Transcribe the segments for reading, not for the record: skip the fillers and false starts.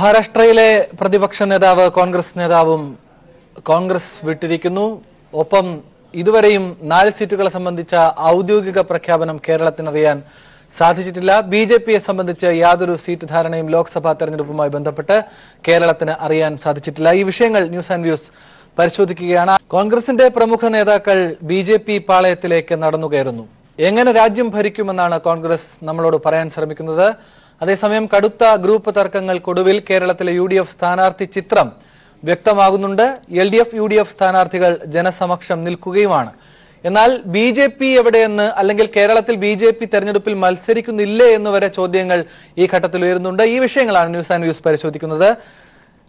മഹാരാഷ്ട്രയിലെ പ്രതിപക്ഷ നേതാവ് കോൺഗ്രസ് നേതാവും കോൺഗ്രസ് വിട്ടിരിക്കുന്നു. ഒപ്പം ഇതുവരെയും 4 സീറ്റുകളെ സംബന്ധിച്ച ഔദ്യോഗിക പ്രഖ്യാപനം കേരളത്തിനറിയാൻ സാധിച്ചിട്ടില്ല. ബിജെപിയെ സംബന്ധിച്ച് യാതൊരു സീറ്റ് ധാരണയും ലോക്സഭാ തെരഞ്ഞെടുപ്പുമായി ബന്ധപ്പെട്ട് കേരളത്തിന് അറിയാൻ സാധിച്ചിട്ടില്ല. ഈ വിഷയങ്ങൾ ന്യൂസ് ആൻഡ് വ്യൂസ് പരിശോധിക്കുകയാണ്. കോൺഗ്രസിന്റെ പ്രമുഖ നേതാക്കൾ ബിജെപി പാളയത്തിലേക്ക് നടന്നുകയറുന്നു. എങ്ങനെ രാജ്യം ഭരിക്കുമെന്നാണ് കോൺഗ്രസ് നമ്മളോട് പറയാൻ ശ്രമിക്കുന്നത്. അതേസമയം കടുത്ത ഗ്രൂപ്പ് തർക്കങ്ങൾക്കൊടുവിൽ കേരളത്തിലെ UDF സ്ഥാനാർത്ഥി ചിത്രം വ്യക്തമാകുന്നുണ്ട്. LDF UDF സ്ഥാനാർത്ഥികൾ ജനസമക്ഷം നിൽക്കുകയുമാണ്. എന്നാൽ BJP എവിടെയെന്ന്, അല്ലെങ്കിൽ കേരളത്തിൽ BJP തെരഞ്ഞെടുപ്പിൽ മത്സരിക്കുന്നില്ലേ എന്നുവരെ ചോദ്യങ്ങൾ ഈ ഘട്ടത്തിൽ ഉയരുന്നുണ്ട്. ഈ വിഷയങ്ങളാണ് ന്യൂസ് ആൻഡ് വ്യൂസ് പരിശോധിക്കുന്നത്.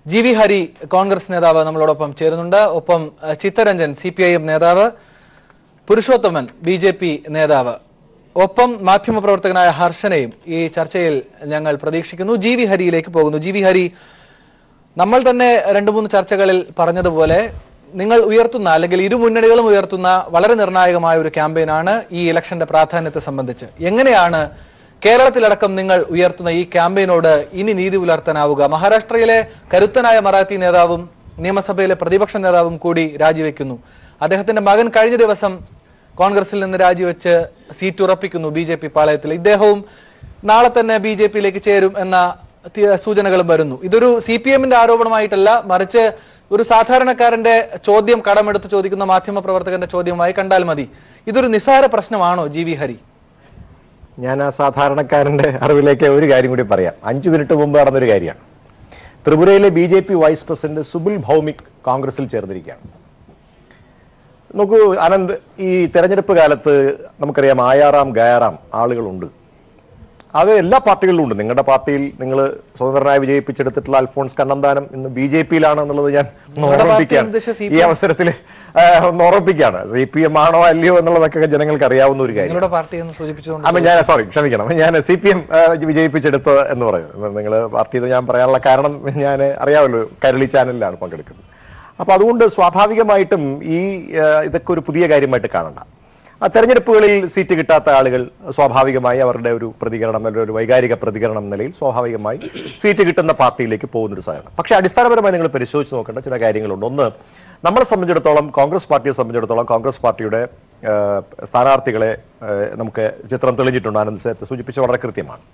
GV ഹരി കോൺഗ്രസ് നേതാവ് നമ്മളോടൊപ്പം ചേരുന്നുണ്ട്. ഒപ്പം ചിത്തരഞ്ജൻ CPIM നേതാവ്, പുരുഷോത്തമൻ BJP നേതാവ്, ഒപ്പം മാധ്യമപ്രവർത്തകനായ ഹർഷനെയും ഈ ചർച്ചയിൽ ഞങ്ങൾ പ്രതീക്ഷിക്കുന്നു. GV ഹരിയിലേക്ക് പോകുന്നു. GV ഹരി, നമ്മൾ തന്നെ 2-3 ചർച്ചകളിൽ പറഞ്ഞതുപോലെ നിങ്ങൾ ഉയർത്തുന്ന, അല്ലെങ്കിൽ ഇരു മുന്നണികളും ഉയർത്തുന്ന വളരെ നിർണായകമായ ഒരു ക്യാമ്പയിനാണ് ഈ ഇലക്ഷന്റെ പ്രാധാന്യത്തെ സംബന്ധിച്ച്. എങ്ങനെയാണ് കേരളത്തിലടക്കം നിങ്ങൾ ഉയർത്തുന്ന ഈ ക്യാമ്പയിനോട് ഇനി നീതി പുലർത്താനാവുക? മഹാരാഷ്ട്രയിലെ കരുത്തനായ മറാത്തി നേതാവും നിയമസഭയിലെ പ്രതിപക്ഷ നേതാവും കൂടി രാജിവെക്കുന്നു. അദ്ദേഹത്തിന്റെ മകൻ കഴിഞ്ഞ ദിവസം കോൺഗ്രസിൽ നിന്ന് രാജിവെച്ച് സീറ്റ് ഉറപ്പിക്കുന്നു BJP പാളയത്തിൽ. ഇദ്ദേഹവും നാളെ തന്നെ BJPയിലേക്ക് ചേരും എന്ന സൂചനകളും വരുന്നു. ഇതൊരു CPMന്റെ ആരോപണമായിട്ടല്ല, മറിച്ച് ഒരു സാധാരണക്കാരന്റെ ചോദ്യം കടമെടുത്ത് ചോദിക്കുന്ന മാധ്യമപ്രവർത്തകന്റെ ചോദ്യമായി കണ്ടാൽ മതി. ഇതൊരു നിസ്സാര പ്രശ്നമാണോ GV ഹരി? ഞാൻ ആ സാധാരണക്കാരന്റെ അറിവിലേക്ക് ഒരു കാര്യം കൂടി പറയാം. 5 മിനിറ്റ് മുമ്പ് നടന്നൊരു കാര്യമാണ്. ത്രിപുരയിലെ BJP വൈസ് പ്രസിഡന്റ് സുബുൽ ഭൗമിക് കോൺഗ്രസിൽ ചേർന്നിരിക്കുകയാണ്. നോക്കൂ ആനന്ദ്, ഈ തെരഞ്ഞെടുപ്പ് കാലത്ത് നമുക്കറിയാം ആയാറാം ഗയാറാം ആളുകളുണ്ട്. അത് എല്ലാ പാർട്ടികളിലും ഉണ്ട്. നിങ്ങളുടെ പാർട്ടിയിൽ നിങ്ങൾ സ്വതന്ത്രനായി വിജയിപ്പിച്ചെടുത്തിട്ടുള്ള അൽഫോൺസ് കണ്ണന്താനം ഇന്ന് BJPയിലാണ് എന്നുള്ളത് ഞാൻ ഓർമ്മിപ്പിക്കുകയാണ്. ഈ അവസരത്തിൽ ഒന്ന് ഓർമ്മിപ്പിക്കുകയാണ്. CPM ആണോ അല്ലയോ എന്നുള്ളതൊക്കെ ജനങ്ങൾക്ക് അറിയാവുന്ന ഒരു കാര്യം. ഞാൻ CPM വിജയിപ്പിച്ചെടുത്തത് എന്ന് പറയുന്നത് നിങ്ങൾ പാർട്ടി ഞാൻ പറയാനുള്ള കാരണം ഞാൻ അറിയാമല്ലോ, കരളി ചാനലിലാണ് പങ്കെടുക്കുന്നത്. അപ്പോൾ അതുകൊണ്ട് സ്വാഭാവികമായിട്ടും ഇതൊക്കെ ഒരു പുതിയ കാര്യമായിട്ട് കാണണ്ട. തെരഞ്ഞെടുപ്പുകളിൽ സീറ്റ് കിട്ടാത്ത ആളുകൾ സ്വാഭാവികമായി അവരുടെ ഒരു പ്രതികരണം, അല്ലെങ്കിൽ ഒരു വൈകാരിക പ്രതികരണം നിലയിൽ സ്വാഭാവികമായി സീറ്റ് കിട്ടുന്ന പാർട്ടിയിലേക്ക് പോകുന്നൊരു സാധനം. പക്ഷേ അടിസ്ഥാനപരമായി നിങ്ങൾ പരിശോധിച്ച് നോക്കേണ്ട ചില കാര്യങ്ങളുണ്ട്. ഒന്ന്, നമ്മളെ സംബന്ധിച്ചിടത്തോളം, കോൺഗ്രസ് പാർട്ടിയെ സംബന്ധിച്ചിടത്തോളം, കോൺഗ്രസ് പാർട്ടിയുടെ സ്ഥാനാർത്ഥികളെ നമുക്ക് ചിത്രം തെളിഞ്ഞിട്ടുണ്ട്. ആനന്ദ് നേരത്തെ സൂചിപ്പിച്ച വളരെ കൃത്യമാണ്.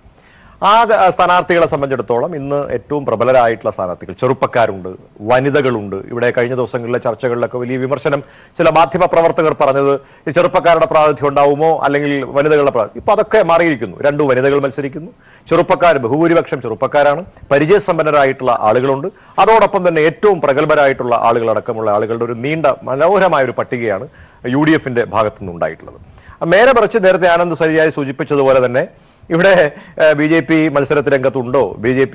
ആ സ്ഥാനാർത്ഥികളെ സംബന്ധിച്ചിടത്തോളം ഇന്ന് ഏറ്റവും പ്രബലരായിട്ടുള്ള സ്ഥാനാർത്ഥികൾ, ചെറുപ്പക്കാരുണ്ട്, വനിതകളുണ്ട്. ഇവിടെ കഴിഞ്ഞ ദിവസങ്ങളിലെ ചർച്ചകളിലൊക്കെ വലിയ വിമർശനം ചില മാധ്യമ പ്രവർത്തകർ പറഞ്ഞത് ഈ ചെറുപ്പക്കാരുടെ പ്രാതിനിധ്യം ഉണ്ടാവുമോ, അല്ലെങ്കിൽ വനിതകളുടെ പ്രാതിനിധ്യം. ഇപ്പൊ അതൊക്കെ മാറിയിരിക്കുന്നു. 2 വനിതകൾ മത്സരിക്കുന്നു. ചെറുപ്പക്കാർ, ബഹുഭൂരിപക്ഷം ചെറുപ്പക്കാരാണ്. പരിചയസമ്പന്നരായിട്ടുള്ള ആളുകളുണ്ട്. അതോടൊപ്പം തന്നെ ഏറ്റവും പ്രഗത്ഭരായിട്ടുള്ള ആളുകളടക്കമുള്ള ആളുകളുടെ ഒരു നീണ്ട മനോഹരമായ ഒരു പട്ടികയാണ് UDFന്റെ ഭാഗത്തു നിന്നുണ്ടായിട്ടുള്ളത്. നേരെ മറിച്ച് നേരത്തെ ആനന്ദ് ശരിയായി സൂചിപ്പിച്ചതുപോലെ തന്നെ ഇവിടെ BJP മത്സരത്തിൽ രംഗത്തുണ്ടോ? BJP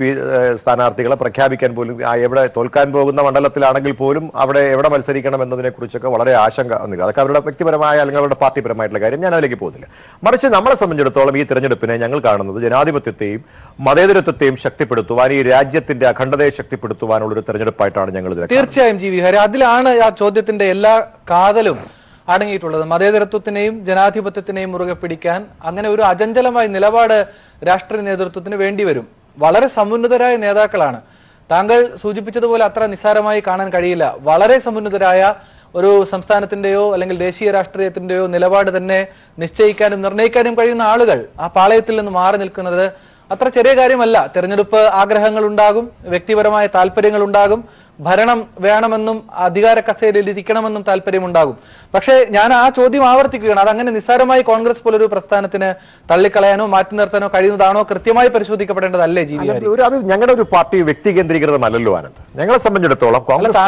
സ്ഥാനാർത്ഥികളെ പ്രഖ്യാപിക്കാൻ പോലും, എവിടെ തോൽക്കാൻ പോകുന്ന മണ്ഡലത്തിലാണെങ്കിൽ പോലും അവിടെ എവിടെ മത്സരിക്കണം എന്നതിനെ കുറിച്ചൊക്കെ വളരെ ആശങ്ക ഒന്നുമില്ല. അതൊക്കെ അവരുടെ വ്യക്തിപരമായ അല്ലെങ്കിൽ അവരുടെ പാർട്ടിപരമായിട്ടുള്ള കാര്യം. ഞാൻ അതിലേക്ക് പോകുന്നില്ല. മറിച്ച് നമ്മളെ സംബന്ധിച്ചിടത്തോളം ഈ തെരഞ്ഞെടുപ്പിനെ ഞങ്ങൾ കാണുന്നത് ജനാധിപത്യത്തെയും മതേതരത്വത്തെയും ശക്തിപ്പെടുത്തുവാൻ, ഈ രാജ്യത്തിന്റെ അഖണ്ഡതയെ ശക്തിപ്പെടുത്തുവാനുള്ളൊരു തെരഞ്ഞെടുപ്പായിട്ടാണ് ഞങ്ങൾ ഇതിനെ. തീർച്ചയായും GV ഹരി, അതിലാണ് ആ ചോദ്യത്തിന്റെ എല്ലാ കാതലും അടങ്ങിയിട്ടുള്ളത്. മതേതരത്വത്തിനെയും ജനാധിപത്യത്തിനെയും മുറുകെ പിടിക്കാൻ അങ്ങനെ ഒരു അചഞ്ചലമായ നിലപാട് രാഷ്ട്രീയ നേതൃത്വത്തിന് വേണ്ടിവരും. വളരെ സമുന്നതരായ നേതാക്കളാണ്. താങ്കൾ സൂചിപ്പിച്ചതുപോലെ അത്ര നിസ്സാരമായി കാണാൻ കഴിയില്ല. വളരെ സമുന്നതരായ ഒരു സംസ്ഥാനത്തിന്റെയോ അല്ലെങ്കിൽ ദേശീയ രാഷ്ട്രീയത്തിന്റെയോ നിലപാട് തന്നെ നിശ്ചയിക്കാനും നിർണ്ണയിക്കാനും കഴിയുന്ന ആളുകൾ ആ പാളയത്തിൽ നിന്ന് മാറി നിൽക്കുന്നത് അത്ര ചെറിയ കാര്യമല്ല. തെരഞ്ഞെടുപ്പ് ആഗ്രഹങ്ങൾ ഉണ്ടാകും, വ്യക്തിപരമായ താല്പര്യങ്ങൾ ഉണ്ടാകും, ഭരണം വേണമെന്നും അധികാര കസേരയിൽ ഇരിക്കണമെന്നും താല്പര്യമുണ്ടാകും. പക്ഷേ ഞാൻ ആ ചോദ്യം ആവർത്തിക്കുകയാണ്. അതങ്ങനെ നിസ്സാരമായി കോൺഗ്രസ് പോലൊരു പ്രസ്ഥാനത്തിന് തള്ളിക്കളയാനോ മാറ്റി നിർത്താനോ കഴിയുന്നതാണോ? കൃത്യമായി പരിശോധിക്കപ്പെടേണ്ടതല്ലേ GV ഹരി? അത് ഞങ്ങളുടെ ഒരു പാർട്ടി വ്യക്തി കേന്ദ്രീകൃതമല്ലോ ആനന്ദ്. ഞങ്ങളെ സംബന്ധിച്ചിടത്തോളം കോൺഗ്രസ്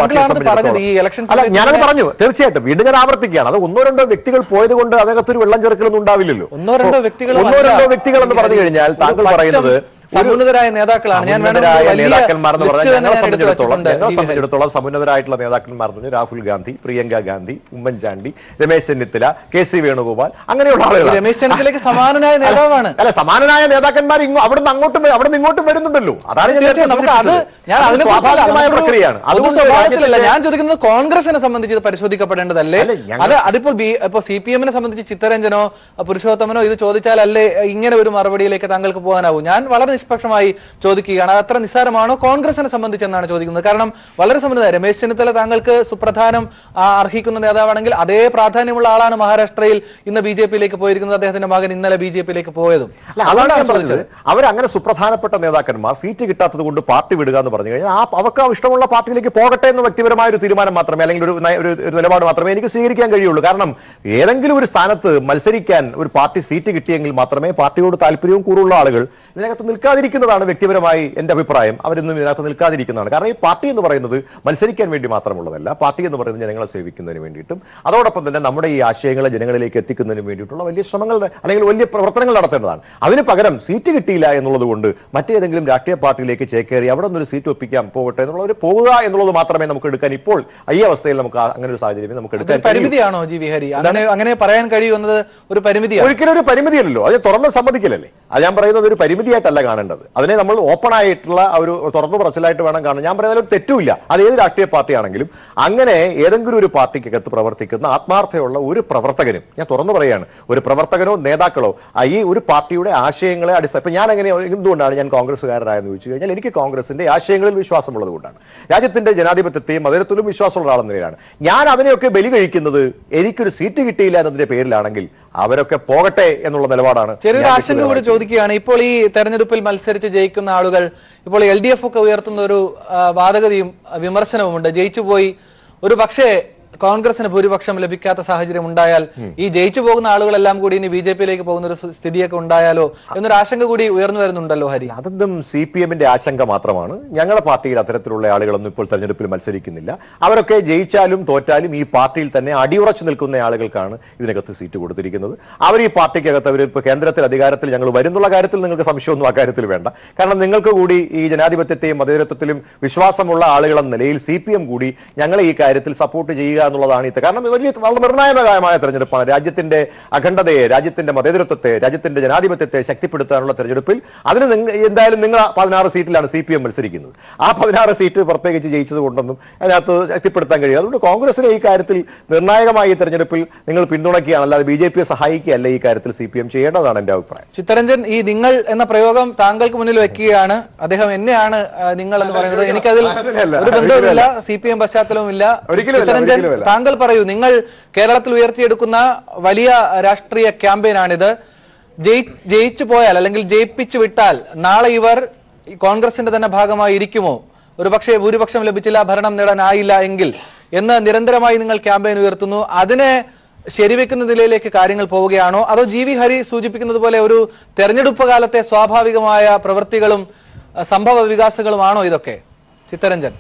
ഞാനത് പറഞ്ഞു. തീർച്ചയായിട്ടും വീണ്ടും ഞാൻ ആവർത്തിക്കുകയാണ്. അത് 1-2 വ്യക്തികൾ പോയത് കൊണ്ട് അതിനകത്തൊരു വെള്ളം ചേർക്കലൊന്നും ഉണ്ടാവില്ലല്ലോ. 1-2 വ്യക്തികൾ എന്ന് പറഞ്ഞു കഴിഞ്ഞാൽ താങ്കൾ പറയുന്നത് സമുന്നതരായ നേതാക്കളാണ്. സംബന്ധിച്ചിടത്തോളം സമുന്നതരായിട്ടുള്ള നേതാക്കന്മാർ എന്ന് പറഞ്ഞാൽ രാഹുൽ ഗാന്ധി, പ്രിയങ്ക ഗാന്ധി, ഉമ്മൻചാണ്ടി, രമേശ് ചെന്നിത്തല, KC വേണുഗോപാൽ, അങ്ങനെയുള്ള ആളുകൾ. രമേശ് ചെന്നിത്തലയ്ക്ക് സമാനനായ നേതാവാണ്. അല്ല, സമാനനായ നേതാക്കന്മാർ അവിടുന്ന് ഇങ്ങോട്ടും വരുന്നുണ്ടല്ലോ. അതാണ് സ്വാഭാവികമായ പ്രക്രിയയാണ്. അതുകൊണ്ട് ഞാൻ ചോദിക്കുന്നത് കോൺഗ്രസിനെ സംബന്ധിച്ച് പരിശോധിക്കപ്പെടേണ്ടതല്ലേ? അതിപ്പോൾ CPMനെ സംബന്ധിച്ച് ചിത്തരഞ്ജനോ പുരുഷോത്തമനോ ഇത് ചോദിച്ചാലല്ലേ ഇങ്ങനെ ഒരു മറുപടിയിലേക്ക് താങ്കൾക്ക് പോകാനാവും? ഞാൻ വളരെ നിഷ്പക്ഷമായി ചോദിക്കുകയാണ്. അത് അത്ര നിസ്സാരമാണോ കോൺഗ്രസിനെ സംബന്ധിച്ചെന്നാണ് ചോദിക്കുന്നത്. കാരണം വളരെ സമൃദ്ധ രമേശ് ചെന്നിത്തല താങ്കൾക്ക് സുപ്രധാനം അർഹിക്കുന്ന നേതാവാണെങ്കിൽ അതേ പ്രാധാന്യമുള്ള ആളാണ് മഹാരാഷ്ട്രയിൽ ഇന്ന് BJP-യിലേക്ക് പോയിരിക്കുന്നത്. അദ്ദേഹത്തിന്റെ മകൻ ഇന്നലെ BJP-യിലേക്ക് പോയതും. അവരങ്ങനെ സുപ്രധാനപ്പെട്ട നേതാക്കന്മാർ സീറ്റ് കിട്ടാത്തത് കൊണ്ട് പാർട്ടി വിടുക എന്ന് പറഞ്ഞു കഴിഞ്ഞാൽ അവർക്ക് ഇഷ്ടമുള്ള പാർട്ടിയിലേക്ക് പോകട്ടെ എന്ന വ്യക്തിപരമായ ഒരു തീരുമാനം മാത്രമേ, അല്ലെങ്കിൽ ഒരു നിലപാട് മാത്രമേ എനിക്ക് സ്വീകരിക്കാൻ കഴിയുള്ളൂ. കാരണം ഏതെങ്കിലും ഒരു സ്ഥാനത്ത് മത്സരിക്കാൻ ഒരു പാർട്ടി സീറ്റ് കിട്ടിയെങ്കിൽ മാത്രമേ പാർട്ടിയോട് താല്പര്യവും കൂടുതലുള്ള ആളുകൾ ഇതിനകത്ത് നിൽക്കാതിരിക്കുന്നതാണ് വ്യക്തിപരമായി എന്റെ അഭിപ്രായം. അവരിന്നും ഇതിനകത്ത് നിൽക്കാതിരിക്കുന്നതാണ്. കാരണം ഈ പാർട്ടി എന്ന് പറയുന്നത് മത്സരിക്കാൻ വേണ്ടി മാത്രമുള്ളതല്ല. പാർട്ടി എന്ന് പറയുന്നത് ജനങ്ങളെ സേവിക്കുന്നതിന് വേണ്ടിയിട്ടും അതോടൊപ്പം തന്നെ നമ്മുടെ ഈ ആശയങ്ങളെ ജനങ്ങളിലേക്ക് എത്തിക്കുന്നതിന് വേണ്ടിയിട്ടുള്ള വലിയ ശ്രമങ്ങൾ അല്ലെങ്കിൽ വലിയ പ്രവർത്തനങ്ങൾ നടത്തേണ്ടതാണ്. അതിന് പകരം സീറ്റ് കിട്ടിയില്ല എന്നുള്ളത് കൊണ്ട് മറ്റേതെങ്കിലും രാഷ്ട്രീയ പാർട്ടിയിലേക്ക് ചേക്കേറി അവിടെ നിന്നൊരു സീറ്റ് ഒപ്പിക്കാൻ പോകട്ടെ എന്നുള്ളവർ പോവുക എന്നുള്ളത് മാത്രമേ നമുക്ക് എടുക്കാൻ ഇപ്പോൾ ഈ അവസ്ഥയിൽ നമുക്ക് അങ്ങനെ ഒരു സാഹചര്യം നമുക്ക് എടുക്കാൻ പരിമിതിയാണോ ജി വി ഹരി? അങ്ങനെ പറയാൻ കഴിയുമെന്നത് ഒരു പരിമിതി? ഒരിക്കലും ഒരു പരിമിതിയല്ലല്ലോ. അത് തുറന്ന് സമ്മതിക്കലല്ലേ. അത് ഞാൻ പറയുന്നത് ഒരു പരിമിതിയായിട്ടല്ല കാണേണ്ടത്. അതിനെ നമ്മൾ ഓപ്പൺ ആയിട്ടുള്ള ഒരു തുറന്നു പറച്ചിലായിട്ട് വേണം കാണാൻ. ഞാൻ പറയുന്നത് ഒരു തെറ്റുമില്ല. അത് ഏത് രാഷ്ട്രീയ പാർട്ടിയാണെങ്കിലും അങ്ങനെ ഏതെങ്കിലും ഒരു പാർട്ടിക്കകത്ത് പ്രവർത്തിക്കുന്ന ആത്മാർത്ഥയുള്ള ഒരു പ്രവർത്തകനും, ഞാൻ തുറന്നു പറയുകയാണ്, ഒരു പ്രവർത്തകനോ നേതാക്കളോ ഈ ഒരു പാർട്ടിയുടെ ആശയങ്ങളെ ഇപ്പൊ ഞാൻ എങ്ങനെ എന്തുകൊണ്ടാണ് ഞാൻ കോൺഗ്രസ്സുകാരനായെന്ന് ചോദിച്ചു കഴിഞ്ഞാൽ എനിക്ക് കോൺഗ്രസിന്റെ ആശയങ്ങളിൽ വിശ്വാസമുള്ളത് കൊണ്ടാണ്. രാജ്യത്തിന്റെ ജനാധിപത്യത്തെയും മതേതരത്തിലും വിശ്വാസമുള്ള ആളെന്ന നിലയിലാണ് ഞാൻ അതിനെയൊക്കെ ബലി കഴിക്കുന്നത്. എനിക്കൊരു സീറ്റ് കിട്ടിയില്ല എന്നതിന്റെ പേരിലാണെങ്കിൽ അവരൊക്കെ പോകട്ടെ എന്നുള്ള നിലപാടാണ്. ചെറിയൊരു ആശങ്ക കൂടി ചോദിക്കുകയാണ്. ഇപ്പോൾ ഈ തെരഞ്ഞെടുപ്പിൽ മത്സരിച്ച് ജയിക്കുന്ന ആളുകൾ ഇപ്പോൾ LDF ഒക്കെ ഉയർത്തുന്ന ഒരു വാദഗതിയും വിമർശനവുമുണ്ട്. ജയിച്ചുപോയി ഒരു പക്ഷേ കോൺഗ്രസിന് ഭൂരിപക്ഷം ലഭിക്കാത്ത സാഹചര്യം ഉണ്ടായാൽ ഈ ജയിച്ചു പോകുന്ന ആളുകളെല്ലാം കൂടി ഇനി BJP-യിലേക്ക് പോകുന്ന ഒരു സ്ഥിതിയൊക്കെ ഉണ്ടായാലോ എന്നൊരു ആശങ്ക കൂടി ഉയർന്നു വരുന്നുണ്ടല്ലോ ഹരി. അതൊന്നും CPM-ന്റെ ആശങ്ക മാത്രമാണ്. ഞങ്ങളുടെ പാർട്ടിയിൽ അത്തരത്തിലുള്ള ആളുകളൊന്നും ഇപ്പോൾ തെരഞ്ഞെടുപ്പിൽ മത്സരിക്കുന്നില്ല. അവരൊക്കെ ജയിച്ചാലും തോറ്റാലും ഈ പാർട്ടിയിൽ തന്നെ അടിയുറച്ചു നിൽക്കുന്ന ആളുകൾക്കാണ് ഇതിനകത്ത് സീറ്റ് കൊടുത്തിരിക്കുന്നത്. അവർ ഈ പാർട്ടിക്കകത്ത് അവർ ഇപ്പോൾ കേന്ദ്രത്തിൽ അധികാരത്തിൽ ഞങ്ങൾ വരുന്നുള്ള കാര്യത്തിൽ നിങ്ങൾക്ക് സംശയമൊന്നും അക്കാര്യത്തിൽ വേണ്ട. കാരണം നിങ്ങൾക്ക് കൂടി ഈ ജനാധിപത്യത്തെയും മതേതരത്വത്തിലും വിശ്വാസമുള്ള ആളുകളെന്ന നിലയിൽ CPM കൂടി ഞങ്ങളെ ഈ കാര്യത്തിൽ സപ്പോർട്ട് ചെയ്യുക എന്നുള്ളതാണ് ഇത്. കാരണം വലിയ വളരെ നിർണായകമായ തെരഞ്ഞെടുപ്പാണ്. രാജ്യത്തിന്റെ അഖണ്ഡതയെ, രാജ്യത്തിന്റെ മതേതരത്വത്തെ, രാജ്യത്തിന്റെ ജനാധിപത്യത്തെ ശക്തിപ്പെടുത്താനുള്ള തെരഞ്ഞെടുപ്പിൽ അതിന് എന്തായാലും നിങ്ങൾ 16 സീറ്റിലാണ് CPM മത്സരിക്കുന്നത്. ആ 16 സീറ്റ് പ്രത്യേകിച്ച് ജയിച്ചത് കൊണ്ടൊന്നും അതിനകത്ത് ശക്തിപ്പെടുത്താൻ കഴിയും. അതുകൊണ്ട് കോൺഗ്രസിനെ ഈ കാര്യത്തിൽ നിർണായകമായ ഈ തെരഞ്ഞെടുപ്പിൽ നിങ്ങൾ പിന്തുണയ്ക്കുകയാണ്, അല്ലാതെ BJP-യെ സഹായിക്കുകയല്ല ഈ കാര്യത്തിൽ CPM ചെയ്യേണ്ടതാണ് എന്റെ അഭിപ്രായം. ചിത്തരഞ്ജൻ, ഈ നിങ്ങൾ എന്ന പ്രയോഗം താങ്കൾക്ക് മുന്നിൽ വെക്കുകയാണ്. അദ്ദേഹം എന്നെയാണ് നിങ്ങൾ എന്ന് പറയുന്നത്. എനിക്കതിൽ ഒരു ബന്ധവുമില്ല, CPM പശ്ചാത്തലവും ഇല്ല. ചിത്തരഞ്ജൻ, താങ്കൾ പറയൂ, നിങ്ങൾ കേരളത്തിൽ ഉയർത്തിയെടുക്കുന്ന വലിയ രാഷ്ട്രീയ ക്യാമ്പയിനാണിത്. ജയിച്ചു പോയാൽ അല്ലെങ്കിൽ ജയിപ്പിച്ചു വിട്ടാൽ നാളെ ഇവർ കോൺഗ്രസിന്റെ തന്നെ ഭാഗമായി ഇരിക്കുമോ? ഒരു പക്ഷേ ഭൂരിപക്ഷം ലഭിച്ചില്ല, ഭരണം നേടാനായില്ല എങ്കിൽ എന്ന് നിരന്തരമായി നിങ്ങൾ ക്യാമ്പയിൻ ഉയർത്തുന്നു. അതിനെ ശരിവെക്കുന്ന നിലയിലേക്ക് കാര്യങ്ങൾ പോവുകയാണോ? അതോ GV ഹരി സൂചിപ്പിക്കുന്നത് പോലെ ഒരു തെരഞ്ഞെടുപ്പ് കാലത്തെ സ്വാഭാവികമായ പ്രവൃത്തികളും സംഭവ വികാസങ്ങളുമാണോ ഇതൊക്കെ? ചിത്തരഞ്ജൻ,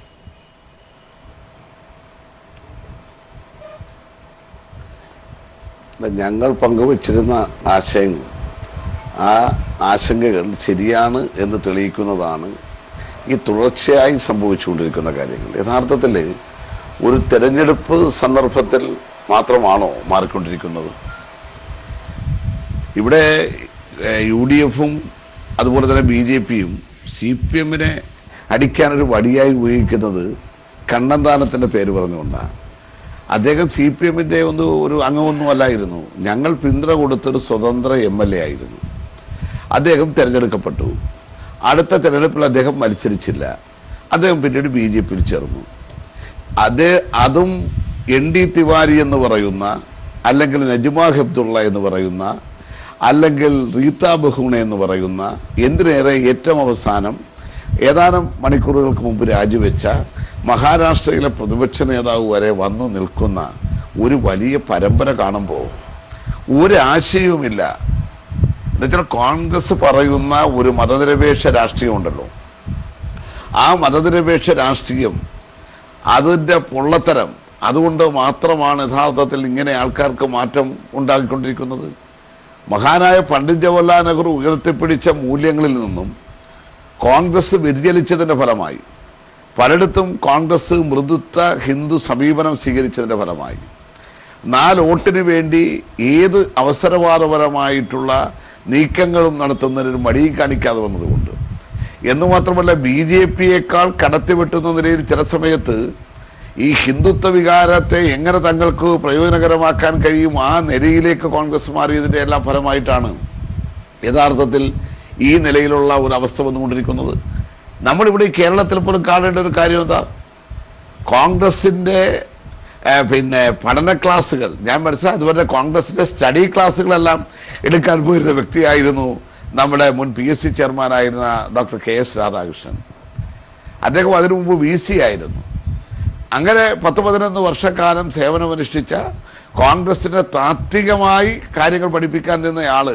ഞങ്ങൾ പങ്കുവച്ചിരുന്ന ആശയങ്ങൾ, ആ ആശങ്കകൾ ശരിയാണ് എന്ന് തെളിയിക്കുന്നതാണ് ഈ തുടർച്ചയായി സംഭവിച്ചുകൊണ്ടിരിക്കുന്ന കാര്യങ്ങൾ. യഥാർത്ഥത്തിൽ ഒരു തെരഞ്ഞെടുപ്പ് സന്ദർഭത്തിൽ മാത്രമാണോ മാറിക്കൊണ്ടിരിക്കുന്നത്? ഇവിടെ UDF-ഉം അതുപോലെ തന്നെ BJP-യും CPM-നെ അടിക്കാനൊരു വടിയായി ഉപയോഗിക്കുന്നത് കണ്ണന്താനത്തിൻ്റെ പേര് പറഞ്ഞുകൊണ്ടാണ്. അദ്ദേഹം CPM-ന്റെ ഒരു അംഗമൊന്നും അല്ലായിരുന്നു. ഞങ്ങൾ പിന്തുണ കൊടുത്തൊരു സ്വതന്ത്ര MLA ആയിരുന്നു. അദ്ദേഹം തിരഞ്ഞെടുക്കപ്പെട്ടു. അടുത്ത തിരഞ്ഞെടുപ്പിൽ അദ്ദേഹം മത്സരിച്ചില്ല. അദ്ദേഹം പിന്നീട് BJP-യിൽ ചേർന്നു. അതും ND തിവാരി എന്ന് പറയുന്ന, അല്ലെങ്കിൽ നജ്മ ഹെബ്ദുള്ള എന്ന് പറയുന്ന, അല്ലെങ്കിൽ റീത്ത ബഹുണ എന്ന് പറയുന്ന, എന്തിനേറെ ഏറ്റവും അവസാനം ഏതാനും മണിക്കൂറുകൾക്ക് മുമ്പ് രാജിവെച്ച മഹാരാഷ്ട്രയിലെ പ്രതിപക്ഷ നേതാവ് വരെ വന്നു നിൽക്കുന്ന ഒരു വലിയ പരമ്പര കാണുമ്പോൾ ഒരാശയവുമില്ല. എന്നുവെച്ചാൽ കോൺഗ്രസ് പറയുന്ന ഒരു മതനിരപേക്ഷ രാഷ്ട്രീയം ഉണ്ടല്ലോ, ആ മതനിരപേക്ഷ രാഷ്ട്രീയം അതിൻ്റെ പൊള്ളത്തരം അതുകൊണ്ട് മാത്രമാണ് യഥാർത്ഥത്തിൽ ഇങ്ങനെ ആൾക്കാർക്ക് മാറ്റം ഉണ്ടാക്കിക്കൊണ്ടിരിക്കുന്നത്. മഹാനായ പണ്ഡിറ്റ് ജവഹർലാൽ നെഹ്റു ഉയർത്തിപ്പിടിച്ച മൂല്യങ്ങളിൽ നിന്നും കോൺഗ്രസ് വ്യതിചലിച്ചതിൻ്റെ ഫലമായി, പലയിടത്തും കോൺഗ്രസ് മൃദുത്വ ഹിന്ദു സമീപനം സ്വീകരിച്ചതിൻ്റെ ഫലമായി 4 വോട്ടിന് വേണ്ടി ഏത് അവസരവാദപരമായിട്ടുള്ള നീക്കങ്ങളും നടത്തുന്നതിന് മടിയും കാണിക്കാതെ വന്നതുകൊണ്ട്, എന്നുമാത്രമല്ല BJP-യേക്കാൾ കടത്തിവെട്ടുന്ന നിലയിൽ ചില സമയത്ത് ഈ ഹിന്ദുത്വ വികാരത്തെ എങ്ങനെ തങ്ങൾക്ക് പ്രയോജനകരമാക്കാൻ കഴിയും ആ നിലയിലേക്ക് കോൺഗ്രസ് മാറിയതിൻ്റെ എല്ലാം ഫലമായിട്ടാണ് യഥാർത്ഥത്തിൽ ഈ നിലയിലുള്ള ഒരു അവസ്ഥ വന്നുകൊണ്ടിരിക്കുന്നത്? നമ്മളിവിടെ കേരളത്തിൽ പോലും കാണേണ്ട ഒരു കാര്യം എന്താ? കോൺഗ്രസിൻ്റെ പിന്നെ പഠന ക്ലാസ്സുകൾ, ഞാൻ മനസ്സിലായി അതുപോലെ കോൺഗ്രസിൻ്റെ സ്റ്റഡി ക്ലാസ്സുകളെല്ലാം എടുക്കാൻ പോയിരുന്ന വ്യക്തിയായിരുന്നു നമ്മുടെ മുൻ PSC ചെയർമാനായിരുന്ന ഡോക്ടർ KS രാധാകൃഷ്ണൻ. അദ്ദേഹം അതിനു മുമ്പ് VC ആയിരുന്നു. അങ്ങനെ 10-11 വർഷക്കാലം സേവനമനുഷ്ഠിച്ച കോൺഗ്രസിനെ താത്വികമായി കാര്യങ്ങൾ പഠിപ്പിക്കാൻ നിന്നയാൾ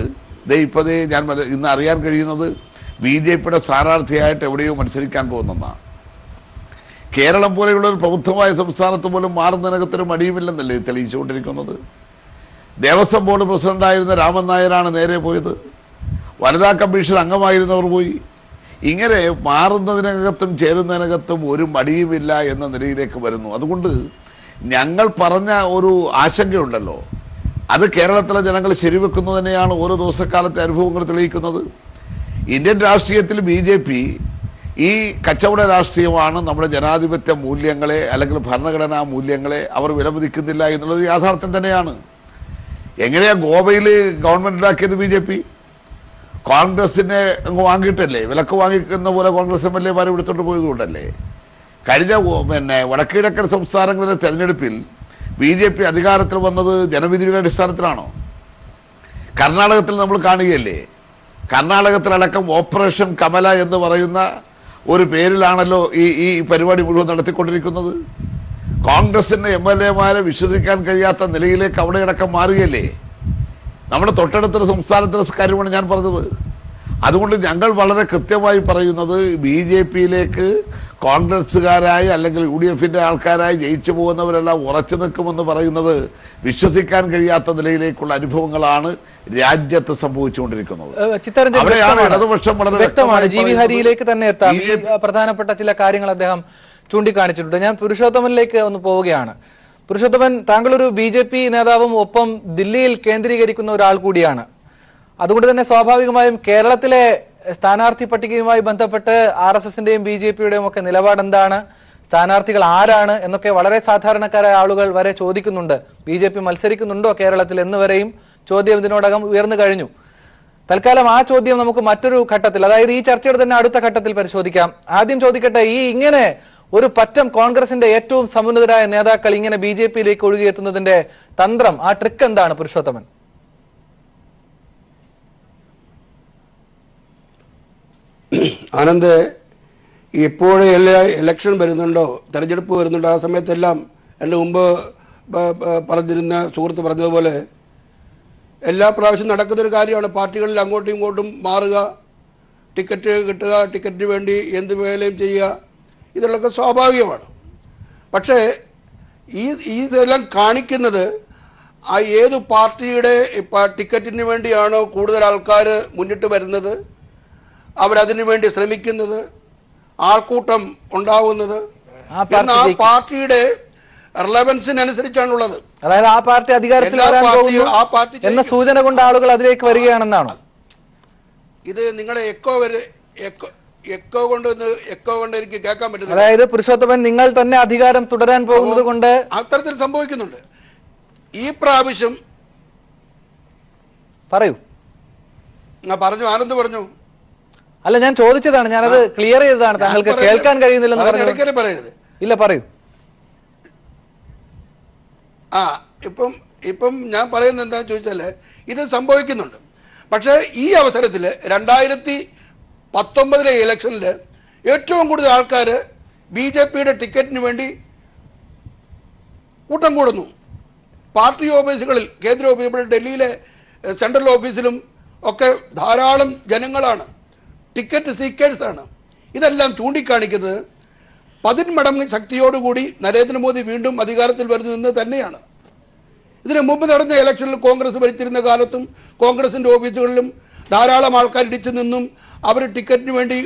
ഇപ്പോഴേ ഞാൻ ഇന്ന് അറിയാൻ കഴിയുന്നത് BJPയുടെ സ്ഥാനാർത്ഥിയായിട്ട് എവിടെയോ മത്സരിക്കാൻ പോകുന്നതാണ്. കേരളം പോലെയുള്ള ഒരു പ്രബുദ്ധമായ സംസ്ഥാനത്ത് പോലും മാറുന്നതിനകത്തൊരു മടിയുമില്ലെന്നല്ലേ തെളിയിച്ചുകൊണ്ടിരിക്കുന്നത്. ദേവസ്വം ബോർഡ് പ്രസിഡന്റായിരുന്ന രാമൻ നായരാണ് നേരെ പോയത്, വനിതാ കമ്മീഷൻ അംഗമായിരുന്നവർ പോയി. ഇങ്ങനെ മാറുന്നതിനകത്തും ചേരുന്നതിനകത്തും ഒരു മടിയുമില്ല എന്ന നിലയിലേക്ക് വരുന്നു. അതുകൊണ്ട് ഞങ്ങൾ പറഞ്ഞ ഒരു ആശങ്കയുണ്ടല്ലോ, അത് കേരളത്തിലെ ജനങ്ങൾ ശരിവെക്കുന്നത് തന്നെയാണ് ഓരോ ദിവസക്കാലത്തെ അനുഭവങ്ങൾ തെളിയിക്കുന്നത്. ഇന്ത്യൻ രാഷ്ട്രീയത്തിൽ BJP ഈ കച്ചവട രാഷ്ട്രീയമാണ്, നമ്മുടെ ജനാധിപത്യ മൂല്യങ്ങളെ അല്ലെങ്കിൽ ഭരണഘടനാ മൂല്യങ്ങളെ അവർ വിലമതിക്കുന്നില്ല എന്നുള്ളത് യാഥാർത്ഥ്യം തന്നെയാണ്. എങ്ങനെയാ ഗോവയിൽ ഗവൺമെന്റ് ഉണ്ടാക്കിയത്? BJP കോൺഗ്രസിനെ അങ്ങ് വാങ്ങിയിട്ടല്ലേ, വിലക്ക് വാങ്ങിക്കുന്ന പോലെ കോൺഗ്രസ് MLA എടുത്തോണ്ട് പോയതുകൊണ്ടല്ലേ. കഴിഞ്ഞ വടക്കിഴക്കൻ സംസ്ഥാനങ്ങളിലെ തെരഞ്ഞെടുപ്പിൽ BJP അധികാരത്തിൽ വന്നത് ജനവിധിയുടെ അടിസ്ഥാനത്തിലാണോ? കർണാടകത്തിൽ നമ്മൾ കാണുകയല്ലേ, കർണാടകത്തിലടക്കം ഓപ്പറേഷൻ കമല എന്ന് പറയുന്ന ഒരു പേരിലാണല്ലോ ഈ പരിപാടി മുഴുവൻ നടത്തിക്കൊണ്ടിരിക്കുന്നത്. കോൺഗ്രസിൻ്റെ MLA വിശ്വസിക്കാൻ കഴിയാത്ത നിലയിലേക്ക് അവിടെ അടക്കം മാറുകയല്ലേ. നമ്മുടെ തൊട്ടടുത്തൊരു സംസ്ഥാനത്തിലെ കാര്യമാണ് ഞാൻ പറഞ്ഞത്. അതുകൊണ്ട് ഞങ്ങൾ വളരെ കൃത്യമായി പറയുന്നത് BJPയിലേക്ക് കോൺഗ്രസ്സുകാരായി അല്ലെങ്കിൽ UDFന്റെ ആൾക്കാരായി ജയിച്ചു പോകുന്നവരെല്ലാം ഉറച്ചു നിൽക്കുമെന്ന് പറയുന്നത് വിശ്വസിക്കാൻ കഴിയാത്ത നിലയിലേക്കുള്ള അനുഭവങ്ങളാണ് രാജ്യത്ത് സംഭവിച്ചുകൊണ്ടിരിക്കുന്നത്. വ്യക്തമാണ്. GV ഹരിയിലേക്ക് തന്നെ എത്താം. ഈ പ്രധാനപ്പെട്ട ചില കാര്യങ്ങൾ അദ്ദേഹം ചൂണ്ടിക്കാണിച്ചിട്ടുണ്ട്. ഞാൻ പുരുഷോത്തമനിലേക്ക് ഒന്ന് പോവുകയാണ്. പുരുഷോത്തമൻ, താങ്കൾ ഒരു BJP നേതാവും ഒപ്പം ദില്ലിയിൽ കേന്ദ്രീകരിക്കുന്ന ഒരാൾ കൂടിയാണ്. അതുകൊണ്ട് തന്നെ സ്വാഭാവികമായും കേരളത്തിലെ സ്ഥാനാർത്ഥി പട്ടികയുമായി ബന്ധപ്പെട്ട് RSSന്റെയും BJPയുടെയും ഒക്കെ നിലപാട് എന്താണ്, സ്ഥാനാർത്ഥികൾ ആരാണ് എന്നൊക്കെ വളരെ സാധാരണക്കാരായ ആളുകൾ വരെ ചോദിക്കുന്നുണ്ട്. BJP മത്സരിക്കുന്നുണ്ടോ കേരളത്തിൽ എന്നുവരെയും ചോദ്യം ഇതിനോടകം ഉയർന്നു കഴിഞ്ഞു. തൽക്കാലം ആ ചോദ്യം നമുക്ക് മറ്റൊരു ഘട്ടത്തിൽ, അതായത് ഈ ചർച്ചയുടെ തന്നെ അടുത്ത ഘട്ടത്തിൽ പരിശോധിക്കാം. ആദ്യം ചോദിക്കട്ടെ, ഇങ്ങനെ ഒരു പറ്റം കോൺഗ്രസിന്റെ ഏറ്റവും സമുന്നതരായ നേതാക്കൾ ഇങ്ങനെ BJPയിലേക്ക് ഒഴുകിയെത്തുന്നതിന്റെ തന്ത്രം, ആ ട്രിക്ക് എന്താണ് പുരുഷോത്തമൻ? ആനന്ദ്, ഇപ്പോഴേ എല്ലാ ഇലക്ഷൻ വരുന്നുണ്ടോ, തെരഞ്ഞെടുപ്പ് വരുന്നുണ്ടോ, ആ സമയത്തെല്ലാം എൻ്റെ മുമ്പ് പറഞ്ഞിരുന്ന സുഹൃത്ത് പറഞ്ഞതുപോലെ എല്ലാ പ്രാവശ്യം നടക്കുന്നൊരു കാര്യമാണ്. പാർട്ടികളിൽ അങ്ങോട്ടും ഇങ്ങോട്ടും മാറുക, ടിക്കറ്റ് കിട്ടുക, ടിക്കറ്റിന് വേണ്ടി എന്ത് വേലയും ചെയ്യുക, ഇതൊക്കെ സ്വാഭാവികമാണ്. പക്ഷേ ഇതെല്ലാം കാണിക്കുന്നത് ആ ഏത് പാർട്ടിയുടെ ടിക്കറ്റിന് വേണ്ടിയാണോ കൂടുതൽ ആൾക്കാർ മുന്നിട്ട് വരുന്നത്, അവരതിനു വേണ്ടി ശ്രമിക്കുന്നത്, ആൾക്കൂട്ടം ഉണ്ടാവുന്നത് എന്ന ആ പാർട്ടിയുടെ റിലവൻസിനനുസരിച്ചാണുള്ളത്. അതായത് ആ പാർട്ടി അധികാരത്തിൽ എന്ന സൂചന കൊണ്ട് ആളുകൾ അതിലേക്ക് വരികയാണെന്നാണോ? ഇത് നിങ്ങളെ എക്കോ കൊണ്ട് എനിക്ക് കേൾക്കാൻ പറ്റുന്നത്. അതായത് പുരുഷോത്തമൻ, നിങ്ങൾ തന്നെ അധികാരം തുടരാൻ പോകുന്നത് കൊണ്ട് അത്തരത്തിൽ സംഭവിക്കുന്നുണ്ട്. ഈ പ്രാവശ്യം പറയൂ. പറഞ്ഞു, ആനന്ദ് പറഞ്ഞു. അല്ല, ഞാൻ ചോദിച്ചതാണ്, ഞാനത് ക്ലിയർ ചെയ്തതാണ്. താങ്കൾക്ക് കേൾക്കാൻ കഴിയുന്നില്ലെന്ന് ഇടയ്ക്ക് പറയരുത്. ഇല്ല, പറയൂ. ഇപ്പം ഞാൻ പറയുന്നത് എന്താണെന്ന് ചോദിച്ചാൽ ഇത് സംഭവിക്കുന്നുണ്ട്. പക്ഷേ ഈ അവസരത്തിൽ 2019 ഇലക്ഷനിൽ ഏറ്റവും കൂടുതൽ ആൾക്കാർ BJPയുടെ ടിക്കറ്റിന് വേണ്ടി കൂട്ടം കൂടുന്നു. പാർട്ടി ഓഫീസുകളിൽ, കേന്ദ്ര ഓഫീസുകളിൽ, ഡൽഹിയിലെ സെൻട്രൽ ഓഫീസിലും ഒക്കെ ധാരാളം ജനങ്ങളാണ്, ടിക്കറ്റ് സീക്കേഴ്സാണ്. ഇതെല്ലാം ചൂണ്ടിക്കാണിക്കുന്നത് 10 മടങ്ങ് ശക്തിയോടുകൂടി നരേന്ദ്രമോദി വീണ്ടും അധികാരത്തിൽ വരുന്നു എന്ന് തന്നെയാണ്. ഇതിനു മുമ്പ് നടന്ന ഇലക്ഷനിൽ കോൺഗ്രസ് ഭരിച്ചിരുന്ന കാലത്തും കോൺഗ്രസിൻ്റെ ഓഫീസുകളിലും ധാരാളം ആൾക്കാർ ഇടിച്ചു നിന്നും അവർ ടിക്കറ്റിന് വേണ്ടി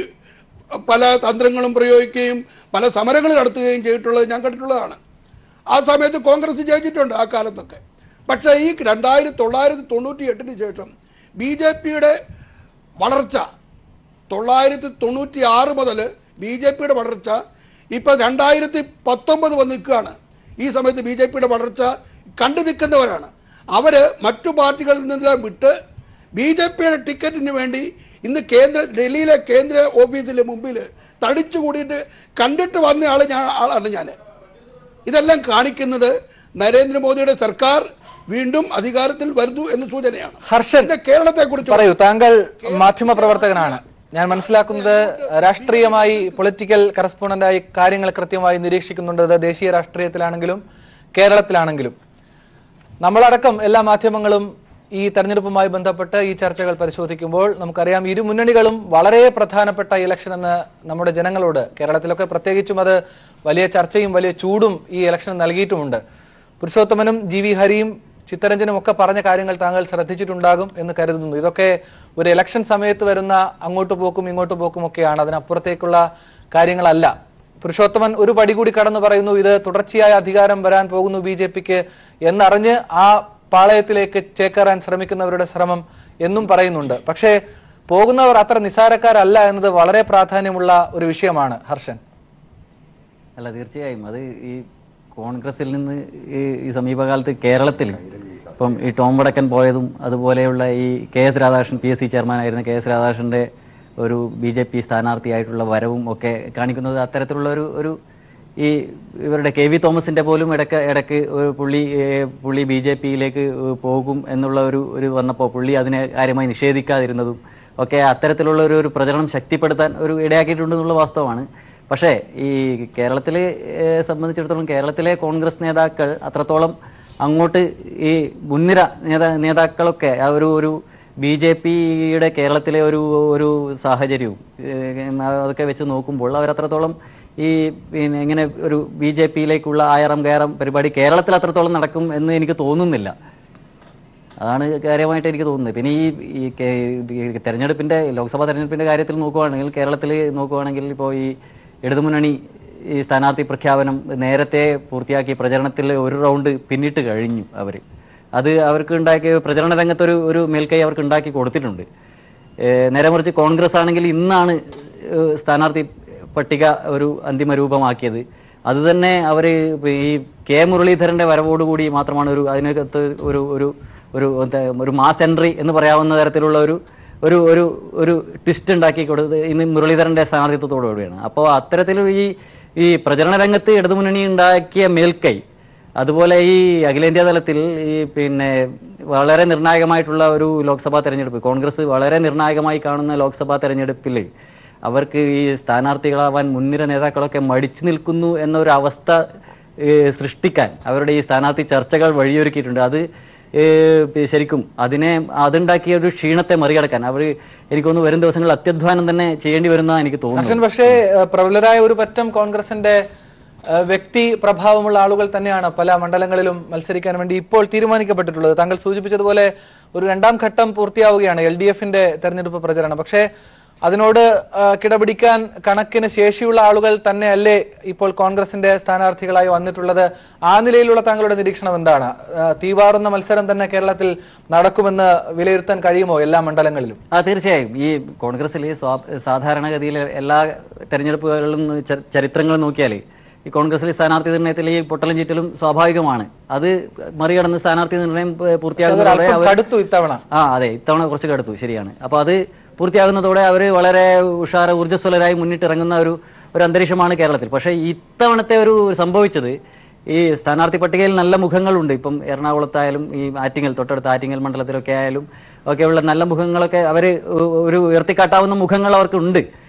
പല തന്ത്രങ്ങളും പ്രയോഗിക്കുകയും പല സമരങ്ങൾ നടത്തുകയും ചെയ്തിട്ടുള്ളത് ഞാൻ കണ്ടിട്ടുള്ളതാണ്. ആ സമയത്ത് കോൺഗ്രസ് ജയിച്ചിട്ടുണ്ട് ആ കാലത്തൊക്കെ. പക്ഷേ ഈ 1998 ശേഷം BJPയുടെ വളർച്ച, 1996 മുതൽ BJPയുടെ വളർച്ച ഇപ്പം 2019 വന്ന് നിൽക്കുകയാണ്. ഈ സമയത്ത് BJPയുടെ വളർച്ച കണ്ടു നിൽക്കുന്നവരാണ് അവർ. മറ്റു പാർട്ടികളിൽ നിന്നെല്ലാം വിട്ട് BJPയുടെ ടിക്കറ്റിന് വേണ്ടി ഇന്ന് ഡൽഹിയിലെ കേന്ദ്ര ഓഫീസിലെ മുമ്പിൽ തടിച്ചു കൂടിയിട്ട് കണ്ടിട്ട് വന്ന ആളാണ് ഞാൻ. ഇതെല്ലാം കാണിക്കുന്നത് നരേന്ദ്രമോദിയുടെ സർക്കാർ വീണ്ടും അധികാരത്തിൽ വരുന്നു എന്ന സൂചനയാണ്. ഹർഷൻ, കേരളത്തെ കുറിച്ച് പറയൂ. താങ്കൾ മാധ്യമ പ്രവർത്തകനാണ്. ഞാൻ മനസ്സിലാക്കുന്നത് രാഷ്ട്രീയമായി പൊളിറ്റിക്കൽ കറസ്പോണ്ടന്റായി കാര്യങ്ങൾ കൃത്യമായി നിരീക്ഷിക്കുന്നുണ്ട്. ദേശീയ രാഷ്ട്രീയത്തിലാണെങ്കിലും കേരളത്തിലാണെങ്കിലും നമ്മളടക്കം എല്ലാ മാധ്യമങ്ങളും ഈ തെരഞ്ഞെടുപ്പുമായി ബന്ധപ്പെട്ട് ഈ ചർച്ചകൾ പരിശോധിക്കുമ്പോൾ നമുക്കറിയാം ഇരു മുന്നണികളും വളരെ പ്രധാനപ്പെട്ട ഇലക്ഷൻ എന്ന് നമ്മുടെ ജനങ്ങളോട്, കേരളത്തിലൊക്കെ പ്രത്യേകിച്ചും അത് വലിയ ചർച്ചയും വലിയ ചൂടും ഈ ഇലക്ഷൻ നൽകിയിട്ടുമുണ്ട്. പുരുഷോത്തമനും GV ഹരിയും ചിത്തരഞ്ജനും ഒക്കെ പറഞ്ഞ കാര്യങ്ങൾ താങ്കൾ ശ്രദ്ധിച്ചിട്ടുണ്ടാകും എന്ന് കരുതുന്നു. ഇതൊക്കെ ഒരു ഇലക്ഷൻ സമയത്ത് വരുന്ന അങ്ങോട്ട് പോക്കും ഇങ്ങോട്ട് പോക്കും ഒക്കെയാണ്, അതിനപ്പുറത്തേക്കുള്ള കാര്യങ്ങളല്ല. പുരുഷോത്തമൻ ഒരു പടി കൂടി കടന്നു പറയുന്നു, ഇത് തുടർച്ചയായ അധികാരം വരാൻ പോകുന്നു BJPക്ക് എന്നറിഞ്ഞ് ആ പാളയത്തിലേക്ക് ചേക്കേറാൻ ശ്രമിക്കുന്നവരുടെ ശ്രമം എന്നും പറയുന്നുണ്ട്. പക്ഷേ പോകുന്നവർ അത്ര നിസ്സാരക്കാരല്ല എന്നത് വളരെ പ്രാധാന്യമുള്ള ഒരു വിഷയമാണ്. ഹർഷൻ. അല്ല, തീർച്ചയായും അത് ഈ കോൺഗ്രസിൽ നിന്ന് ഈ സമീപകാലത്ത് കേരളത്തിൽ ഇപ്പം ഈ ടോം വടക്കൻ പോയതും അതുപോലെയുള്ള ഈ KS രാധാകൃഷ്ണൻ PSC ചെയർമാനായിരുന്ന KS രാധാകൃഷ്ണൻ്റെ ഒരു BJP സ്ഥാനാർത്ഥിയായിട്ടുള്ള വരവും ഒക്കെ കാണിക്കുന്നത് അത്തരത്തിലുള്ള ഒരു ഈ ഇവരുടെ KV തോമസിൻ്റെ പോലും ഇടയ്ക്ക് പുള്ളി BJPയിലേക്ക് പോകും എന്നുള്ള ഒരു വന്നപ്പോൾ പുള്ളി അതിനെ കാര്യമായി നിഷേധിക്കാതിരുന്നതും ഒക്കെ അത്തരത്തിലുള്ള ഒരു പ്രചരണം ശക്തിപ്പെടുത്താൻ ഇടയാക്കിയിട്ടുണ്ടെന്നുള്ള വാസ്തവമാണ്. പക്ഷേ ഈ കേരളത്തിലെ സംബന്ധിച്ചിടത്തോളം കേരളത്തിലെ കോൺഗ്രസ് നേതാക്കൾ അത്രത്തോളം അങ്ങോട്ട് ഈ മുൻനിര നേതാക്കളൊക്കെ ആ ഒരു BJPയുടെ കേരളത്തിലെ ഒരു സാഹചര്യവും അതൊക്കെ വെച്ച് നോക്കുമ്പോൾ അവരത്രത്തോളം ഈ പിന്നെ ഇങ്ങനെ ഒരു BJPയിലേക്കുള്ള ആയിരം കയറാം പരിപാടി കേരളത്തിൽ അത്രത്തോളം നടക്കും എന്ന് എനിക്ക് തോന്നുന്നില്ല. അതാണ് കാര്യമായിട്ട് എനിക്ക് തോന്നുന്നത്. പിന്നെ ഈ തെരഞ്ഞെടുപ്പിൻ്റെ ലോക്സഭാ തെരഞ്ഞെടുപ്പിൻ്റെ കാര്യത്തിൽ നോക്കുകയാണെങ്കിൽ കേരളത്തിൽ നോക്കുകയാണെങ്കിൽ ഇപ്പോൾ ഈ ഇടതുമുന്നണി ഈ സ്ഥാനാർത്ഥി പ്രഖ്യാപനം നേരത്തെ പൂർത്തിയാക്കി പ്രചരണത്തിൽ ഒരു റൗണ്ട് പിന്നിട്ട് കഴിഞ്ഞു. അത് അവർക്ക് ഉണ്ടാക്കിയ പ്രചരണ രംഗത്തൊരു മേൽക്കൈ അവർക്ക് ഉണ്ടാക്കി കൊടുത്തിട്ടുണ്ട്. നേരെ മറിച്ച് കോൺഗ്രസ് ആണെങ്കിൽ ഇന്നാണ് സ്ഥാനാർത്ഥി പട്ടിക ഒരു അന്തിമ രൂപമാക്കിയത്. അതുതന്നെ അവർ ഈ K മുരളീധരൻ്റെ വരവോടുകൂടി മാത്രമാണ് അതിനകത്ത് ഒരു മാസ് എൻട്രി എന്ന് പറയാവുന്ന തരത്തിലുള്ള ഒരു ട്വിസ്റ്റ് ഉണ്ടാക്കി കൊടുത്തത് ഇന്ന് മുരളീധരൻ്റെ സ്ഥാനാർത്ഥിത്വത്തോടുകൂടിയാണ്. അപ്പോൾ അത്തരത്തിൽ ഈ പ്രചരണ രംഗത്ത് ഇടതുമുന്നണി ഉണ്ടാക്കിയ മേൽക്കൈ, അതുപോലെ ഈ അഖിലേന്ത്യാ തലത്തിൽ ഈ പിന്നെ വളരെ നിർണായകമായിട്ടുള്ള ഒരു ലോക്സഭാ തെരഞ്ഞെടുപ്പ്, കോൺഗ്രസ് വളരെ നിർണായകമായി കാണുന്ന ലോക്സഭാ തെരഞ്ഞെടുപ്പിൽ അവർക്ക് ഈ സ്ഥാനാർത്ഥികളാവാൻ മുൻനിര നേതാക്കളൊക്കെ മടിച്ചു നിൽക്കുന്നു എന്നൊരു അവസ്ഥ സൃഷ്ടിക്കാൻ അവരുടെ ഈ സ്ഥാനാർത്ഥി ചർച്ചകൾ വഴിയൊരുക്കിയിട്ടുണ്ട്. അത് ശരിക്കും അതുണ്ടാക്കിയ ഒരു ക്ഷീണത്തെ മറികടക്കാൻ എനിക്കൊന്ന് വരും ദിവസങ്ങളിൽ അത്യധ്വാനം തന്നെ ചെയ്യേണ്ടി വരുന്ന എനിക്ക് തോന്നുന്നു. പക്ഷേ പ്രബലരായ ഒരു പറ്റം കോൺഗ്രസിന്റെ വ്യക്തി പ്രഭാവമുള്ള ആളുകൾ തന്നെയാണ് പല മണ്ഡലങ്ങളിലും മത്സരിക്കാൻ വേണ്ടി ഇപ്പോൾ തീരുമാനിക്കപ്പെട്ടിട്ടുള്ളത്. താങ്കൾ സൂചിപ്പിച്ചതുപോലെ ഒരു രണ്ടാം ഘട്ടം പൂർത്തിയാവുകയാണ് LDFന്റെ തെരഞ്ഞെടുപ്പ് പ്രചരണം. പക്ഷേ അതിനോട് കിടപിടിക്കാൻ കണക്കിന് ശേഷിയുള്ള ആളുകൾ തന്നെയല്ലേ ഇപ്പോൾ കോൺഗ്രസിന്റെ സ്ഥാനാർത്ഥികളായി വന്നിട്ടുള്ളത്? ആ നിലയിലുള്ള താങ്കളുടെ നിരീക്ഷണം എന്താണ്? തീവാറുന്ന മത്സരം തന്നെ കേരളത്തിൽ നടക്കുമെന്ന് വിലയിരുത്താൻ കഴിയുമോ എല്ലാ മണ്ഡലങ്ങളിലും? തീർച്ചയായും. ഈ കോൺഗ്രസിൽ സാധാരണഗതിയിൽ എല്ലാ തെരഞ്ഞെടുപ്പുകളിലും ചരിത്രങ്ങളും നോക്കിയാൽ ഈ കോൺഗ്രസിലെ സ്ഥാനാർത്ഥി നിർണയത്തിൽ ഈ പൊട്ടലും ചീറ്റലും സ്വാഭാവികമാണ്. അത് മറികടന്ന് സ്ഥാനാർത്ഥി നിർണയം പൂർത്തിയാകുന്നതോടെ അതെ, ഇത്തവണ കുറച്ച് കടുത്തു, ശരിയാണ്. അപ്പോൾ അത് പൂർത്തിയാകുന്നതോടെ അവർ വളരെ ഊർജ്ജസ്വലരായി മുന്നിട്ടിറങ്ങുന്ന ഒരു അന്തരീക്ഷമാണ് കേരളത്തിൽ. പക്ഷേ ഇത്തവണത്തെ സംഭവിച്ചത് ഈ സ്ഥാനാർത്ഥി പട്ടികയിൽ നല്ല മുഖങ്ങളുണ്ട്. ഇപ്പം എറണാകുളത്തായാലും ഈ തൊട്ടടുത്ത ആറ്റിങ്ങൽ മണ്ഡലത്തിലൊക്കെ ആയാലും ഒക്കെയുള്ള നല്ല മുഖങ്ങളൊക്കെ ഒരു ഉയർത്തിക്കാട്ടാവുന്ന മുഖങ്ങൾ അവർക്കുണ്ട്.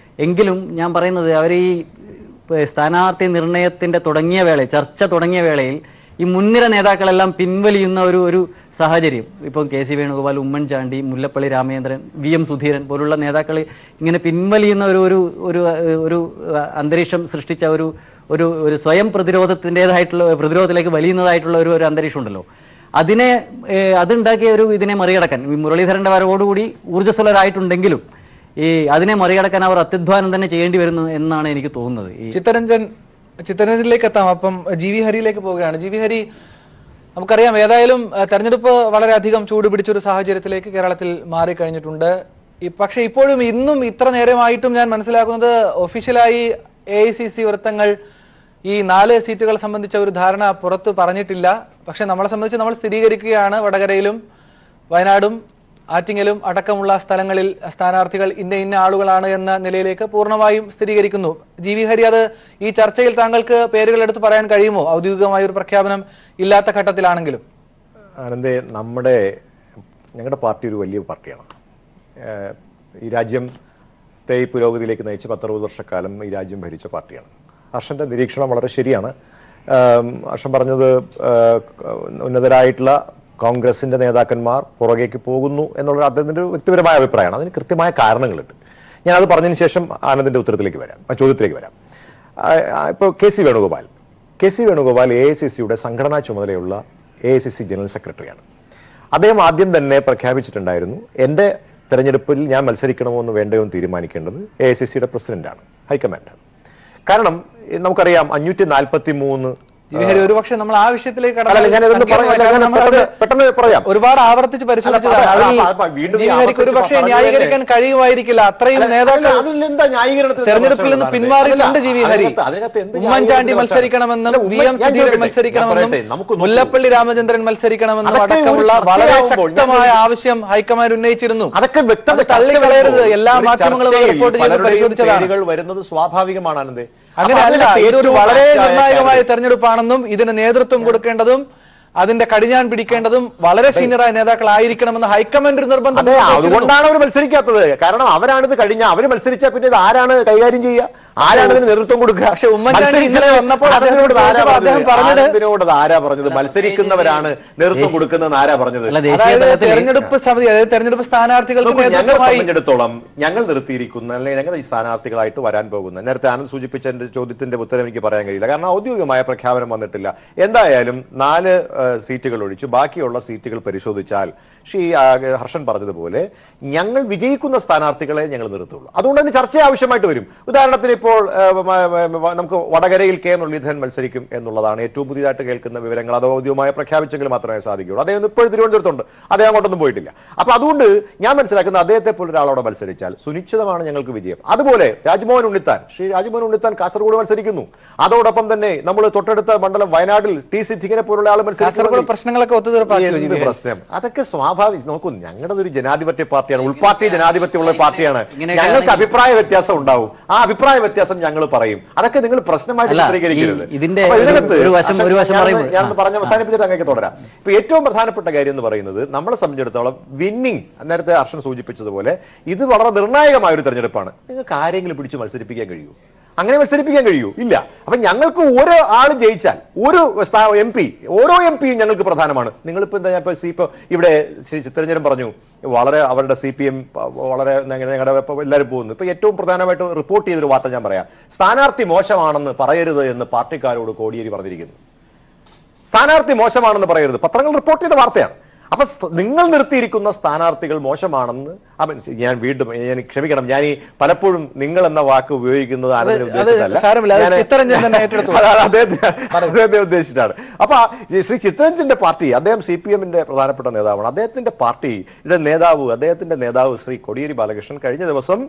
എങ്കിലും ഞാൻ പറയുന്നത് ഈ സ്ഥാനാർത്ഥി നിർണയത്തിൻ്റെ ചർച്ച തുടങ്ങിയ വേളയിൽ ഈ മുൻനിര നേതാക്കളെല്ലാം പിൻവലിയുന്ന ഒരു സാഹചര്യം, ഇപ്പം KC വേണുഗോപാൽ, ഉമ്മൻചാണ്ടി, മുല്ലപ്പള്ളി രാമചന്ദ്രൻ, VM സുധീരൻ പോലുള്ള നേതാക്കൾ ഇങ്ങനെ പിൻവലിയുന്ന ഒരു അന്തരീക്ഷം സൃഷ്ടിച്ച ഒരു സ്വയം പ്രതിരോധത്തിലേക്ക് വലിയുന്നതായിട്ടുള്ള ഒരു അന്തരീക്ഷം ഉണ്ടല്ലോ. അതുണ്ടാക്കിയ ഇതിനെ മറികടക്കാൻ മുരളീധരൻ്റെ വരവോടുകൂടി ഊർജ്ജസ്വലരായിട്ടുണ്ടെങ്കിലും അതിനെ മറികടക്കാൻ അവർ അത്യധ്വാനം തന്നെ ചെയ്യേണ്ടി വരുന്നു എന്നാണ് എനിക്ക് തോന്നുന്നത്. ചിത്തരഞ്ജനിലേക്ക് എത്താം. അപ്പം GV ഹരിയിലേക്ക് പോവുകയാണ്. GV ഹരി, നമുക്കറിയാം ഏതായാലും തെരഞ്ഞെടുപ്പ് വളരെയധികം ചൂട് പിടിച്ചൊരു സാഹചര്യത്തിലേക്ക് കേരളത്തിൽ മാറിക്കഴിഞ്ഞിട്ടുണ്ട്. പക്ഷേ ഇപ്പോഴും ഇന്നും ഇത്ര നേരമായിട്ടും ഞാൻ മനസ്സിലാക്കുന്നത് ഒഫീഷ്യലായി AICC വൃത്തങ്ങൾ ഈ 4 സീറ്റുകൾ സംബന്ധിച്ച ഒരു ധാരണ പുറത്ത് പറഞ്ഞിട്ടില്ല. പക്ഷെ നമ്മളെ സംബന്ധിച്ച് നമ്മൾ സ്ഥിരീകരിക്കുകയാണ്, വടകരയിലും വയനാടും ആറ്റിങ്ങലും അടക്കമുള്ള സ്ഥലങ്ങളിൽ സ്ഥാനാർത്ഥികൾ ഇന്ന ആളുകളാണ് എന്ന നിലയിലേക്ക് പൂർണ്ണമായും സ്ഥിരീകരിക്കുന്നു. ജി.വി. ഹരി, അത് ഈ ചർച്ചയിൽ താങ്കൾക്ക് പേരുകൾ എടുത്ത് പറയാൻ കഴിയുമോ? ഔദ്യോഗികമായ ഒരു പ്രഖ്യാപനം ഇല്ലാത്ത ഘട്ടത്തിലാണെങ്കിലും. ആനന്ദേ, ഞങ്ങളുടെ പാർട്ടി ഒരു വലിയ പാർട്ടിയാണ്. ഈ രാജ്യത്തെ ഈ പുരോഗതിയിലേക്ക് നയിച്ച് 10-60 വർഷക്കാലം ഈ രാജ്യം ഭരിച്ച പാർട്ടിയാണ്. ഹർഷന്റെ നിരീക്ഷണം വളരെ ശരിയാണ്. ഹർഷൻ പറഞ്ഞത് ഉന്നതരായിട്ടുള്ള കോൺഗ്രസിന്റെ നേതാക്കന്മാർ പുറകേക്ക് പോകുന്നു എന്നുള്ള അദ്ദേഹത്തിന്റെ ഒരു വ്യക്തിപരമായ അഭിപ്രായമാണ്. അതിന് കൃത്യമായ കാരണങ്ങളുണ്ട്. ഞാനത് പറഞ്ഞതിന് ശേഷം ആനന്ദിന്റെ ചോദ്യത്തിലേക്ക് വരാം. ഇപ്പോൾ കെ സി വേണുഗോപാൽ AICCയുടെ സംഘടനാ ചുമതലയുള്ള AICC ജനറൽ സെക്രട്ടറിയാണ്. അദ്ദേഹം ആദ്യം തന്നെ പ്രഖ്യാപിച്ചിട്ടുണ്ടായിരുന്നു, എൻ്റെ തെരഞ്ഞെടുപ്പിൽ ഞാൻ മത്സരിക്കണമോ എന്ന് വേണ്ടയോ എന്ന് തീരുമാനിക്കേണ്ടത് AICCയുടെ പ്രസിഡന്റാണ്, ഹൈക്കമാൻഡാണ്. കാരണം നമുക്കറിയാം 543 ഒരുപക്ഷെ നമ്മൾ ആ വിഷയത്തിലേക്ക് പെട്ടെന്ന് പറയാം. ഒരുപാട് ആവർത്തിച്ച് പരിശോധിച്ചതാണ്. ഒരുപക്ഷെ ന്യായീകരിക്കാൻ കഴിയുമായിരിക്കില്ല. അത്രയും നേതാക്കൾ തെരഞ്ഞെടുപ്പിൽ നിന്ന് പിന്മാറിയിട്ടുണ്ട്. ജി.വി. ഹരി ഉമ്മൻചാണ്ടി മത്സരിക്കണമെന്നും VM സുധീരൻ മത്സരിക്കണമെന്നും മുല്ലപ്പള്ളി രാമചന്ദ്രൻ മത്സരിക്കണമെന്നും അടക്കമുള്ള വളരെ ശക്തമായ ആവശ്യം ഹൈക്കമാൻഡ് ഉന്നയിച്ചിരുന്നു. അതൊക്കെ തള്ളിക്കളയരുത്. എല്ലാ മാധ്യമങ്ങളും റിപ്പോർട്ട് ചെയ്ത് പരിശോധിച്ചതാണ്. വരുന്നത് സ്വാഭാവികമാണ് ആനന്ദേ. അങ്ങനെയല്ല, ഇതൊരു വളരെ നിർണായകമായ തെരഞ്ഞെടുപ്പാണെന്നും ഇതിന് നേതൃത്വം കൊടുക്കേണ്ടതും അതിന്റെ കടിഞ്ഞാൻ പിടിക്കേണ്ടതും വളരെ സീനിയറായ നേതാക്കളായിരിക്കണമെന്ന് ഹൈക്കമാൻഡ് നിർബന്ധം. അതുകൊണ്ടാണ് അവർ മത്സരിക്കാത്തത്. കാരണം അവരാണിത് അവര് മത്സരിച്ചാൽ പിന്നെ ഇത് ആരാണ് കൈകാര്യം ചെയ്യുക? ആരാണ് ഇതിന് നേതൃത്വം കൊടുക്കുക? പക്ഷെ ഉമ്മൻചാണ്ടി ഇന്നലെ വന്നപ്പോൾ അദ്ദേഹം ആരാ പറഞ്ഞത് മത്സരിക്കുന്നവരാണ് നേതൃത്വം കൊടുക്കുന്നതെന്ന് ആരാ പറഞ്ഞത്? തെരഞ്ഞെടുപ്പ് സമിതി, അതായത് തെരഞ്ഞെടുപ്പ് സ്ഥാനാർത്ഥികൾക്ക് ഞങ്ങളെ സംബന്ധിച്ചിടത്തോളം ഞങ്ങൾ നിർത്തിയിരിക്കുന്ന അല്ലെങ്കിൽ ഞങ്ങളുടെ ഈ സ്ഥാനാർത്ഥികളായിട്ട് വരാൻ പോകുന്ന, നേരത്തെ ആനന്ദ് സൂചിപ്പിച്ച എന്റെ ചോദ്യത്തിന്റെ ഉത്തരം എനിക്ക് പറയാൻ കഴിയില്ല. കാരണം ഔദ്യോഗികമായ പ്രഖ്യാപനം വന്നിട്ടില്ല. എന്തായാലും 4 സീറ്റുകൾ ഒഴിച്ചു ബാക്കിയുള്ള സീറ്റുകൾ പരിശോധിച്ചാൽ ഹർഷൻ പറഞ്ഞതുപോലെ ഞങ്ങൾ വിജയിക്കുന്ന സ്ഥാനാർത്ഥികളെ ഞങ്ങൾ നിർത്തുള്ളൂ. അതുകൊണ്ട് തന്നെ ചർച്ച ആവശ്യമായിട്ട് വരും. ഉദാഹരണത്തിന് ഇപ്പോൾ നമുക്ക് വടകരയിൽ കെ മുരളീധരൻ മത്സരിക്കും എന്നുള്ളതാണ് ഏറ്റവും പുതിയതായിട്ട് കേൾക്കുന്ന വിവരങ്ങൾ. അത് ഔദ്യോഗികമായി പ്രഖ്യാപിച്ചെങ്കിൽ മാത്രമേ സാധിക്കുകയുള്ളൂ. അദ്ദേഹം ഇപ്പോഴും തിരുവനന്തപുരത്തുണ്ട്, അദ്ദേഹം അങ്ങോട്ടൊന്നും പോയിട്ടില്ല. അപ്പൊ അതുകൊണ്ട് ഞാൻ മനസ്സിലാക്കുന്ന അദ്ദേഹത്തെ പോലെ ഒരാളോടെ മത്സരിച്ചാൽ സുനിശ്ചിതമാണ് ഞങ്ങൾക്ക് വിജയം. അതുപോലെ രാജ്മോഹൻ ഉണ്ണിത്താൻ കാസർഗോഡ് മത്സരിക്കുന്നു. അതോടൊപ്പം തന്നെ നമ്മൾ തൊട്ടടുത്ത മണ്ഡലം വയനാട്ടിൽ ടി സിദ്ദിഖിനെ പോലുള്ള ആൾ മത്സരിക്കുന്നു. പ്രശ്നങ്ങളൊക്കെ പ്രശ്നം അതൊക്കെ സ്വാഭാവികം. നോക്കൂ, ഞങ്ങളുടെ ഒരു ജനാധിപത്യ പാർട്ടിയാണ്, ഉൾപാർട്ടി ജനാധിപത്യമുള്ള പാർട്ടിയാണ്. ഞങ്ങൾക്ക് അഭിപ്രായ വ്യത്യാസം ഉണ്ടാവും. ആ അഭിപ്രായ വ്യത്യാസം ഞങ്ങൾ പറയും. അതൊക്കെ നിങ്ങൾ പ്രശ്നമായിട്ട് ചിത്രീകരിക്കരുത്. ഞാൻ പറഞ്ഞ അവസാനിപ്പിച്ചിട്ട് അങ്ങേക്ക് തുടരാം. ഇപ്പൊ ഏറ്റവും പ്രധാനപ്പെട്ട കാര്യം എന്ന് പറയുന്നത് നമ്മളെ സംബന്ധിച്ചിടത്തോളം വിന്നിംഗ്, നേരത്തെ ഹർഷൻ സൂചിപ്പിച്ചതുപോലെ ഇത് വളരെ നിർണായകമായ ഒരു തെരഞ്ഞെടുപ്പാണ്. നിങ്ങൾക്ക് ആരെങ്കിലും പിടിച്ച് മത്സരിപ്പിക്കാൻ കഴിയൂ? അങ്ങനെ മത്സരിപ്പിക്കാൻ കഴിയൂ? ഇല്ല. അപ്പൊ ഞങ്ങൾക്ക് ഓരോ ആൾ ജയിച്ചാൽ ഓരോ എംപിയും ഞങ്ങൾക്ക് പ്രധാനമാണ്. നിങ്ങളിപ്പോ എന്താ ഇവിടെ ചിത്രരഞ്ജൻ പറഞ്ഞു വളരെ അവരുടെ CPM വളരെ ഞങ്ങളുടെ എല്ലാവരും പോകുന്നു. ഇപ്പൊ ഏറ്റവും പ്രധാനമായിട്ട് റിപ്പോർട്ട് ചെയ്തൊരു വാർത്ത ഞാൻ പറയാം. സ്ഥാനാർത്ഥി മോശമാണെന്ന് പറയരുത് എന്ന് പാർട്ടിക്കാരോട് കോടിയേരി പറഞ്ഞിരിക്കുന്നു. സ്ഥാനാർത്ഥി മോശമാണെന്ന് പറയരുത്, പത്രങ്ങൾ റിപ്പോർട്ട് ചെയ്ത വാർത്തയാണ്. അപ്പൊ നിങ്ങൾ നിർത്തിയിരിക്കുന്ന സ്ഥാനാർത്ഥികൾ മോശമാണെന്ന് ഞാൻ ക്ഷമിക്കണം, ഞാൻ ഈ പലപ്പോഴും നിങ്ങൾ എന്ന വാക്ക് ഉപയോഗിക്കുന്നത് അദ്ദേഹത്തെ ഉദ്ദേശിച്ചിട്ടാണ്. അപ്പൊ ശ്രീ ചിത്തരഞ്ജന്റെ പാർട്ടി, അദ്ദേഹം CPMന്റെ പ്രധാനപ്പെട്ട നേതാവാണ്. അദ്ദേഹത്തിന്റെ പാർട്ടിയുടെ അദ്ദേഹത്തിന്റെ നേതാവ് ശ്രീ കോടിയേരി ബാലകൃഷ്ണൻ കഴിഞ്ഞ ദിവസം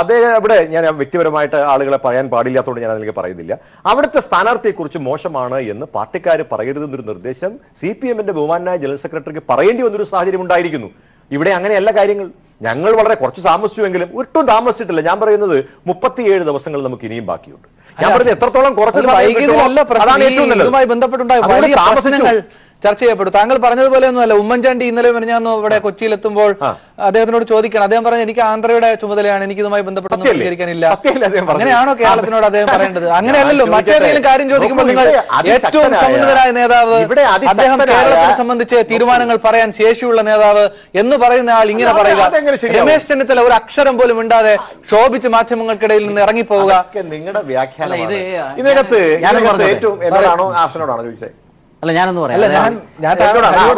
അദ്ദേഹം ഇവിടെ, ഞാൻ വ്യക്തിപരമായിട്ട് ആളുകളെ പറയാൻ പാടില്ലാത്തതുകൊണ്ട് ഞാൻ അതിലേക്ക് പറയുന്നില്ല, അവിടുത്തെ സ്ഥാനാർത്ഥിയെക്കുറിച്ച് മോശമാണ് എന്ന് പാർട്ടിക്കാർ പറയരുതെന്നൊരു നിർദ്ദേശം CPMന്റെ ബഹുമാനായ ജനറൽ സെക്രട്ടറിക്ക് പറയേണ്ടി വന്നൊരു സാഹചര്യം ഉണ്ടായിരിക്കുന്നു. ഇവിടെ അങ്ങനെയല്ല കാര്യങ്ങൾ. ഞങ്ങൾ വളരെ കുറച്ച് താമസിച്ചുവെങ്കിലും ഒട്ടും താമസിച്ചിട്ടില്ല. ഞാൻ പറയുന്നത് 37 ദിവസങ്ങൾ നമുക്ക് ഇനിയും ബാക്കിയുണ്ട്. ഞാൻ പറയുന്നത് എത്രത്തോളം കുറച്ച് ഇതുമായി ബന്ധപ്പെട്ടുണ്ടായ വലിയ പ്രശ്നങ്ങൾ ചർച്ച ചെയ്യപ്പെടും. താങ്കൾ പറഞ്ഞതുപോലെ ഒന്നുമല്ല. ഉമ്മൻചാണ്ടി ഇന്നലെ ഞാൻ ഇവിടെ കൊച്ചിയിലെത്തുമ്പോൾ അദ്ദേഹത്തിനോട് ചോദിക്കണം. അദ്ദേഹം പറഞ്ഞു, എനിക്ക് ആന്ധ്രയുടെ ചുമതലയാണ്, എനിക്ക് ഇതുമായി ബന്ധപ്പെട്ടൊന്നും പ്രതികരിക്കാനില്ല. അങ്ങനെയാണോ കേരളത്തിനോട് അദ്ദേഹം പറയേണ്ടത്? അങ്ങനെയല്ലല്ലോ. മറ്റേതെങ്കിലും കാര്യം ചോദിക്കുമ്പോൾ നിങ്ങൾ ഏറ്റവും സമുന്നതരായ നേതാവ്, അദ്ദേഹം കേരളത്തെ സംബന്ധിച്ച് തീരുമാനങ്ങൾ പറയാൻ ശേഷിയുള്ള നേതാവ് എന്ന് പറയുന്ന ആൾ ഇങ്ങനെ പറയുക. രമേശ് ചെന്നിത്തല ഒരു അക്ഷരം പോലും മിണ്ടാതെ ശോഭിച്ച് മാധ്യമങ്ങൾക്കിടയിൽ നിന്ന് ഇറങ്ങിപ്പോവുക. നിങ്ങളുടെ വ്യാഖ്യാനം ഇതിനകത്ത് ഏറ്റവും എന്നോടാണോ ആർഷനോടാണോ ചോദിച്ചത്? അല്ല, ഞാനൊന്ന് പറയാം.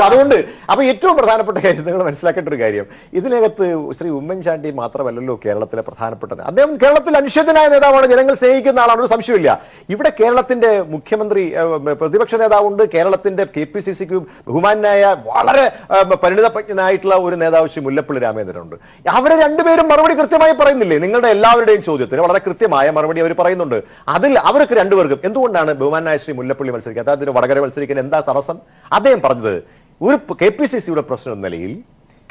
അതുകൊണ്ട് അപ്പൊ ഏറ്റവും പ്രധാനപ്പെട്ട കാര്യം നിങ്ങൾ മനസ്സിലാക്കേണ്ട ഒരു കാര്യം, ഇതിനകത്ത് ശ്രീ ഉമ്മൻചാണ്ടി മാത്രമല്ലല്ലോ കേരളത്തിലെ പ്രധാനപ്പെട്ടത്. അദ്ദേഹം കേരളത്തിൽ അനിശ്ചിതനായ നേതാവാണ്, ജനങ്ങൾ സ്നേഹിക്കുന്ന ആളാണ്, ഒരു സംശയമില്ല. ഇവിടെ കേരളത്തിന്റെ മുഖ്യമന്ത്രി, പ്രതിപക്ഷ നേതാവുണ്ട്, കേരളത്തിന്റെ KPCCക്ക് ബഹുമാനായ വളരെ പരിണിതജ്ഞനായിട്ടുള്ള ഒരു നേതാവ് ശ്രീ മുല്ലപ്പള്ളി രാമചന്ദ്രനുണ്ട്. അവരെ രണ്ടുപേരും മറുപടി കൃത്യമായി പറയുന്നില്ലേ? നിങ്ങളുടെ എല്ലാവരുടെയും ചോദ്യത്തിന് വളരെ കൃത്യമായ മറുപടി അവർ പറയുന്നുണ്ട്. അതിൽ അവർക്ക് രണ്ടുപേർക്കും എന്തുകൊണ്ടാണ് ബഹുമാനായ ശ്രീ മുല്ലപ്പള്ളി മത്സരിക്കുക, അദ്ദേഹത്തിന് വടകര മത്സരിക്കാൻ എന്താ തടസ്സം? അദ്ദേഹം പറഞ്ഞത് ഒരു KPCCയുടെ പ്രസിഡന്റ് എന്ന നിലയിൽ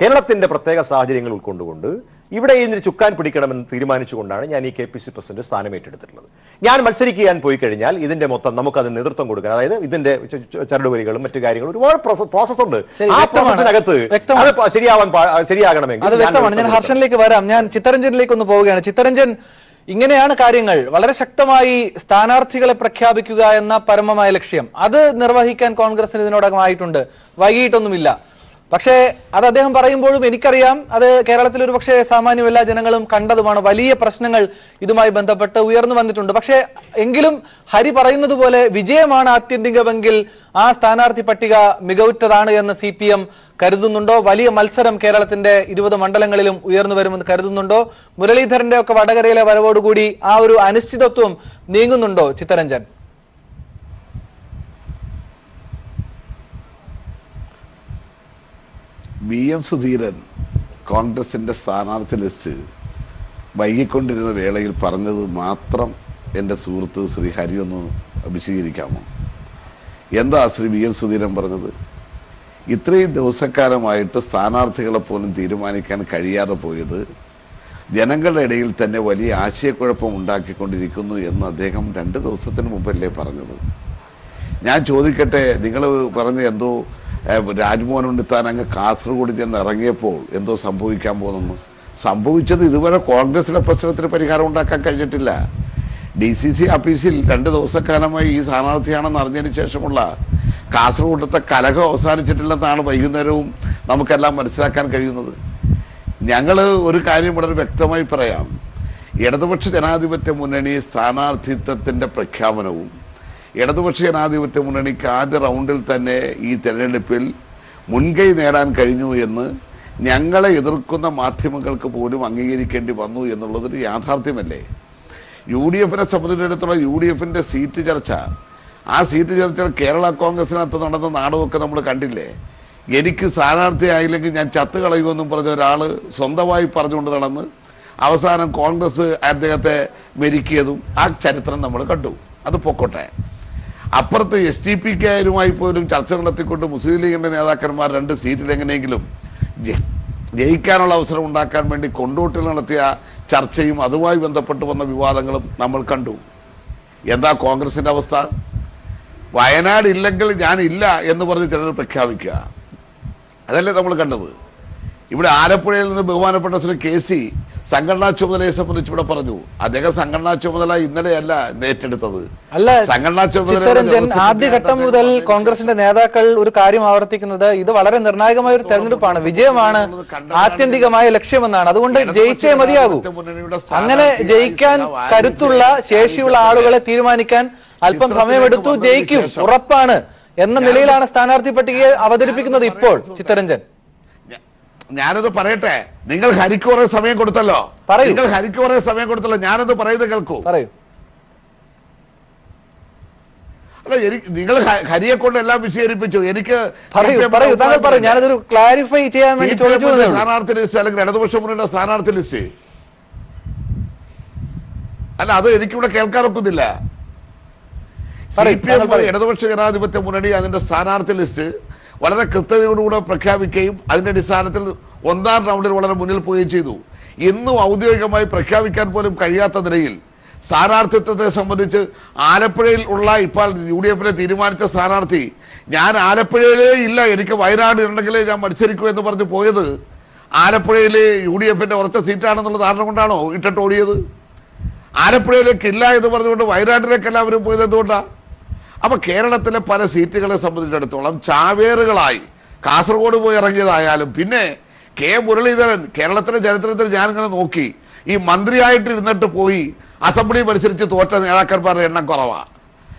കേരളത്തിന്റെ പ്രത്യേക സാഹചര്യങ്ങൾ ഉൾക്കൊണ്ടുകൊണ്ട് ഇവിടെ ഇതിന് ചുക്കാൻ പിടിക്കണമെന്ന് തീരുമാനിച്ചുകൊണ്ടാണ് ഞാൻ ഈ KPC പ്രസിഡന്റ് സ്ഥാനം ഏറ്റെടുത്തിട്ടുള്ളത്. ഞാൻ മത്സരിക്കാൻ പോയി കഴിഞ്ഞാൽ ഇതിന്റെ മൊത്തം നമുക്കത് നേതൃത്വം കൊടുക്കാൻ, അതായത് ഇതിന്റെ ചരടുവരികളും മറ്റു കാര്യങ്ങളും ഒരുപാട് പ്രോസസ് ഉണ്ട്. ആ പ്രോസസ്സിനകത്ത് അത് ശരിയാകണമെങ്കിൽ അത് വ്യക്തമാണ്. ഞാൻ ഹർഷനിലേക്ക് വരാം. ഞാൻ ചിത്തരഞ്ജനിലേക്ക് ഒന്ന് പോവുകയാണ്. ചിത്തരഞ്ജൻ, ഇങ്ങനെയാണ് കാര്യങ്ങൾ. വളരെ ശക്തമായി സ്ഥാനാർത്ഥികളെ പ്രഖ്യാപിക്കുക എന്ന പരമമായ ലക്ഷ്യം അത് നിർവഹിക്കാൻ കോൺഗ്രസിന് ഇതിനോടകമായിട്ടുണ്ട്, വൈകിട്ടൊന്നുമില്ല. പക്ഷേ അത് അദ്ദേഹം പറയുമ്പോഴും എനിക്കറിയാം അത് കേരളത്തിൽ ഒരു പക്ഷേ സാമാന്യം എല്ലാ ജനങ്ങളും കണ്ടതുമാണ്. വലിയ പ്രശ്നങ്ങൾ ഇതുമായി ബന്ധപ്പെട്ട് ഉയർന്നു വന്നിട്ടുണ്ട്. പക്ഷേ എങ്കിലും ഹരി പറയുന്നത് പോലെ വിജയമാണ് ആത്യന്തികമെങ്കിൽ ആ സ്ഥാനാർത്ഥി പട്ടിക മികവുറ്റതാണ് എന്ന് CPM കരുതുന്നുണ്ടോ? വലിയ മത്സരം കേരളത്തിന്റെ 20 മണ്ഡലങ്ങളിലും ഉയർന്നു വരുമെന്ന് കരുതുന്നുണ്ടോ? മുരളീധരന്റെ ഒക്കെ വടകരയിലെ വരവോടുകൂടി ആ ഒരു അനിശ്ചിതത്വം നീങ്ങുന്നുണ്ടോ ചിത്തരഞ്ജൻ? VM സുധീരൻ കോൺഗ്രസിൻ്റെ സ്ഥാനാർത്ഥി ലിസ്റ്റ് വൈകിക്കൊണ്ടിരുന്ന വേളയിൽ പറഞ്ഞത് മാത്രം എൻ്റെ സുഹൃത്ത് ശ്രീ ഹരി ഒന്ന് വിശദീകരിക്കാമോ? എന്താ ശ്രീ VM സുധീരൻ പറഞ്ഞത്? ഇത്രയും ദിവസക്കാലമായിട്ട് സ്ഥാനാർത്ഥികളെ പോലും തീരുമാനിക്കാൻ കഴിയാതെ പോയത് ജനങ്ങളുടെ ഇടയിൽ തന്നെ വലിയ ആശയക്കുഴപ്പം ഉണ്ടാക്കിക്കൊണ്ടിരിക്കുന്നു എന്ന് അദ്ദേഹം 2 ദിവസത്തിന് മുമ്പല്ലേ പറഞ്ഞത്. ഞാൻ ചോദിക്കട്ടെ, നിങ്ങൾ പറഞ്ഞ എന്തോ രാജ്മോഹൻ ഉണ്ണിത്താൻ അങ്ങ് കാസർഗോഡ് ചെന്ന് ഇറങ്ങിയപ്പോൾ എന്തോ സംഭവിക്കാൻ പോകുന്നു. സംഭവിച്ചത് ഇതുവരെ കോൺഗ്രസിലെ പ്രശ്നത്തിന് പരിഹാരം ഉണ്ടാക്കാൻ കഴിഞ്ഞിട്ടില്ല. DCC ഓഫീസിൽ 2 ദിവസക്കാലമായി ഈ സ്ഥാനാർത്ഥിയാണെന്ന് അറിഞ്ഞതിന് ശേഷമുള്ള കാസർഗോഡത്തെ കലഹം അവസാനിച്ചിട്ടില്ലെന്നാണ് വൈകുന്നേരവും നമുക്കെല്ലാം മനസ്സിലാക്കാൻ കഴിയുന്നത്. ഞങ്ങൾ ഒരു കാര്യം വളരെ വ്യക്തമായി പറയാം. ഇടതുപക്ഷ ജനാധിപത്യ മുന്നണി സ്ഥാനാർത്ഥിത്വത്തിൻ്റെ പ്രഖ്യാപനവും ഇടതുപക്ഷ ജനാധിപത്യ മുന്നണിക്ക് ആദ്യ റൗണ്ടിൽ തന്നെ ഈ തെരഞ്ഞെടുപ്പിൽ മുൻകൈ നേടാൻ കഴിഞ്ഞു എന്ന് ഞങ്ങളെ എതിർക്കുന്ന മാധ്യമങ്ങൾക്ക് പോലും അംഗീകരിക്കേണ്ടി വന്നു എന്നുള്ളതൊരു യാഥാർത്ഥ്യമല്ലേ? UDFനെ സംബന്ധിച്ചിടത്തോളം UDFിൻ്റെ സീറ്റ് ചർച്ച, ആ സീറ്റ് ചർച്ചകൾ കേരള കോൺഗ്രസിനകത്ത് നടന്ന നാടകമൊക്കെ നമ്മൾ കണ്ടില്ലേ? എനിക്ക് സ്ഥാനാർത്ഥിയായില്ലെങ്കിൽ ഞാൻ ചത്ത് കളയുമെന്നും പറഞ്ഞ ഒരാൾ സ്വന്തമായി പറഞ്ഞുകൊണ്ട് നടന്ന് അവസാനം കോൺഗ്രസ് അദ്ദേഹത്തെ മെരുക്കിയതും ആ ചരിത്രം നമ്മൾ കണ്ടു. അത് പൊക്കോട്ടെ. അപ്പുറത്ത് STPക്കാരുമായി പോലും ചർച്ച നടത്തിക്കൊണ്ട് മുസ്ലിം ലീഗിൻ്റെ നേതാക്കന്മാർ 2 സീറ്റിൽ എങ്ങനെയെങ്കിലും ജയിക്കാനുള്ള അവസരം ഉണ്ടാക്കാൻ വേണ്ടി കൊണ്ടോട്ടിൽ നടത്തിയ ചർച്ചയും അതുമായി ബന്ധപ്പെട്ട് വന്ന വിവാദങ്ങളും നമ്മൾ കണ്ടു. എന്താ കോൺഗ്രസിൻ്റെ അവസ്ഥ? വയനാട് ഇല്ലെങ്കിൽ ഞാനില്ല എന്ന് പറഞ്ഞ് ചിലർ പ്രഖ്യാപിക്കുക, അതല്ലേ നമ്മൾ കണ്ടത്. ഇവിടെ ആലപ്പുഴയിൽ നിന്ന് ബഹുമാനപ്പെട്ട ശ്രീ KC സംഘടനാ ചുമതലയെ സംബന്ധിച്ച് ഇവിടെ പറഞ്ഞു. അദ്ദേഹം സംഘടനാ ചുമതല ഇന്നലെയല്ല ഏറ്റെടുത്തത്. അല്ല ചിത്തരഞ്ജൻ, ആദ്യഘട്ടം മുതൽ കോൺഗ്രസിന്റെ നേതാക്കൾ ഒരു കാര്യം ആവർത്തിക്കുന്നത് ഇത് വളരെ നിർണായകമായ ഒരു തെരഞ്ഞെടുപ്പാണ്, വിജയമാണ് ആത്യന്തികമായ ലക്ഷ്യമെന്നാണ്. അതുകൊണ്ട് ജയിച്ചേ മതിയാകൂ. അങ്ങനെ ജയിക്കാൻ കരുത്തുള്ള ശേഷിയുള്ള ആളുകളെ തീരുമാനിക്കാൻ അല്പം സമയമെടുത്തു. ജയിക്കും, ഉറപ്പാണ് എന്ന നിലയിലാണ് സ്ഥാനാർത്ഥി പട്ടികയെ അവതരിപ്പിക്കുന്നത് ഇപ്പോൾ. ചിത്തരഞ്ജൻ, ഞാനത് പറയട്ടെ. നിങ്ങൾ ഹരിക്ക് കുറെ സമയം കൊടുത്തല്ലോ. നിങ്ങൾ ഹരിക്ക് കുറെ സമയം കൊടുത്തല്ലോ. ഞാനത് പറയുന്നത് കേൾക്കൂ. പറയൂ. അല്ല, നിങ്ങൾ ഹരിയെ കൊണ്ട് എല്ലാം വിശദീകരിപ്പിച്ചു. എനിക്ക് ഞാനതൊരു ക്ലാരിഫൈ ചെയ്യാൻ വേണ്ടി ചോദിച്ചു. സ്ഥാനാർത്ഥി ലിസ്റ്റ് അല്ലെങ്കിൽ ഇടതുപക്ഷ മുന്നണിയുടെ സ്ഥാനാർത്ഥി ലിസ്റ്റ് അല്ല, അത് എനിക്കിവിടെ കേൾക്കാൻ ഒക്കുന്നില്ല. ഇടതുപക്ഷ ജനാധിപത്യ മുന്നണി അതിന്റെ സ്ഥാനാർത്ഥി ലിസ്റ്റ് വളരെ കൃത്യതയോടുകൂടെ പ്രഖ്യാപിക്കുകയും അതിന്റെ അടിസ്ഥാനത്തിൽ 1ാം റൗണ്ടിൽ വളരെ മുന്നിൽ പോവുകയും ചെയ്തു. ഇന്നും ഔദ്യോഗികമായി പ്രഖ്യാപിക്കാൻ പോലും കഴിയാത്ത നിലയിൽ സ്ഥാനാർത്ഥിത്വത്തെ സംബന്ധിച്ച് ആലപ്പുഴയിൽ ഉള്ള ഇപ്പോൾ UDFനെ തീരുമാനിച്ച സ്ഥാനാർത്ഥി ഞാൻ ആലപ്പുഴയിലേ ഇല്ല, എനിക്ക് വയനാട് ഉണ്ടെങ്കിലേ ഞാൻ മത്സരിക്കൂ എന്ന് പറഞ്ഞ് പോയത് ആലപ്പുഴയിലെ UDFന്റെ ഉറച്ച സീറ്റാണെന്നുള്ള ധാരണ കൊണ്ടാണോ ഇട്ടിട്ട് ഓടിയത്? ആലപ്പുഴയിലേക്ക് ഇല്ല എന്ന് പറഞ്ഞുകൊണ്ട് വയനാട്ടിലേക്ക് എല്ലാവരും പോയത് എന്തുകൊണ്ടാണ്? അപ്പോൾ കേരളത്തിലെ പല സീറ്റുകളെ സംബന്ധിച്ചിടത്തോളം ചാവേറുകളായി കാസർഗോഡ് പോയി ഇറങ്ങിയതായാലും പിന്നെ മുരളീധരൻ കേരളത്തിലെ ചരിത്രത്തിൽ ഞാനിങ്ങനെ നോക്കി, ഈ മന്ത്രിയായിട്ട് ഇരുന്നിട്ട് പോയി അസംബ്ലി മത്സരിച്ച് തോറ്റ നേതാക്കന്മാരുടെ എണ്ണം കുറവാണ്.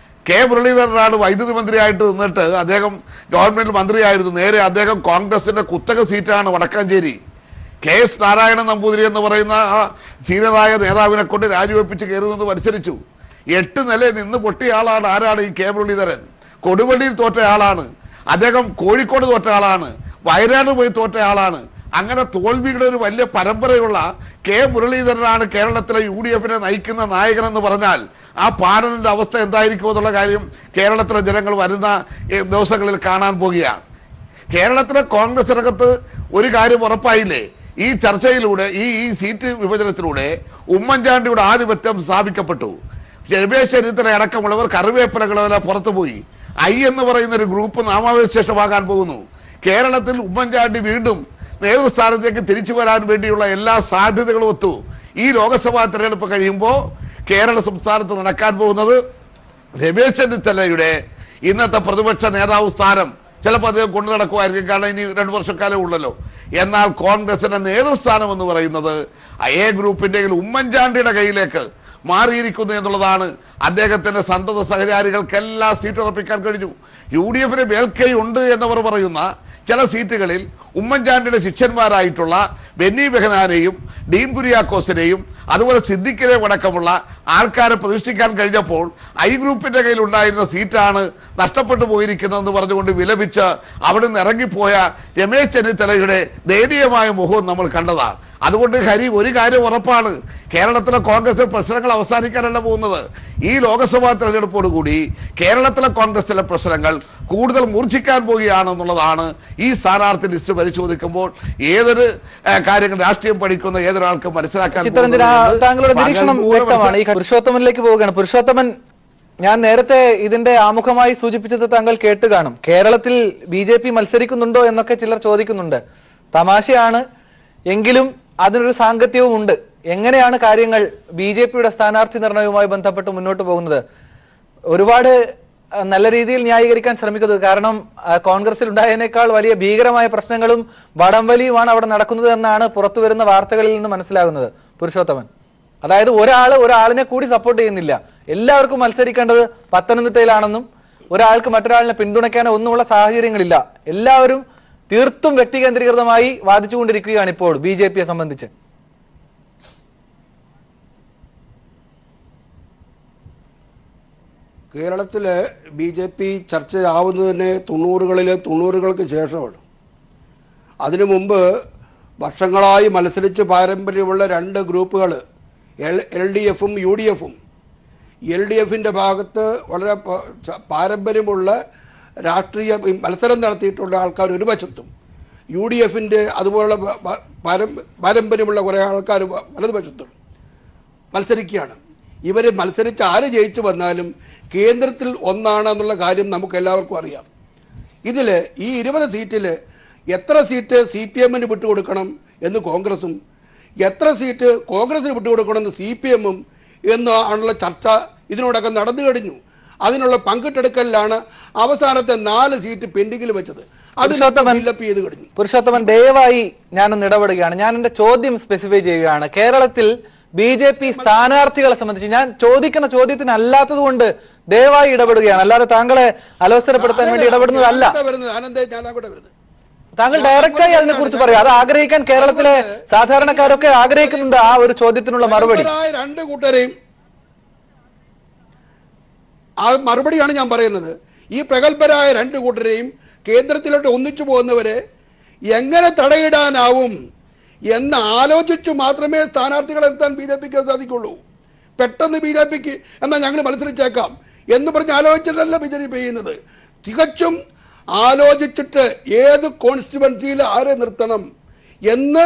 മുരളീധരനാണ് വൈദ്യുതി മന്ത്രിയായിട്ട് നിന്നിട്ട് അദ്ദേഹം ഗവൺമെന്റ് മന്ത്രിയായിരുന്നു. നേരെ അദ്ദേഹം കോൺഗ്രസിന്റെ കുത്തക സീറ്റാണ് വടക്കാഞ്ചേരി. KS നാരായണൻ നമ്പൂതിരി എന്ന് പറയുന്ന ആ സീനിയറായ നേതാവിനെ കൊണ്ട് രാജിവെപ്പിച്ച് കയറി നിന്ന് മത്സരിച്ചു. 8 നിലയിൽ നിന്ന് പൊട്ടിയ ആളാണ്. ആരാണ് ഈ മുരളീധരൻ? കൊടുവള്ളിയിൽ തോറ്റ ആളാണ് അദ്ദേഹം, കോഴിക്കോട് തോറ്റ ആളാണ്, വയനാട് പോയി തോറ്റ ആളാണ്. അങ്ങനെ തോൽവിയുടെ ഒരു വലിയ പരമ്പരയുള്ള മുരളീധരനാണ് കേരളത്തിലെ UDFനെ നയിക്കുന്ന നായകനെന്ന് പറഞ്ഞാൽ ആ പാനലിന്റെ അവസ്ഥ എന്തായിരിക്കും എന്നുള്ള കാര്യം കേരളത്തിലെ ജനങ്ങൾ വരുന്ന ദിവസങ്ങളിൽ കാണാൻ പോകുകയാണ്. കേരളത്തിലെ കോൺഗ്രസിനകത്ത് ഒരു കാര്യം ഉറപ്പായില്ലേ? ഈ ചർച്ചയിലൂടെ ഈ സീറ്റ് വിഭജനത്തിലൂടെ ഉമ്മൻചാണ്ടിയുടെ ആധിപത്യം സ്ഥാപിക്കപ്പെട്ടു. രമേശ് ചെന്നിത്തല അടക്കമുള്ളവർ കറിവേപ്പിലകളെ പുറത്തുപോയി. എന്ന് പറയുന്ന ഒരു ഗ്രൂപ്പ് നാമാവശേഷമാകാൻ പോകുന്നു. കേരളത്തിൽ ഉമ്മൻചാണ്ടി വീണ്ടും നേതൃസ്ഥാനത്തേക്ക് തിരിച്ചു വരാൻ വേണ്ടിയുള്ള എല്ലാ സാധ്യതകളും ഒത്തു. ഈ ലോക്സഭാ തെരഞ്ഞെടുപ്പ് കഴിയുമ്പോൾ കേരള സംസ്ഥാനത്ത് നടക്കാൻ പോകുന്നത് രമേശ് ചെന്നിത്തലയുടെ ഇന്നത്തെ പ്രതിപക്ഷ നേതാവ് സ്ഥാനം ചിലപ്പോൾ അദ്ദേഹം കൊണ്ടു നടക്കുമായിരിക്കും, കാരണം ഇനി 2 വർഷക്കാലം ഉള്ളല്ലോ. എന്നാൽ കോൺഗ്രസിന്റെ നേതൃസ്ഥാനം എന്ന് പറയുന്നത് എ ഗ്രൂപ്പിന്റെ ഉമ്മൻചാണ്ടിയുടെ കയ്യിലേക്ക് മാറിയിരിക്കുന്നു എന്നുള്ളതാണ്. അദ്ദേഹത്തിന്റെ സന്തത സഹചാരികൾക്കെല്ലാം സീറ്റ് ഉറപ്പിക്കാൻ കഴിഞ്ഞു. UDF മേൽക്കൈ ഉണ്ട് എന്നവർ പറയുന്ന ചില സീറ്റുകളിൽ ഉമ്മൻചാണ്ടിയുടെ ശിഷ്യന്മാരായിട്ടുള്ള ബെന്നി ബെഹനാനെയും ഡീൻ കുര്യാക്കോസിനെയും അതുപോലെ സിദ്ദിഖിനെയും അടക്കമുള്ള ആൾക്കാരെ പ്രതിഷ്ഠിക്കാൻ കഴിഞ്ഞപ്പോൾ ഗ്രൂപ്പിന്റെ കയ്യിൽ ഉണ്ടായിരുന്ന സീറ്റാണ് നഷ്ടപ്പെട്ടു പോയിരിക്കുന്നതെന്ന് പറഞ്ഞുകൊണ്ട് വിലപിച്ച് അവിടെ നിന്ന് ഇറങ്ങിപ്പോയ രമേശ് ചെന്നിത്തലയുടെ ദയനീയമായ മുഖവും നമ്മൾ കണ്ടതാണ്. അതുകൊണ്ട് ഹരി, ഒരു കാര്യം ഉറപ്പാണ്, കേരളത്തിലെ കോൺഗ്രസിലെ പ്രശ്നങ്ങൾ അവസാനിക്കാനല്ല പോകുന്നത്. ഈ ലോക്സഭാ തെരഞ്ഞെടുപ്പോടുകൂടി കേരളത്തിലെ കോൺഗ്രസിലെ പ്രശ്നങ്ങൾ കൂടുതൽ മൂർച്ഛിക്കാൻ പോവുകയാണെന്നുള്ളതാണ് ഈ സ്ഥാനാർത്ഥി ലിസ്റ്റ് പരിശോധിക്കുമ്പോൾ ഏതൊരു കാര്യങ്ങൾ രാഷ്ട്രീയം പഠിക്കുന്ന ഏതൊരാൾക്കും മനസ്സിലാക്കാൻ. താങ്കളുടെ നിരീക്ഷണം വ്യക്തമാണ്. ഈ പുരുഷോത്തമനിലേക്ക് പോവുകയാണ്. പുരുഷോത്തമൻ, ഞാൻ നേരത്തെ ഇതിന്റെ ആമുഖമായി സൂചിപ്പിച്ചത് താങ്കൾ കേട്ട് കാണും. കേരളത്തിൽ BJP മത്സരിക്കുന്നുണ്ടോ എന്നൊക്കെ ചിലർ ചോദിക്കുന്നുണ്ട്. തമാശയാണ്, എങ്കിലും അതിനൊരു സാങ്കത്യവും ഉണ്ട്. എങ്ങനെയാണ് കാര്യങ്ങൾ BJPയുടെ സ്ഥാനാർത്ഥി നിർണയവുമായി ബന്ധപ്പെട്ട് മുന്നോട്ട് പോകുന്നത്? ഒരുപാട് നല്ല രീതിയിൽ ന്യായീകരിക്കാൻ ശ്രമിക്കുന്നത്. കാരണം കോൺഗ്രസിൽ ഉണ്ടായതിനേക്കാൾ വലിയ ഭീകരമായ പ്രശ്നങ്ങളും വടംവലിയുമാണ് അവിടെ നടക്കുന്നത് എന്നാണ് പുറത്തു വരുന്ന വാർത്തകളിൽ നിന്ന് മനസ്സിലാകുന്നത്. പുരുഷോത്തമൻ, അതായത് ഒരാളിനെ കൂടി സപ്പോർട്ട് ചെയ്യുന്നില്ല. എല്ലാവർക്കും മത്സരിക്കേണ്ടത് പത്തനംതിട്ടയിലാണെന്നും ഒരാൾക്ക് മറ്റൊരാളിനെ പിന്തുണയ്ക്കാനോ ഒന്നുമുള്ള സാഹചര്യങ്ങളില്ല. എല്ലാവരും തീർത്തും വ്യക്തികേന്ദ്രീകൃതമായി വാദിച്ചുകൊണ്ടിരിക്കുകയാണ് ഇപ്പോൾ BJPയെ സംബന്ധിച്ച്. കേരളത്തിലെ BJP ചർച്ചയാവുന്നത് തന്നെ 90കൾക്ക് ശേഷമാണ്. അതിനു മുമ്പ് വർഷങ്ങളായി മത്സരിച്ച് പാരമ്പര്യമുള്ള 2 ഗ്രൂപ്പുകൾ, LDFും UDFും. LDFിൻ്റെ ഭാഗത്ത് വളരെ പാരമ്പര്യമുള്ള രാഷ്ട്രീയ മത്സരം നടത്തിയിട്ടുള്ള ആൾക്കാർ ഒരു വശത്തും, UDFിൻ്റെ അതുപോലുള്ള പാരമ്പര്യമുള്ള കുറേ ആൾക്കാർ വലതുപക്ഷത്തും മത്സരിക്കുകയാണ്. ഇവർ മത്സരിച്ച് ആര് ജയിച്ചു വന്നാലും കേന്ദ്രത്തിൽ ഒന്നാണെന്നുള്ള കാര്യം നമുക്ക് എല്ലാവർക്കും അറിയാം. ഇതിൽ ഈ 20 സീറ്റിൽ എത്ര സീറ്റ് CPMന് വിട്ടുകൊടുക്കണം എന്ന് കോൺഗ്രസും എത്ര സീറ്റ് കോൺഗ്രസിന് വിട്ടുകൊടുക്കണമെന്ന് CPMും എന്നാണുള്ള ചർച്ച ഇതിനോടൊക്കെ നടന്നു കഴിഞ്ഞു. അതിനുള്ള പങ്കിട്ടെടുക്കലിലാണ് അവസാനത്തെ 4 സീറ്റ് പെൻഡിങ്ങിൽ വെച്ചത്. പുരുഷോത്തമൻ, ദയവായി ഞാനൊന്ന് ഇടപെടുകയാണ്. ഞാൻ എന്റെ ചോദ്യം സ്പെസിഫൈ ചെയ്യുകയാണ്. കേരളത്തിൽ BJP സ്ഥാനാർത്ഥികളെ സംബന്ധിച്ച് ഞാൻ ചോദിക്കുന്ന ചോദ്യത്തിന് അല്ലാത്തത് കൊണ്ട് ദയവായി ഇടപെടുകയാണ്. അല്ലാതെ താങ്കളെ അലോസരപ്പെടുത്താൻ വേണ്ടി ഇടപെടുന്നതല്ല. താങ്കൾ ഡയറക്റ്റായി അതിനെ കുറിച്ച് പറയും. അത് ആഗ്രഹിക്കാൻ കേരളത്തിലെ സാധാരണക്കാരൊക്കെ ആഗ്രഹിക്കുന്നുണ്ട്. ആ ഒരു ചോദ്യത്തിനുള്ള മറുപടി. 2 കൂട്ടരെയും ആ മറുപടിയാണ് ഞാൻ പറയുന്നത്. ഈ പ്രഗത്ഭരായ 2 കൂട്ടരെയും കേന്ദ്രത്തിലോട്ട് ഒന്നിച്ചു പോകുന്നവരെ എങ്ങനെ തടയിടാനാവും എന്ന് ആലോചിച്ചു മാത്രമേ സ്ഥാനാർത്ഥികളെ എത്താൻ BJPക്ക് സാധിക്കുള്ളൂ. പെട്ടെന്ന് BJPക്ക് എന്നാൽ ഞങ്ങൾ മത്സരിച്ചേക്കാം എന്ന് പറഞ്ഞ് ആലോചിച്ചിട്ടല്ല BJP ചെയ്യുന്നത്. തികച്ചും ആലോചിച്ചിട്ട് ഏത് കോൺസ്റ്റിറ്റ്യുവൻസിയിൽ ആരെ നിർത്തണം എന്ന്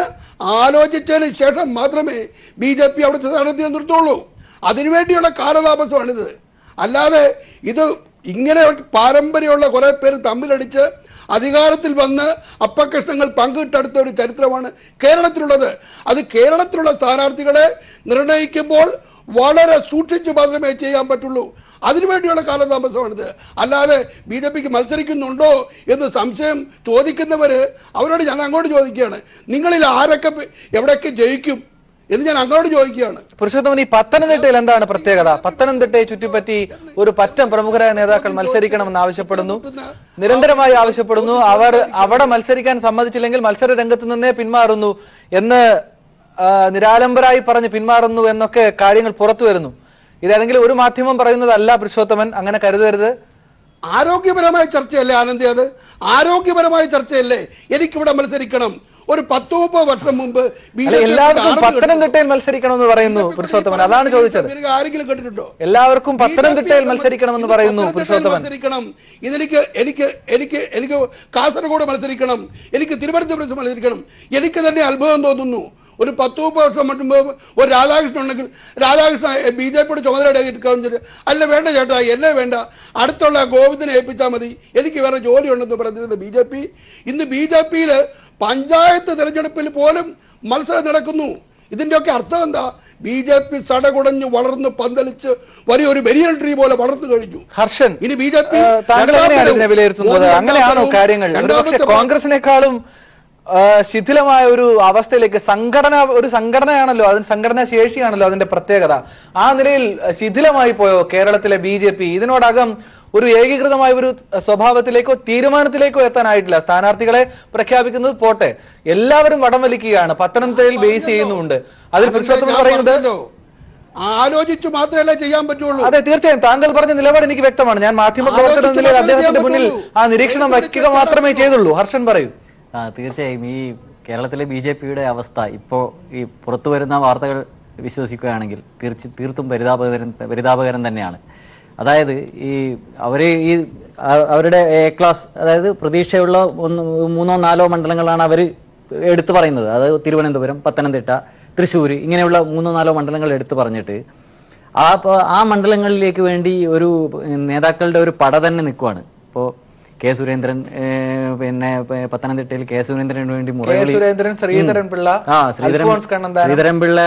ആലോചിച്ചതിന് ശേഷം മാത്രമേ BJP അവിടുത്തെ സ്ഥാനാർത്ഥിയെ നിർത്തുള്ളൂ. അതിനുവേണ്ടിയുള്ള കാലതാമസമാണിത്. അല്ലാതെ ഇത് ഇങ്ങനെ പാരമ്പര്യമുള്ള കുറേ പേര് തമ്മിലടിച്ച് അധികാരത്തിൽ വന്ന് അപ്പകഷ്ണങ്ങൾ പങ്കിട്ടെടുത്ത ഒരു ചരിത്രമാണ് കേരളത്തിലുള്ളത്. അത് കേരളത്തിലുള്ള സ്ഥാനാർത്ഥികളെ നിർണയിക്കുമ്പോൾ വളരെ സൂക്ഷിച്ചു മാത്രമേ ചെയ്യാൻ പറ്റുള്ളൂ. അതിനുവേണ്ടിയുള്ള കാലതാമസമാണിത്. അല്ലാതെ BJPക്ക് മത്സരിക്കുന്നുണ്ടോ എന്ന് സംശയം ചോദിക്കുന്നവർ അവരോട് ഞാൻ അങ്ങോട്ട് ചോദിക്കുകയാണ്, നിങ്ങളിൽ ആരൊക്കെ എവിടെയൊക്കെ ജയിക്കും എന്ന് ഞാൻ അങ്ങോട്ട് ചോദിക്കുകയാണ്. പുരുഷോത്തമൻ, ഈ പത്തനംതിട്ടയിൽ എന്താണ് പ്രത്യേകത? പത്തനംതിട്ടയെ ചുറ്റിപ്പറ്റി ഒരു പറ്റം പ്രമുഖരായ നേതാക്കൾ മത്സരിക്കണമെന്ന് ആവശ്യപ്പെടുന്നു, നിരന്തരമായി ആവശ്യപ്പെടുന്നു. അവർ അവിടെ മത്സരിക്കാൻ സമ്മതിച്ചില്ലെങ്കിൽ മത്സര രംഗത്ത് നിന്നേ പിന്മാറുന്നു എന്ന് നിരാലംബരായി പറഞ്ഞ് പിന്മാറുന്നു എന്നൊക്കെ കാര്യങ്ങൾ പുറത്തു വരുന്നു. ഇതേതെങ്കിലും ഒരു മാധ്യമം പറയുന്നതല്ല പുരുഷോത്തമൻ, അങ്ങനെ കരുതരുത്. ആരോഗ്യപരമായ ചർച്ചയല്ലേ ആനന്ദി? അത് ആരോഗ്യപരമായ ചർച്ചയല്ലേ? എനിക്കിവിടെ മത്സരിക്കണം, ഒരു 10-30 വർഷം മുമ്പ് എല്ലാവർക്കും പത്തനംതിട്ടയിൽ മത്സരിക്കണമെന്ന് പറയുന്നു പുരുഷോത്തമൻ. അതാണ് ചോദിച്ചത്. ആരെങ്കിലും കേട്ടിട്ടുണ്ടോ? എല്ലാവർക്കും പത്തനംതിട്ടയിൽ മത്സരിക്കണമെന്ന് പറയുന്നു പുരുഷോത്തമൻ. എനിക്ക് കാസർഗോഡ് മത്സരിക്കണം, എനിക്ക് തിരുവനന്തപുരത്ത് മത്സരിക്കണം. എനിക്ക് തന്നെ അത്ഭുതം തോന്നുന്നു. ഒരു 10-30 വർഷം മുമ്പ് ഒരു രാധാകൃഷ്ണൻ ഉണ്ടെങ്കിൽ രാധാകൃഷ്ണൻ BJPയുടെ ചുമതല എടുക്കാമെന്ന്. അല്ല, വേണ്ട ചേട്ടാ, എന്നെ വേണ്ട, അടുത്തുള്ള ഗോവിന്ദനെ ഏൽപ്പിച്ചാൽ മതി, എനിക്ക് വേറെ ജോലി ഉണ്ടെന്ന് പറഞ്ഞിരുന്നത് BJP. ഇന്ന് BJPയിൽ പഞ്ചായത്ത് തെരഞ്ഞെടുപ്പിൽ പോലും മത്സരം നടക്കുന്നു. ഇതിൻ്റെയൊക്കെ അർത്ഥം എന്താ? BJP സടകുടഞ്ഞ് വളർന്ന് പന്തലിച്ച് വലിയൊരു ബനിയൻ ട്രീ പോലെ വളർന്നു കഴിഞ്ഞു. ഹർഷൻ, ഇനി BJP താങ്കൾ എങ്ങനെയാണ് ഇതിനെ വിലയിരുത്തുന്നത്? അങ്ങനെയാണോ കാര്യങ്ങൾ? കോൺഗ്രസിനേക്കാളും ശിഥിലമായ ഒരു അവസ്ഥയിലേക്ക് ഒരു സംഘടനയാണല്ലോ, അതിന് സംഘടനാ ശേഷിയാണല്ലോ അതിന്റെ പ്രത്യേകത. ആ നിലയിൽ ശിഥിലമായി പോയോ കേരളത്തിലെ BJP? ഇതിനോടകം ഒരു ഏകീകൃതമായ ഒരു സ്വഭാവത്തിലേക്കോ തീരുമാനത്തിലേക്കോ എത്താനായിട്ടില്ല. സ്ഥാനാർത്ഥികളെ പ്രഖ്യാപിക്കുന്നത് പോട്ടെ, എല്ലാവരും വടം വലിക്കുകയാണ്, പത്തനംതിട്ടയിൽ ബേസ് ചെയ്യുന്നുണ്ട്. അതിൽ പുരുഷോത്തമൻ പറയുന്നത് ആലോചിച്ചു മാത്രമല്ല ചെയ്യാൻ പറ്റുള്ളൂ. അതെ, തീർച്ചയായും താങ്കൾ പറഞ്ഞ നിലപാട് എനിക്ക് വ്യക്തമാണ്. ഞാൻ മാധ്യമ പ്രവർത്തന നിലയിൽ അദ്ദേഹത്തിന്റെ മുന്നിൽ ആ നിരീക്ഷണം വയ്ക്കുക മാത്രമേ ചെയ്തുള്ളൂ. ഹർഷൻ പറയൂ. തീർച്ചയായും ഈ കേരളത്തിലെ BJPയുടെ അവസ്ഥ ഇപ്പോൾ ഈ പുറത്തു വരുന്ന വാർത്തകൾ വിശ്വസിക്കുകയാണെങ്കിൽ തീർത്തും പരിതാപകരം തന്നെയാണ്. അതായത് അവരുടെ A ക്ലാസ്, അതായത് പ്രതീക്ഷയുള്ള 3-4 മണ്ഡലങ്ങളാണ് അവർ എടുത്തു പറയുന്നത്. അത് തിരുവനന്തപുരം, പത്തനംതിട്ട, തൃശ്ശൂർ, ഇങ്ങനെയുള്ള 3-4 മണ്ഡലങ്ങൾ എടുത്തു പറഞ്ഞിട്ട് ആ മണ്ഡലങ്ങളിലേക്ക് വേണ്ടി ഒരു നേതാക്കളുടെ ഒരു പട തന്നെ നിൽക്കുവാണ്. ഇപ്പോൾ കെ സുരേന്ദ്രൻ, പിന്നെ പത്തനംതിട്ടയിൽ കെ സുരേന്ദ്രന് വേണ്ടി ശ്രീധരൻപിള്ള,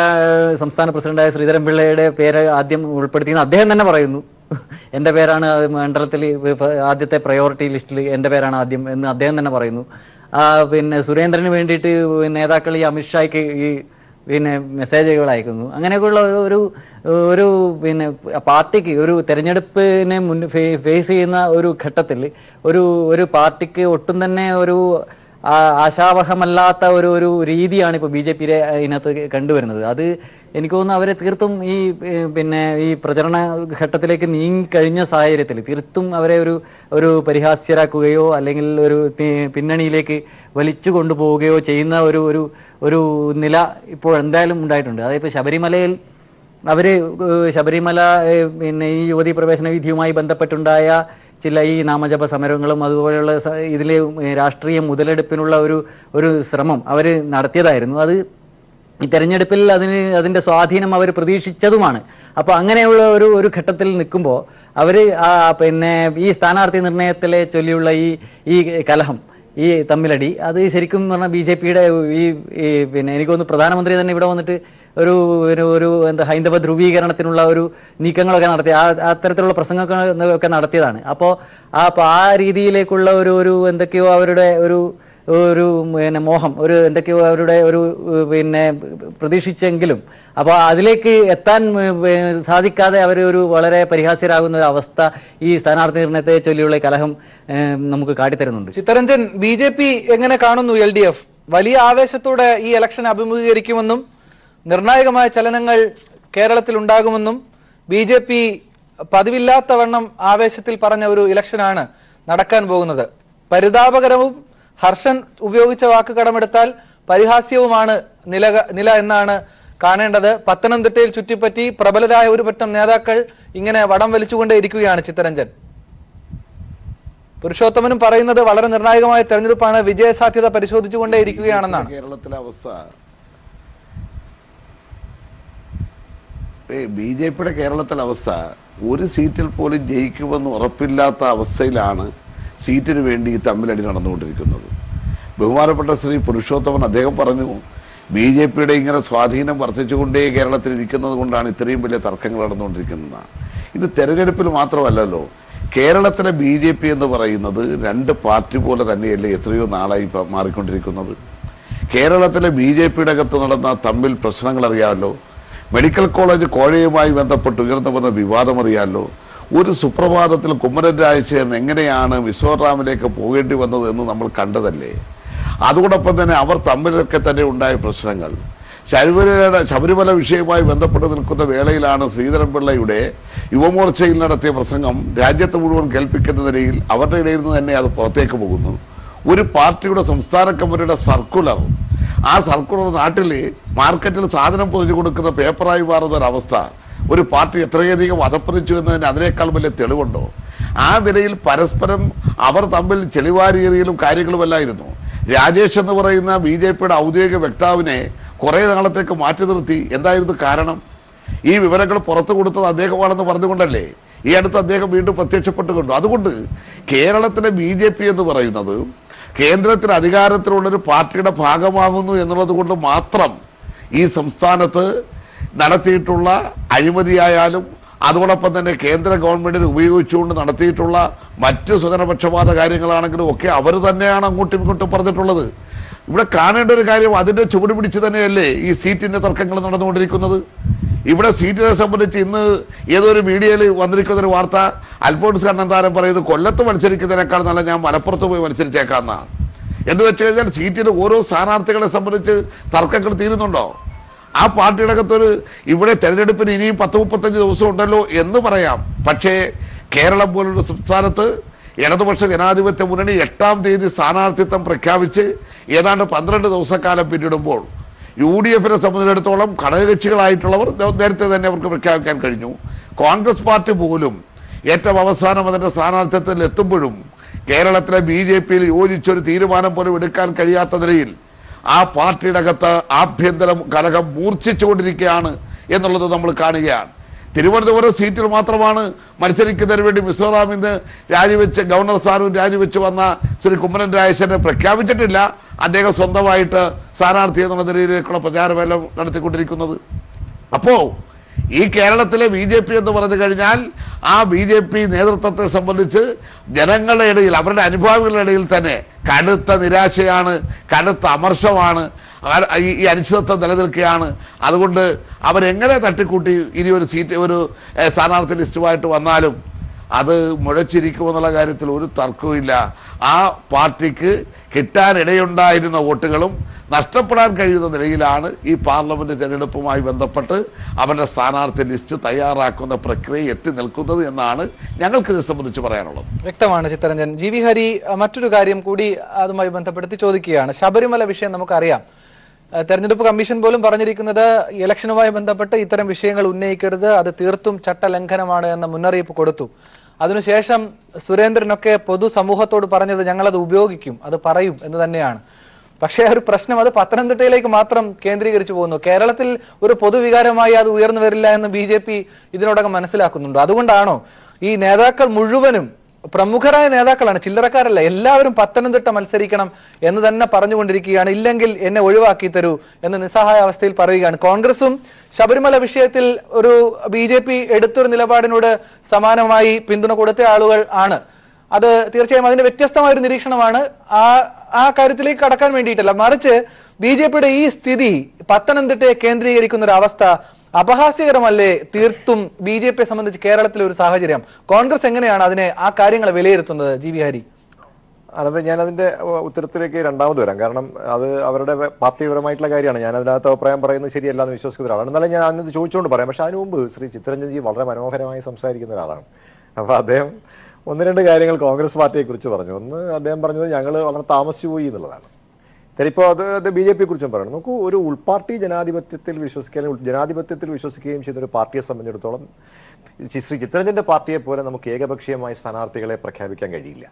സംസ്ഥാന പ്രസിഡന്റായ ശ്രീധരൻപിള്ളയുടെ പേര് ആദ്യം ഉൾപ്പെടുത്തിയെന്ന് അദ്ദേഹം തന്നെ പറയുന്നു. എൻ്റെ പേരാണ് മണ്ഡലത്തിൽ ആദ്യത്തെ പ്രയോറിറ്റി ലിസ്റ്റിൽ എൻ്റെ പേരാണ് ആദ്യം എന്ന് അദ്ദേഹം തന്നെ പറയുന്നു. പിന്നെ സുരേന്ദ്രന് വേണ്ടിയിട്ട് നേതാക്കൾ ഈ അമിത്ഷായ്ക്ക് പിന്നെ മെസ്സേജുകൾ അയക്കുന്നു. അങ്ങനെയൊക്കെയുള്ള ഒരു പിന്നെ പാർട്ടിക്ക് ഒരു തെരഞ്ഞെടുപ്പിനെ ഫേസ് ചെയ്യുന്ന ഒരു ഘട്ടത്തിൽ ഒരു പാർട്ടിക്ക് ഒട്ടും തന്നെ ഒരു ആശാവഹമല്ലാത്ത ഒരു രീതിയാണ് ഇപ്പോൾ BJPയുടെ ഇതിനകത്ത് കണ്ടുവരുന്നത്. അത് എനിക്ക് തോന്നുന്നു അവരെ തീർത്തും ഈ പ്രചരണ ഘട്ടത്തിലേക്ക് നീങ്ങിക്കഴിഞ്ഞ സാഹചര്യത്തിൽ തീർത്തും അവരെ ഒരു പരിഹാസ്യരാക്കുകയോ അല്ലെങ്കിൽ ഒരു പിന്നണിയിലേക്ക് വലിച്ചു കൊണ്ടുപോവുകയോ ചെയ്യുന്ന ഒരു നില ഇപ്പോൾ എന്തായാലും ഉണ്ടായിട്ടുണ്ട്. അതായത് ശബരിമലയിൽ ശബരിമല പിന്നെ ഈ യുവതീ പ്രവേശന വിധിയുമായി ബന്ധപ്പെട്ടുണ്ടായ ചില ഈ നാമജപ സമരങ്ങളും അതുപോലെയുള്ള ഇതിലെ രാഷ്ട്രീയ മുതലെടുപ്പിനുള്ള ഒരു ശ്രമം അവർ നടത്തിയതായിരുന്നു. അത് ഈ തെരഞ്ഞെടുപ്പിൽ അതിൻ്റെ സ്വാധീനം അവർ പ്രതീക്ഷിച്ചതുമാണ്. അപ്പോൾ അങ്ങനെയുള്ള ഒരു ഘട്ടത്തിൽ നിൽക്കുമ്പോൾ അവർ പിന്നെ ഈ സ്ഥാനാർത്ഥി നിർണയത്തിലെ ചൊല്ലിയുള്ള ഈ കലഹം, ഈ തമ്മിലടി, അത് ശരിക്കും എന്ന് പറഞ്ഞാൽ BJPയുടെ പിന്നെ എനിക്ക് തോന്നുന്നു പ്രധാനമന്ത്രി തന്നെ ഇവിടെ വന്നിട്ട് ഒരു എന്താ ഹൈന്ദവ ധ്രുവീകരണത്തിനുള്ള ഒരു നീക്കങ്ങളൊക്കെ നടത്തി അത്തരത്തിലുള്ള പ്രസംഗങ്ങളൊക്കെ നടത്തിയതാണ്. അപ്പോൾ ആ രീതിയിലേക്കുള്ള ഒരു എന്തൊക്കെയോ അവരുടെ ഒരു പിന്നെ മോഹം, എന്തൊക്കെയോ അവരുടെ പിന്നെ പ്രതീക്ഷിച്ചെങ്കിലും അപ്പോൾ അതിലേക്ക് എത്താൻ സാധിക്കാതെ അവർ വളരെ പരിഹാസ്യരാകുന്ന ഒരു അവസ്ഥ ഈ സ്ഥാനാർത്ഥി നിർണയത്തെ ചൊല്ലിയുള്ള കലഹം നമുക്ക് കാട്ടിത്തരുന്നുണ്ട്. ചിത്തരഞ്ജൻ, BJP എങ്ങനെ കാണുന്നു? LDF വലിയ ആവേശത്തോടെ ഈ ഇലക്ഷൻ അഭിമുഖീകരിക്കുമെന്നും നിർണായകമായ ചലനങ്ങൾ കേരളത്തിൽ ഉണ്ടാകുമെന്നും BJP പതിവില്ലാത്ത വണ്ണം ആവേശത്തിൽ പറഞ്ഞ ഒരു ഇലക്ഷനാണ് നടക്കാൻ പോകുന്നത്. പരിതാപകരവും ഹർഷൻ ഉപയോഗിച്ച വാക്ക് കടമെടുത്താൽ പരിഹാസ്യവുമാണ് നില എന്നാണ് കാണേണ്ടത്. പത്തനംതിട്ടയിൽ ചുറ്റിപ്പറ്റി പ്രബലരായ ഒരു പറ്റം നേതാക്കൾ ഇങ്ങനെ വടം വലിച്ചുകൊണ്ടേ ഇരിക്കുകയാണ്. ചിത്തരഞ്ജൻ, പുരുഷോത്തമനും പറയുന്നത് വളരെ നിർണായകമായ തെരഞ്ഞെടുപ്പാണ്, വിജയസാധ്യത പരിശോധിച്ചുകൊണ്ടേ ഇരിക്കുകയാണെന്നാണ്. കേരളത്തിലെ അവസ്ഥ, BJPയുടെ കേരളത്തിലെ അവസ്ഥ, ഒരു സീറ്റിൽ പോലും ജയിക്കുമെന്ന് ഉറപ്പില്ലാത്ത അവസ്ഥയിലാണ് സീറ്റിന് വേണ്ടി ഈ തമ്മിലടി നടന്നുകൊണ്ടിരിക്കുന്നത്. ബഹുമാനപ്പെട്ട ശ്രീ പുരുഷോത്തമൻ അദ്ദേഹം പറഞ്ഞു, BJPയുടെ ഇങ്ങനെ സ്വാധീനം വർദ്ധിച്ചുകൊണ്ടേ കേരളത്തിൽ ഇരിക്കുന്നത് കൊണ്ടാണ് ഇത്രയും വലിയ തർക്കങ്ങൾ നടന്നുകൊണ്ടിരിക്കുന്നത്. ഇത് തെരഞ്ഞെടുപ്പിൽ മാത്രമല്ലല്ലോ, കേരളത്തിലെ BJP എന്ന് പറയുന്നത് 2 പാർട്ടി പോലെ തന്നെയല്ലേ എത്രയോ നാളായി മാറിക്കൊണ്ടിരിക്കുന്നത്. കേരളത്തിലെ BJPയുടെ അകത്ത് നടന്ന തമ്മിൽ പ്രശ്നങ്ങൾ അറിയാമല്ലോ. മെഡിക്കൽ കോളേജ് കോഴയുമായി ബന്ധപ്പെട്ട് ഉയർന്നു വന്ന വിവാദം അറിയാമല്ലോ. ഒരു സുപ്രഭാതത്തിൽ കുമ്മനം രാജശേഖരൻ എങ്ങനെയാണ് മിസോറാമിലേക്ക് പോകേണ്ടി വന്നത് എന്ന് നമ്മൾ കണ്ടതല്ലേ. അതോടൊപ്പം തന്നെ അവർ തമ്മിലൊക്കെ തന്നെ ഉണ്ടായ പ്രശ്നങ്ങൾ, ശബരിമല വിഷയവുമായി ബന്ധപ്പെട്ട് നിൽക്കുന്ന വേളയിലാണ് ശ്രീധരൻപിള്ളയുടെ യുവമോർച്ചയിൽ നടത്തിയ പ്രസംഗം രാജ്യത്ത് മുഴുവൻ കേൾപ്പിക്കുന്ന നിലയിൽ അവരുടെ ഇടയിൽ നിന്ന് തന്നെ അത് പുറത്തേക്ക് പോകുന്നു. ഒരു പാർട്ടിയുടെ സംസ്ഥാന കമ്മിറ്റിയുടെ സർക്കുലർ ആ സർക്കുലർ നാട്ടിൽ മാർക്കറ്റിൽ സാധനം പൊതിഞ്ഞു കൊടുക്കുന്ന പേപ്പറായി മാറുന്ന ഒരവസ്ഥ ഒരു പാർട്ടി എത്രയധികം അധപ്പതിച്ചു എന്നതിന് അതിനേക്കാൾ വലിയ തെളിവുണ്ടോ? ആ നിലയിൽ പരസ്പരം അവർ തമ്മിൽ ചെളിവാരിയേറിയലും കാര്യങ്ങളുമല്ലായിരുന്നു. രാജേഷ് എന്ന് പറയുന്ന BJPയുടെ ഔദ്യോഗിക വക്താവിനെ കുറേ നാളത്തേക്ക് മാറ്റി നിർത്തി. എന്തായിരുന്നു കാരണം? ഈ വിവരങ്ങൾ പുറത്തു കൊടുത്തത് അദ്ദേഹമാണെന്ന് പറഞ്ഞുകൊണ്ടല്ലേ ഈ അടുത്ത് അദ്ദേഹം വീണ്ടും പ്രത്യക്ഷപ്പെട്ടുകൊണ്ടു. അതുകൊണ്ട് കേരളത്തിലെ BJP എന്ന് പറയുന്നത് കേന്ദ്രത്തിൽ അധികാരത്തിലുള്ളൊരു പാർട്ടിയുടെ ഭാഗമാകുന്നു എന്നുള്ളത് കൊണ്ട് മാത്രം ഈ സംസ്ഥാനത്ത് നടത്തിയിട്ടുള്ള അഴിമതിയായാലും അതോടൊപ്പം തന്നെ കേന്ദ്ര ഗവൺമെന്റിന് ഉപയോഗിച്ചുകൊണ്ട് നടത്തിയിട്ടുള്ള മറ്റു സ്വജനപക്ഷപാത കാര്യങ്ങളാണെങ്കിലും ഒക്കെ അവർ തന്നെയാണ് അങ്ങോട്ടും ഇങ്ങോട്ടും പറഞ്ഞിട്ടുള്ളത്. ഇവിടെ കാണേണ്ട ഒരു കാര്യം അതിന്റെ ചുവട് പിടിച്ച് തന്നെയല്ലേ ഈ സീറ്റിന്റെ തർക്കങ്ങൾ നടന്നുകൊണ്ടിരിക്കുന്നത്. ഇവിടെ സീറ്റിനെ സംബന്ധിച്ച് ഇന്ന് ഏതൊരു മീഡിയയിൽ വന്നിരിക്കുന്ന ഒരു വാർത്ത, അൽഫോൺസ് കണ്ണന്താനം പറയുന്നത് കൊല്ലത്ത് മത്സരിക്കുന്നതിനേക്കാൾ നല്ല ഞാൻ മലപ്പുറത്ത് പോയി മത്സരിച്ചേക്കാമെന്നാണ്. എന്ന് വെച്ച് കഴിഞ്ഞാൽ സീറ്റിന് ഓരോ സ്ഥാനാർത്ഥികളെ സംബന്ധിച്ച് തർക്കങ്ങൾ തീരുന്നുണ്ടോ? ആ പാർട്ടിയുടെ അകത്തൊരു ഇവിടെ തെരഞ്ഞെടുപ്പിന് ഇനിയും 10-35 ദിവസം ഉണ്ടല്ലോ എന്ന് പറയാം. പക്ഷേ കേരളം പോലുള്ള സംസ്ഥാനത്ത് ഇടതുപക്ഷ ജനാധിപത്യ മുന്നണി 8-ാം തീയതി സ്ഥാനാർത്ഥിത്വം പ്രഖ്യാപിച്ച് ഏതാണ്ട് 12 ദിവസക്കാലം പിന്നിടുമ്പോൾ UDFിനെ സംബന്ധിച്ചിടത്തോളം ഘടകകക്ഷികളായിട്ടുള്ളവർ നേരത്തെ തന്നെ അവർക്ക് പ്രഖ്യാപിക്കാൻ കഴിഞ്ഞു. കോൺഗ്രസ് പാർട്ടി പോലും ഏറ്റവും അവസാനം അതിൻ്റെ സ്ഥാനാർത്ഥിത്വത്തിൽ എത്തുമ്പോഴും കേരളത്തിലെ BJPയിൽ യോജിച്ചൊരു തീരുമാനം പോലും എടുക്കാൻ കഴിയാത്ത നിലയിൽ ആ പാർട്ടിയുടെ അകത്ത് ആഭ്യന്തര കലഹം മൂർച്ഛിച്ചുകൊണ്ടിരിക്കുകയാണ് എന്നുള്ളത് നമ്മൾ കാണുകയാണ്. തിരുവനന്തപുരം സീറ്റിൽ മാത്രമാണ് മത്സരിക്കുന്നതിന് വേണ്ടി മിസോറാമിൽ നിന്ന് രാജിവെച്ച് ഗവർണർ സ്ഥാനവും രാജിവെച്ച് വന്ന ശ്രീ കുമ്മനം രാജശേഖരനെ പ്രഖ്യാപിച്ചിട്ടില്ല. അദ്ദേഹം സ്വന്തമായിട്ട് സ്ഥാനാർത്ഥി എന്നുള്ള നിലയിലേക്കുള്ള പ്രചാരമെല്ലാം നടത്തിക്കൊണ്ടിരിക്കുന്നത്. അപ്പോൾ ഈ കേരളത്തിലെ BJP എന്ന് പറഞ്ഞു കഴിഞ്ഞാൽ ആ BJP നേതൃത്വത്തെ സംബന്ധിച്ച് ജനങ്ങളുടെ ഇടയിൽ അവരുടെ അനുഭാവികളുടെ ഇടയിൽ തന്നെ കടുത്ത നിരാശയാണ്, കടുത്ത അമർഷമാണ്, ഈ അനിശ്ചിതത്വം നിലനിൽക്കുകയാണ്. അതുകൊണ്ട് അവരെങ്ങനെ തട്ടിക്കൂട്ടി ഇനി ഒരു സ്ഥാനാർത്ഥി ലിസ്റ്റുമായിട്ട് വന്നാലും അത് മുഴച്ചിരിക്കുമെന്നുള്ള കാര്യത്തിൽ ഒരു തർക്കവുമില്ല. ആ പാർട്ടിക്ക് കിട്ടാനിടയുണ്ടായിരുന്ന വോട്ടുകളും നഷ്ടപ്പെടാൻ കഴിയുന്ന നിലയിലാണ് ഈ പാർലമെന്റ് തെരഞ്ഞെടുപ്പുമായി ബന്ധപ്പെട്ട് അവരുടെ സ്ഥാനാർത്ഥി ലിസ്റ്റ് തയ്യാറാക്കുന്ന പ്രക്രിയ എത്തി നിൽക്കുന്നത് എന്നാണ് ഞങ്ങൾക്ക് ഇത് സംബന്ധിച്ച് പറയാനുള്ളത്. വ്യക്തമാണ് ചിത്തരഞ്ജൻ. GV ഹരി മറ്റൊരു കാര്യം കൂടി അതുമായി ബന്ധപ്പെടുത്തി ചോദിക്കുകയാണ്. ശബരിമല വിഷയം നമുക്കറിയാം. തെരഞ്ഞെടുപ്പ് കമ്മീഷൻ പോലും പറഞ്ഞിരിക്കുന്നത് ഇലക്ഷനുമായി ബന്ധപ്പെട്ട് ഇത്തരം വിഷയങ്ങൾ ഉന്നയിക്കരുത്, അത് തീർത്തും ചട്ടലംഘനമാണ് എന്ന മുന്നറിയിപ്പ് കൊടുത്തു. അതിനുശേഷം സുരേന്ദ്രനൊക്കെ പൊതുസമൂഹത്തോട് പറഞ്ഞത് ഞങ്ങളത് ഉപയോഗിക്കും, അത് പറയും എന്ന് തന്നെയാണ്. പക്ഷേ ഒരു പ്രശ്നം അത് പത്തനംതിട്ടയിലേക്ക് മാത്രം കേന്ദ്രീകരിച്ചു പോകുന്നു. കേരളത്തിൽ ഒരു പൊതുവികാരമായി അത് ഉയർന്നു വരില്ല എന്ന് BJP ഇതിനോടകം മനസ്സിലാക്കുന്നുണ്ടോ? അതുകൊണ്ടാണോ ഈ നേതാക്കൾ മുഴുവനും പ്രമുഖരായ നേതാക്കളാണ്, ചില്ലറക്കാരല്ല, എല്ലാവരും പത്തനംതിട്ട മത്സരിക്കണം എന്ന് തന്നെ പറഞ്ഞുകൊണ്ടിരിക്കുകയാണ്, ഇല്ലെങ്കിൽ എന്നെ ഒഴിവാക്കി തരൂ എന്ന് നിസ്സഹായ അവസ്ഥയിൽ പറയുകയാണ്. കോൺഗ്രസും ശബരിമല വിഷയത്തിൽ ഒരു BJP എടുത്തൊരു നിലപാടിനോട് സമാനമായി പിന്തുണ കൊടുത്ത ആളുകൾ ആണ്. അത് തീർച്ചയായും അതിന്റെ വ്യത്യസ്തമായൊരു നിരീക്ഷണമാണ്. ആ കാര്യത്തിലേക്ക് കടക്കാൻ വേണ്ടിയിട്ടല്ല, മറിച്ച് BJPയുടെ ഈ സ്ഥിതി പത്തനംതിട്ടയെ കേന്ദ്രീകരിക്കുന്ന ഒരു അവസ്ഥ അപഹാസ്യകരമല്ലേ തീർത്തും BJPയെ സംബന്ധിച്ച് കേരളത്തിലെ ഒരു സാഹചര്യം? കോൺഗ്രസ് എങ്ങനെയാണ് ആ കാര്യങ്ങളെ വിലയിരുത്തുന്നത്? GV ഹരി. അനന്ത്, ഞാൻ അതിന്റെ ഉത്തരത്തിലേക്ക് രണ്ടാമത് വരാം. കാരണം അത് അവരുടെ പാർട്ടിപരമായിട്ടുള്ള കാര്യമാണ്. ഞാൻ അതിനകത്ത് അഭിപ്രായം പറയുന്നത് ശരിയല്ല എന്ന് വിശ്വസിക്കുന്ന ഒരാളാണ്. എന്നാലും ഞാൻ അന്നത് ചോദിച്ചുകൊണ്ട് പറയാം. പക്ഷെ അതിനു മുമ്പ് ശ്രീ ചിത്തരഞ്ജൻജി വളരെ മനോഹരമായി സംസാരിക്കുന്ന ഒരാളാണ്. അപ്പോൾ അദ്ദേഹം 1-2 കാര്യങ്ങൾ കോൺഗ്രസ് പാർട്ടിയെക്കുറിച്ച് പറഞ്ഞു. ഒന്ന്, അദ്ദേഹം പറഞ്ഞത് ഞങ്ങൾ വളരെ താമസിച്ചു പോയി എന്നുള്ളതാണ്. ഇപ്പോൾ അത് BJPയെ കുറിച്ചും പറയണം. നമുക്ക് ഒരു ഉൾപാർട്ടി ജനാധിപത്യത്തിൽ വിശ്വസിക്കുകയും ചെയ്തൊരു പാർട്ടിയെ സംബന്ധിച്ചിടത്തോളം ശ്രീ ചിത്തരഞ്ജൻ്റെ പാർട്ടിയെ പോലെ നമുക്ക് ഏകപക്ഷീയമായ സ്ഥാനാർത്ഥികളെ പ്രഖ്യാപിക്കാൻ കഴിയില്ല.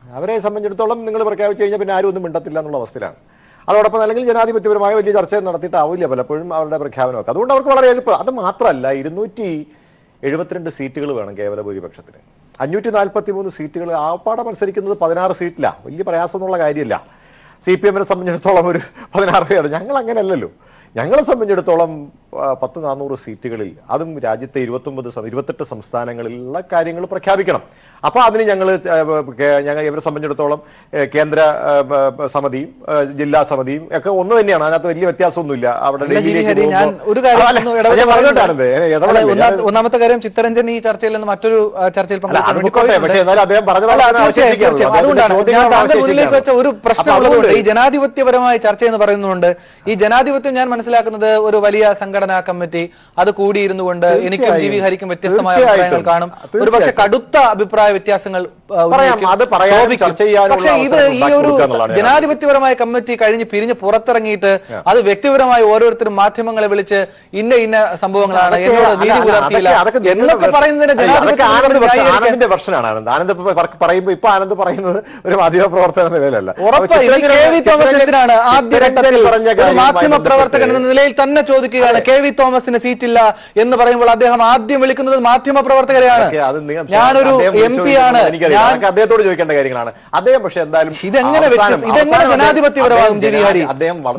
അവരെ സംബന്ധിച്ചിടത്തോളം നിങ്ങൾ പ്രഖ്യാപിച്ചു കഴിഞ്ഞാൽ പിന്നെ ആരും ഒന്നും മിണ്ടത്തില്ല എന്നുള്ള അവസ്ഥയിലാണ്. അതോടൊപ്പം അല്ലെങ്കിൽ ജനാധിപത്യപരമായ വലിയ ചർച്ച നടത്തിയിട്ടാവില്ല പലപ്പോഴും അവരുടെ പ്രഖ്യാപനമൊക്കെ. അതുകൊണ്ട് അവർക്ക് വളരെ എളുപ്പം. അത് മാത്രമല്ല, 272 സീറ്റുകൾ വേണം കേവല ഭൂരിപക്ഷത്തിന്. 543 സീറ്റുകൾ ആപ്പാടെ മത്സരിക്കുന്നത് 16 സീറ്റിലാണ്. വലിയ പ്രയാസം എന്നുള്ള കാര്യമില്ല. CPMനെ സംബന്ധിച്ചിടത്തോളം ഒരു 16 പേര്. ഞങ്ങൾ അങ്ങനെയല്ലല്ലോ. ഞങ്ങളെ സംബന്ധിച്ചിടത്തോളം 10-400 സീറ്റുകളിൽ, അതും രാജ്യത്തെ 28 സംസ്ഥാനങ്ങളിലുള്ള കാര്യങ്ങൾ പ്രഖ്യാപിക്കണം. അപ്പോൾ അതിന് ഞങ്ങൾ ഇവരെ സംബന്ധിച്ചിടത്തോളം കേന്ദ്ര സമിതിയും ജില്ലാ സമിതിയും ഒക്കെ ഒന്ന് തന്നെയാണ്. അതിനകത്ത് വലിയ വ്യത്യാസമൊന്നുമില്ല. അവിടെ ഒന്നാമത്തെ കാര്യം, ചിത്തരഞ്ജൻ ഈ ചർച്ചയിൽ നിന്ന് മറ്റൊരു ചർച്ചയിൽ ഒരു പ്രശ്നം, ഈ ജനാധിപത്യപരമായ ചർച്ച എന്ന് പറയുന്നുണ്ട്. ഈ ജനാധിപത്യം ഞാൻ മനസ്സിലാക്കുന്നത് ഒരു വലിയ സംഘടന സംഘടനാ കമ്മിറ്റി അത് കൂടിയിരുന്നു കൊണ്ട് എനിക്കും ജി വി ഹരിക്കും വ്യത്യസ്തമായ തീർച്ചയായിട്ടും. അഭിപ്രായങ്ങൾ കാണും. ഒരുപക്ഷെ കടുത്ത അഭിപ്രായ വ്യത്യാസങ്ങൾ പക്ഷേ ഇത് ഈ ഒരു ജനാധിപത്യപരമായ കമ്മിറ്റി കഴിഞ്ഞ് പിരിഞ്ഞ് പുറത്തിറങ്ങിയിട്ട് അത് വ്യക്തിപരമായി ഓരോരുത്തരും മാധ്യമങ്ങളെ വിളിച്ച് ഇന്ന സംഭവങ്ങളാണ് എന്നോട് നീതി പുലർത്തിയില്ല എന്നൊക്കെ പറയുന്നതിന് ആനന്ദിന്റെ വെർഷനാണ് ആനന്ദ് പറയുമ്പോൾ ഇപ്പൊ ആനന്ദ് പറയുന്നത് ഒരു മാധ്യമ പ്രവർത്തന നിലയിലല്ല. തോമസിനാണ് ആദ്യഘട്ടത്തിൽ മാധ്യമ പ്രവർത്തകൻ എന്ന നിലയിൽ തന്നെ ചോദിക്കുകയാണ് കെ വി തോമസിന് സീറ്റില്ല എന്ന് പറയുമ്പോൾ അദ്ദേഹം ആദ്യം വിളിക്കുന്നത് മാധ്യമ പ്രവർത്തകരെയാണ്. ഞാനൊരു എം പി ആണ്, അദ്ദേഹത്തോട് ചോദിക്കേണ്ട കാര്യങ്ങളാണ്. അദ്ദേഹം പക്ഷെ എന്തായാലും ഇതെങ്ങനെ ജനാധിപത്യപരമാകും ജി വി ഹരി?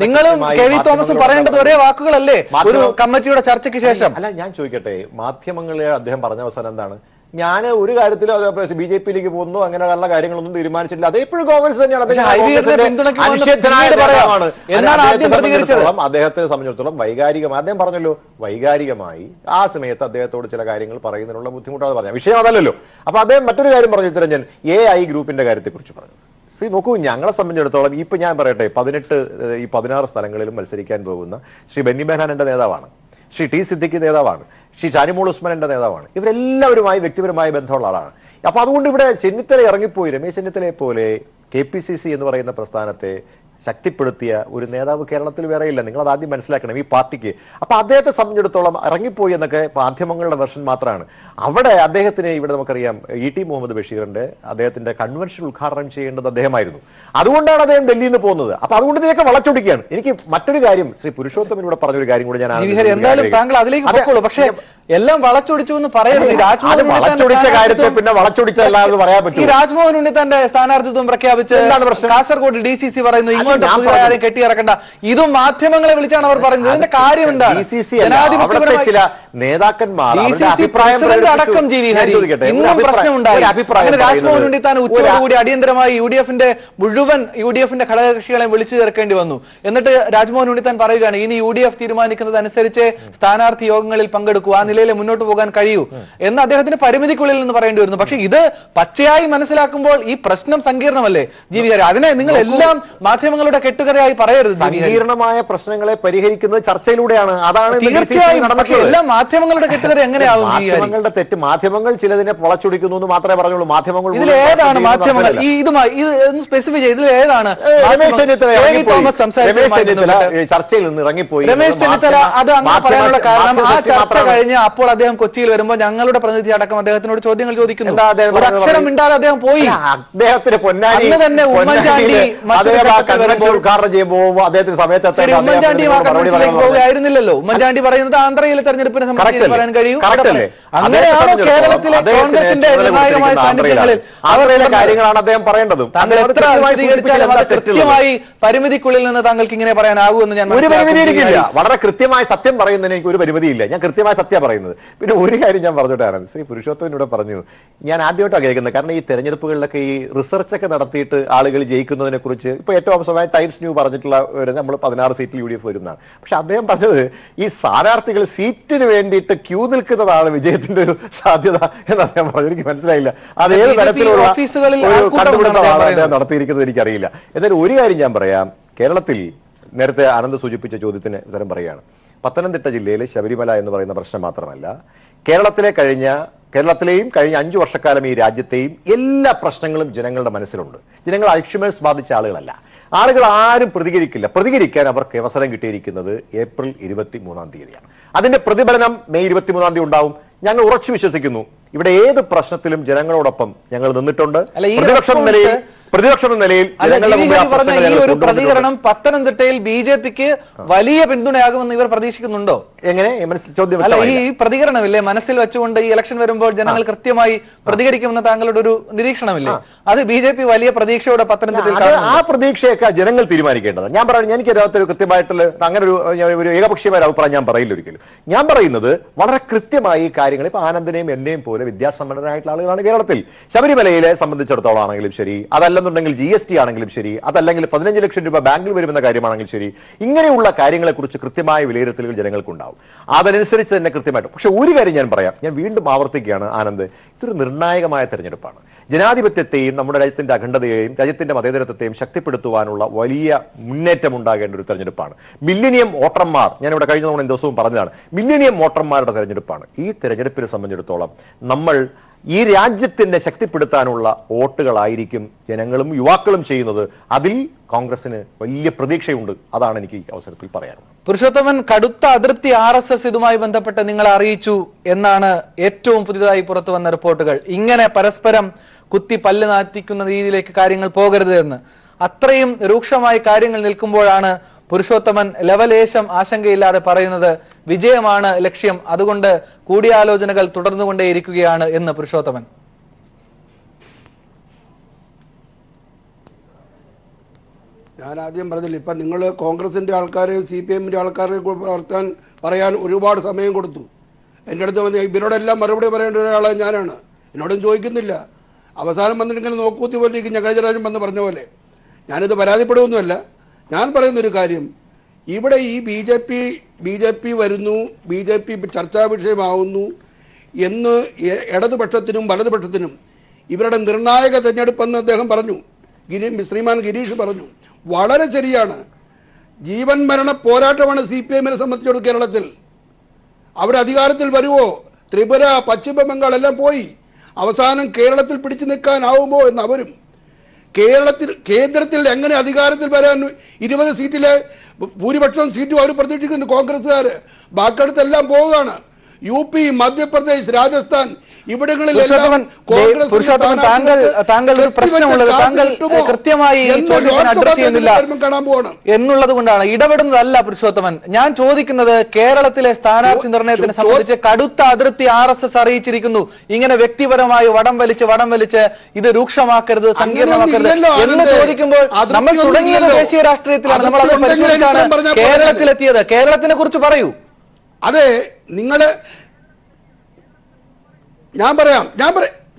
നിങ്ങളും കെ വി തോമസും പറയേണ്ടത് ഒരേ വാക്കുകളല്ലേ ഒരു കമ്മിറ്റിയുടെ ചർച്ചയ്ക്ക് ശേഷം? അല്ല, ഞാൻ ചോദിക്കട്ടെ, മാധ്യമങ്ങളെ അദ്ദേഹം പറഞ്ഞ അവസാനം എന്താണ്? ഞാൻ ഒരു കാര്യത്തിലും ബി ജെ പിയിലേക്ക് പോകുന്നു അങ്ങനെയുള്ള കാര്യങ്ങളൊന്നും തീരുമാനിച്ചിട്ടില്ല. അത് എപ്പോഴും കോൺഗ്രസ് തന്നെയാണ്. അദ്ദേഹത്തെ സംബന്ധിച്ചിടത്തോളം വൈകാരികമായി അദ്ദേഹം പറഞ്ഞല്ലോ, വൈകാരികമായി ആ സമയത്ത് അദ്ദേഹത്തോട് ചില കാര്യങ്ങൾ പറയുന്നതിനുള്ള ബുദ്ധിമുട്ടാണ് പറഞ്ഞത്. വിഷയം അതല്ലല്ലോ. അപ്പൊ അദ്ദേഹം മറ്റൊരു കാര്യം പറഞ്ഞു, ചിത്തരഞ്ജൻ AI ഗ്രൂപ്പിന്റെ കാര്യത്തെ കുറിച്ച് പറഞ്ഞു. നോക്കൂ, ഞങ്ങളെ സംബന്ധിച്ചിടത്തോളം ഇപ്പൊ ഞാൻ പറയട്ടെ, 16 സ്ഥലങ്ങളിലും മത്സരിക്കാൻ പോകുന്ന ശ്രീ ബെന്നി ബെഹനാൻ എന്റെ നേതാവാണ്, ശ്രീ ടി സിദ്ദിഖ് നേതാവാണ്, ശ്രീ ഷാനിമോൾ ഉസ്മാൻ എന്റെ നേതാവാണ്. ഇവരെല്ലാവരുമായി വ്യക്തിപരമായ ബന്ധമുള്ള ആളാണ്. അപ്പൊ അതുകൊണ്ട് ഇവിടെ ചെന്നിത്തല ഇറങ്ങിപ്പോയി രമേശ് ചെന്നിത്തലയെ പോലെ KPCC എന്ന് പറയുന്ന പ്രസ്ഥാനത്തെ ശക്തിപ്പെടുത്തിയ ഒരു നേതാവ് കേരളത്തിൽ വേറെയില്ല. നിങ്ങൾ അത് ആദ്യം മനസ്സിലാക്കണം ഈ പാർട്ടിക്ക്. അപ്പൊ അദ്ദേഹത്തെ സംബന്ധിച്ചിടത്തോളം ഇറങ്ങിപ്പോയി എന്നൊക്കെ മാധ്യമങ്ങളുടെ വെർഷൻ മാത്രമാണ്. അവിടെ അദ്ദേഹത്തിന് ഇവിടെ നമുക്കറിയാം ET മുഹമ്മദ് ബഷീറിന്റെ അദ്ദേഹത്തിന്റെ കൺവെൻഷൻ ഉദ്ഘാടനം ചെയ്യേണ്ടത് അദ്ദേഹമായിരുന്നു. അതുകൊണ്ടാണ് അദ്ദേഹം ഡൽഹിയിൽ നിന്ന് പോകുന്നത്. അപ്പൊ അതുകൊണ്ട് ഇതിനൊക്കെ വളച്ചൊടിക്കുകയാണ്. എനിക്ക് മറ്റൊരു കാര്യം ശ്രീ പുരുഷോത്തമൻ ഇവിടെ പറഞ്ഞൊരു കാര്യം കൂടി ഞാൻ എന്തായാലും താങ്കൾ അതിലേക്ക് പൊക്കോളൂ. പക്ഷേ എല്ലാം വളച്ചൊടിച്ചു എന്ന് പറയരുത്. വളച്ചൊടിച്ച കാര്യത്തെ പിന്നെ വളച്ചൊടിച്ചല്ലാതെ പറയാൻ പറ്റും. ഈ രാജ്മോഹൻ ഉണ്ണിത്താന്റെ സ്ഥാനാർത്ഥിത്വം പ്രഖ്യാപിച്ച് കാസർഗോഡ് DCC പറയുന്നു ഇങ്ങോട്ട് ആരെയും കെട്ടിയിറക്കണ്ട. ഇതും മാധ്യമങ്ങളെ വിളിച്ചാണ് അവർ പറയുന്നത്. ഇതിന്റെ കാര്യം എന്താണ്? ചില നേതാക്കന്മാർ അടക്കം ജി വി ഹരി ഇന്നും പ്രശ്നമുണ്ടായി. രാജ്മോഹൻ ഉണ്ണിത്താൻ ഉച്ചയോടുകൂടി അടിയന്തരമായി മുഴുവൻ UDF ഘടകകക്ഷികളെ വിളിച്ചു ചേർക്കേണ്ടി വന്നു. എന്നിട്ട് രാജ്മോഹൻ ഉണ്ണിത്താൻ പറയുകയാണ് ഇനി UDF തീരുമാനിക്കുന്നത് അനുസരിച്ച് സ്ഥാനാർത്ഥി യോഗങ്ങളിൽ പങ്കെടുക്കൂ, ആ നിലയിൽ മുന്നോട്ട് പോകാൻ കഴിയൂ എന്ന് അദ്ദേഹത്തിന് പരിമിതിക്കുള്ളിൽ നിന്ന് പറയേണ്ടി വരുന്നു. പക്ഷെ ഇത് പച്ചയായി മനസ്സിലാക്കുമ്പോൾ ഈ പ്രശ്നം സങ്കീർണമല്ലേ ജി വി ഹരി? അതിനെ നിങ്ങൾ എല്ലാം മാധ്യമങ്ങളുടെ കെട്ടുകഥയായി പറയരുത്. സങ്കീർണമായ പ്രശ്നങ്ങളെ പരിഹരിക്കുന്നത് ചർച്ചയിലൂടെയാണ്. അതാണ് തീർച്ചയായും. പക്ഷേ എല്ലാ മാധ്യമങ്ങളുടെ കെട്ടുകഥ എങ്ങനെയാവും? മാധ്യമങ്ങളുടെ തെറ്റ്, മാധ്യമങ്ങൾ ചിലതിനെ വളച്ചൊടിക്കുന്നു എന്ന് മാത്രമേ പറഞ്ഞുള്ളൂ. മാധ്യമങ്ങൾ ഇതിൽ ഏതാണ് മാധ്യമങ്ങൾ ഇതുമായി ഇത് സ്പെസിഫൈ ചെയ്ത് ഇതിൽ ഏതാണ്? ചർച്ചയിൽ നിന്ന് ഇറങ്ങിപ്പോയി രമേശ് ചെന്നിത്തല അത് അങ്ങനെ പറയാനുള്ള കാരണം ആ ചർച്ച കഴിഞ്ഞ് അപ്പോൾ അദ്ദേഹം കൊച്ചിയിൽ വരുമ്പോൾ ഞങ്ങളുടെ പ്രതിനിധി അടക്കം അദ്ദേഹത്തിനോട് ചോദ്യങ്ങൾ ചോദിക്കുന്നു. ഒരു അക്ഷരം മിണ്ടാതെ അദ്ദേഹം പോയി. അദ്ദേഹത്തിന് അന്ന് തന്നെ ഉമ്മൻചാണ്ടി ഉദ്ഘാടനം ചെയ്യുമ്പോൾ അദ്ദേഹത്തിന് സമയത്ത് ഉമ്മൻചാണ്ടി പോവുകയായിരുന്നില്ലല്ലോ. ഉമ്മൻചാണ്ടി പറയുന്നത് ആന്ധ്രയിലെ തെരഞ്ഞെടുപ്പിനെ സംബന്ധിച്ച് പറയാൻ കഴിയും. അങ്ങനെയാണോ കേരളത്തിലെ കോൺഗ്രസിന്റെ നിർണായകമായ സാന്നിധ്യങ്ങളിൽ അവരുടെ കാര്യങ്ങളാണ് അദ്ദേഹം പറയേണ്ടത്. താങ്കൾ എത്ര വിശദീകരിച്ചാലും അത് കൃത്യമായി പരിമിതിക്കുള്ളിൽ നിന്ന് താങ്കൾക്ക് ഇങ്ങനെ പറയാനാകൂ എന്ന് ഞാൻ ഒരു പരിമിതിയിരിക്കില്ല. വളരെ കൃത്യമായി സത്യം പറയുന്നതിന് എനിക്ക് ഒരു പരിമിതിയില്ല. ഞാൻ കൃത്യമായ സത്യം പറയുന്നത്. പിന്നെ ഒരു കാര്യം ഞാൻ പറഞ്ഞിട്ടാണ്, ശ്രീ പുരുഷോത്തമനോട് പറഞ്ഞു, ഞാൻ ആദ്യമായിട്ടാണ് കേൾക്കുന്നത്. കാരണം ഈ തെരഞ്ഞെടുപ്പുകളിലൊക്കെ ഈ റിസർച്ച് ഒക്കെ നടത്തിയിട്ട് ആളുകൾ ജയിക്കുന്നതിനെ കുറിച്ച് ഇപ്പൊ ഏറ്റവും അവസാനമായി ടൈംസ് ന്യൂ പറഞ്ഞിട്ടുള്ള നമ്മൾ 16 സീറ്റിൽ UDF വരുന്നതാണ്. പക്ഷെ അദ്ദേഹം പറഞ്ഞത് ഈ സ്ഥാനാർത്ഥികൾ സീറ്റിന് വേണ്ടിയിട്ട് ക്യൂ നിൽക്കുന്നതാണ് വിജയത്തിന്റെ ഒരു സാധ്യത എന്ന് അദ്ദേഹം പറഞ്ഞു. എനിക്ക് മനസ്സിലായില്ല അത് ഏത് തരത്തിലുള്ള കണ്ടുപിടുത്തമാണ് അദ്ദേഹം നടത്തിയിരിക്കുന്നത് എനിക്കറിയില്ല. എന്നാലും ഒരു കാര്യം ഞാൻ പറയാം, കേരളത്തിൽ നേരത്തെ ആനന്ദ് സൂചിപ്പിച്ച ചോദ്യത്തിന് ഉത്തരം പറയുകയാണ്. പത്തനംതിട്ട ജില്ലയിലെ ശബരിമല എന്ന് പറയുന്ന പ്രശ്നം മാത്രമല്ല, കേരളത്തിലെയും കഴിഞ്ഞ 5 വർഷക്കാലം ഈ രാജ്യത്തെയും എല്ലാ പ്രശ്നങ്ങളും ജനങ്ങളുടെ മനസ്സിലുണ്ട്. ജനങ്ങൾ അൾഷിമേഴ്സ് ബാധിച്ച ആളുകളല്ല. ആളുകൾ ആരും പ്രതികരിക്കാൻ അവർക്ക് അവസരം കിട്ടിയിരിക്കുന്നത് ഏപ്രിൽ 23-ാം തീയതിയാണ്. അതിന്റെ പ്രതിഫലനം മെയ് 23-ാം തീയതി ഉണ്ടാവും. ഞങ്ങൾ ഉറച്ചു വിശ്വസിക്കുന്നു ഇവിടെ ഏത് പ്രശ്നത്തിലും ജനങ്ങളോടൊപ്പം ഞങ്ങൾ നിന്നിട്ടുണ്ട്. പ്രതിപക്ഷം എന്ന നിലയിൽ ഈ ഒരു പ്രതികരണം പത്തനംതിട്ടയിൽ BJPക്ക് വലിയ പിന്തുണയാകുമെന്ന് ഇവർ പ്രതീക്ഷിക്കുന്നുണ്ടോ? എങ്ങനെ ചോദ്യം? അല്ല, ഈ പ്രതികരണമില്ലേ മനസ്സിൽ വെച്ചുകൊണ്ട് ഈ ഇലക്ഷൻ വരുമ്പോൾ ജനങ്ങൾ കൃത്യമായി പ്രതികരിക്കുമെന്ന് താങ്കളുടെ ഒരു നിരീക്ഷണമില്ലേ? അത് BJP വലിയ പ്രതീക്ഷയോടെ പത്തനംതിട്ടയിൽ ആ പ്രതീക്ഷയൊക്കെ ജനങ്ങൾ തീരുമാനിക്കേണ്ടതാണ്. ഞാൻ പറയുന്നത് എനിക്ക് അതിനകത്ത് കൃത്യമായിട്ടുള്ള അങ്ങനെ ഒരു ഏകപക്ഷീയമായ അഭിപ്രായം ഞാൻ പറയില്ല ഒരിക്കലും. ഞാൻ പറയുന്നത് വളരെ കൃത്യമായി ഈ കാര്യങ്ങൾ ഇപ്പൊ ആനന്ദിനെയും എന്നെയും പോലെ വിദ്യാസമ്പന്നരായിട്ടുള്ള ആളുകളാണ് കേരളത്തിൽ. ശബരിമലയെ സംബന്ധിച്ചിടത്തോളം ആണെങ്കിലും ശരി, അതല്ലെന്നുണ്ടെങ്കിൽ GST ആണെങ്കിലും ശരി, അതല്ലെങ്കിൽ 15 ലക്ഷം രൂപ ബാങ്കിൽ വരുമെന്ന കാര്യമാണെങ്കിലും ശരി, ഇങ്ങനെയുള്ള കാര്യങ്ങളെ കുറിച്ച് കൃത്യമായ വിലയിരുത്തലുകൾ ജനങ്ങൾക്കുണ്ടാവും. അതനുസരിച്ച് തന്നെ കൃത്യമായിട്ട്. പക്ഷെ ഒരു കാര്യം ഞാൻ പറയാം, ഞാൻ വീണ്ടും ആവർത്തിക്കുകയാണ് ആനന്ദ്, ഇതൊരു നിർണായകമായ തെരഞ്ഞെടുപ്പാണ്. ജനാധിപത്യത്തെയും നമ്മുടെ രാജ്യത്തിന്റെ അഖണ്ഡതയെയും രാജ്യത്തിന്റെ മതേതരത്വത്തെയും ശക്തിപ്പെടുത്തുവാനുള്ള വലിയ മുന്നേറ്റം ഉണ്ടാകേണ്ട ഒരു തെരഞ്ഞെടുപ്പാണ്. മില്ലേനിയം വോട്ടർമാർ, ഞാനിവിടെ കഴിഞ്ഞ തവണ ദിവസവും പറഞ്ഞതാണ്, മില്ലേനിയം വോട്ടർമാരുടെ തെരഞ്ഞെടുപ്പാണ്. ഈ തെരഞ്ഞെടുപ്പിനെ സംബന്ധിച്ചിടത്തോളം നമ്മൾ ഈ രാജ്യത്തിനെ ശക്തിപ്പെടുത്താനുള്ള വോട്ടുകളായിരിക്കും ജനങ്ങളും യുവാക്കളും ചെയ്യുന്നത്. അതിൽ കോൺഗ്രസിന് വലിയ പ്രതീക്ഷയുണ്ട്. അതാണ് എനിക്ക് ഈ അവസരത്തിൽ പറയാനുള്ളത്. പുരുഷോത്തമൻ, കടുത്ത അതൃപ്തി RSS ഇതുമായി ബന്ധപ്പെട്ട് നിങ്ങളെ അറിയിച്ചു എന്നാണ് ഏറ്റവും പുതിയതായി പുറത്തു വന്ന റിപ്പോർട്ടുകൾ. ഇങ്ങനെ പരസ്പരം കുത്തി പല്ല് നാറ്റിക്കുന്ന രീതിയിലേക്ക് കാര്യങ്ങൾ പോകരുത് എന്ന്. അത്രയും രൂക്ഷമായി കാര്യങ്ങൾ നിൽക്കുമ്പോഴാണ് പുരുഷോത്തമൻ ലവലേശം ആശങ്കയില്ലാതെ പറയുന്നത് വിജയമാണ് ലക്ഷ്യം, അതുകൊണ്ട് കൂടിയാലോചനകൾ തുടർന്നുകൊണ്ടേയിരിക്കുകയാണ് എന്ന്. പുരുഷോത്തമൻ, ഞാൻ ആദ്യം പറഞ്ഞില്ല, ഇപ്പം നിങ്ങൾ കോൺഗ്രസിൻ്റെ ആൾക്കാരെയും CPM-ൻ്റെ ആൾക്കാരെയും പറയാൻ ഒരുപാട് സമയം കൊടുത്തു. എൻ്റെ അടുത്ത് വന്ന് ഇവരോടെല്ലാം മറുപടി പറയേണ്ട ഒരാളെ ഞാനാണ്. എന്നോടും ചോദിക്കുന്നില്ല. അവസാനം വന്നിട്ട് ഇങ്ങനെ നോക്കൂത്തി പോലെ ഇരിക്കും. ഞാൻ കഴിഞ്ഞ പ്രാവശ്യം വന്ന് പറഞ്ഞ പോലെ ഞാനിത് പരാതിപ്പെടുകയൊന്നുമല്ല. ഞാൻ പറയുന്നൊരു കാര്യം, ഇവിടെ ഈ BJP വരുന്നു, BJP ചർച്ചാ വിഷയമാവുന്നു എന്ന് ഇടതുപക്ഷത്തിനും വലതുപക്ഷത്തിനും ഇവരുടെ നിർണായക തെരഞ്ഞെടുപ്പെന്ന് അദ്ദേഹം പറഞ്ഞു. ശ്രീമാൻ ഗിരീഷ് പറഞ്ഞു. വളരെ ശരിയാണ്. ജീവൻ മരണ പോരാട്ടമാണ് CPM-നെ സംബന്ധിച്ചിടത്തോളം കേരളത്തിൽ. അവർ അധികാരത്തിൽ വരുമോ? ത്രിപുര, പശ്ചിമ ബംഗാൾ എല്ലാം പോയി. അവസാനം കേരളത്തിൽ പിടിച്ചു നിൽക്കാനാവുമോ എന്ന് അവരും. കേന്ദ്രത്തിൽ എങ്ങനെ അധികാരത്തിൽ വരാൻ 20 സീറ്റിലെ ഭൂരിപക്ഷം സീറ്റും അവർ പ്രതീക്ഷിക്കുന്നുണ്ട് കോൺഗ്രസ്സുകാർ. ബാക്കിയെടുത്തെല്ലാം പോവുകയാണ്. UP, മധ്യപ്രദേശ്, രാജസ്ഥാൻ പുരുഷോത്തമൻ, താങ്കൾ ഒരു പ്രശ്നമുള്ളത് താങ്കൾ കൃത്യമായി അഡ്രസ് ചെയ്യുന്നില്ല എന്നുള്ളത് കൊണ്ടാണ്. ഇടപെടുന്നതല്ല പുരുഷോത്തമൻ. ഞാൻ ചോദിക്കുന്നത് കേരളത്തിലെ സ്ഥാനാർത്ഥി നിർണയത്തിനെ സംബന്ധിച്ച് കടുത്ത അതൃപ്തി RSS അറിയിച്ചിരിക്കുന്നു. ഇങ്ങനെ വ്യക്തിപരമായി വടം വലിച്ച് ഇത് രൂക്ഷമാക്കരുത്, സങ്കീർണമാക്കരുത് എന്ന് ചോദിക്കുമ്പോൾ നമ്മൾ തുടങ്ങിയത് ദേശീയ രാഷ്ട്രീയത്തിലാണ്. നമ്മൾ അത് പരിശോധിച്ചാണ് കേരളത്തിലെത്തിയത്. കേരളത്തിനെ കുറിച്ച് പറയൂ. അതെ, ഞാൻ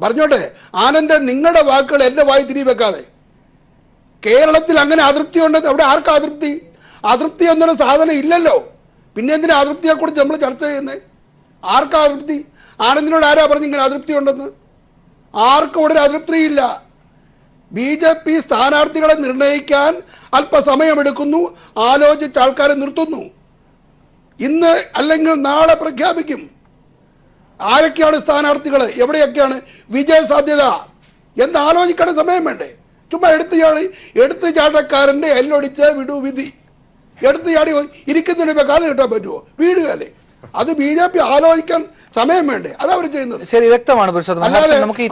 പറഞ്ഞോട്ടെ. ആനന്ദൻ, നിങ്ങളുടെ വാക്കുകൾ എന്റെ വായി തിരികെ വെക്കാതെ. കേരളത്തിൽ അങ്ങനെ അതൃപ്തി ഉണ്ടെന്ന് അവിടെ ആർക്കാ അതൃപ്തി? അതൃപ്തി എന്നൊരു സാധനം ഇല്ലല്ലോ. പിന്നെ എന്തിനാ അതൃപ്തിയെ കുറിച്ച് നമ്മൾ ചർച്ച ചെയ്യുന്നത്? ആർക്കാ അതൃപ്തി? ആനന്ദിനോട് ആരാ പറഞ്ഞു ഇങ്ങനെ അതൃപ്തി ഉണ്ടെന്ന്? ആർക്കും ഇവിടെ അതൃപ്തിയില്ല. BJP സ്ഥാനാർത്ഥികളെ നിർണയിക്കാൻ അല്പസമയമെടുക്കുന്നു, ആലോചിച്ച് ആൾക്കാരെ നിർത്തുന്നു. ഇന്ന് അല്ലെങ്കിൽ നാളെ പ്രഖ്യാപിക്കും. ആരൊക്കെയാണ് സ്ഥാനാർത്ഥികൾ, എവിടെയൊക്കെയാണ് വിജയ സാധ്യത എന്ന് ആലോചിക്കേണ്ട സമയം വേണ്ടേ? ചുമ്മാ എടുത്തു ചാട്ടക്കാരൻ്റെ എല്ലൊടിച്ച് വിടു വിധി. എടുത്തു ചാടി ഇരിക്കുന്നതിന് കാലം കിട്ടാൻ പറ്റുമോ? വീടുകാലേ. അത് BJP ആലോചിക്കാൻ സമയം വേണ്ടേ? അതവർ ചെയ്യുന്നത്. ശരി, വ്യക്തമാണ് പുരുഷോത്തമൻ. നമുക്ക് ഈ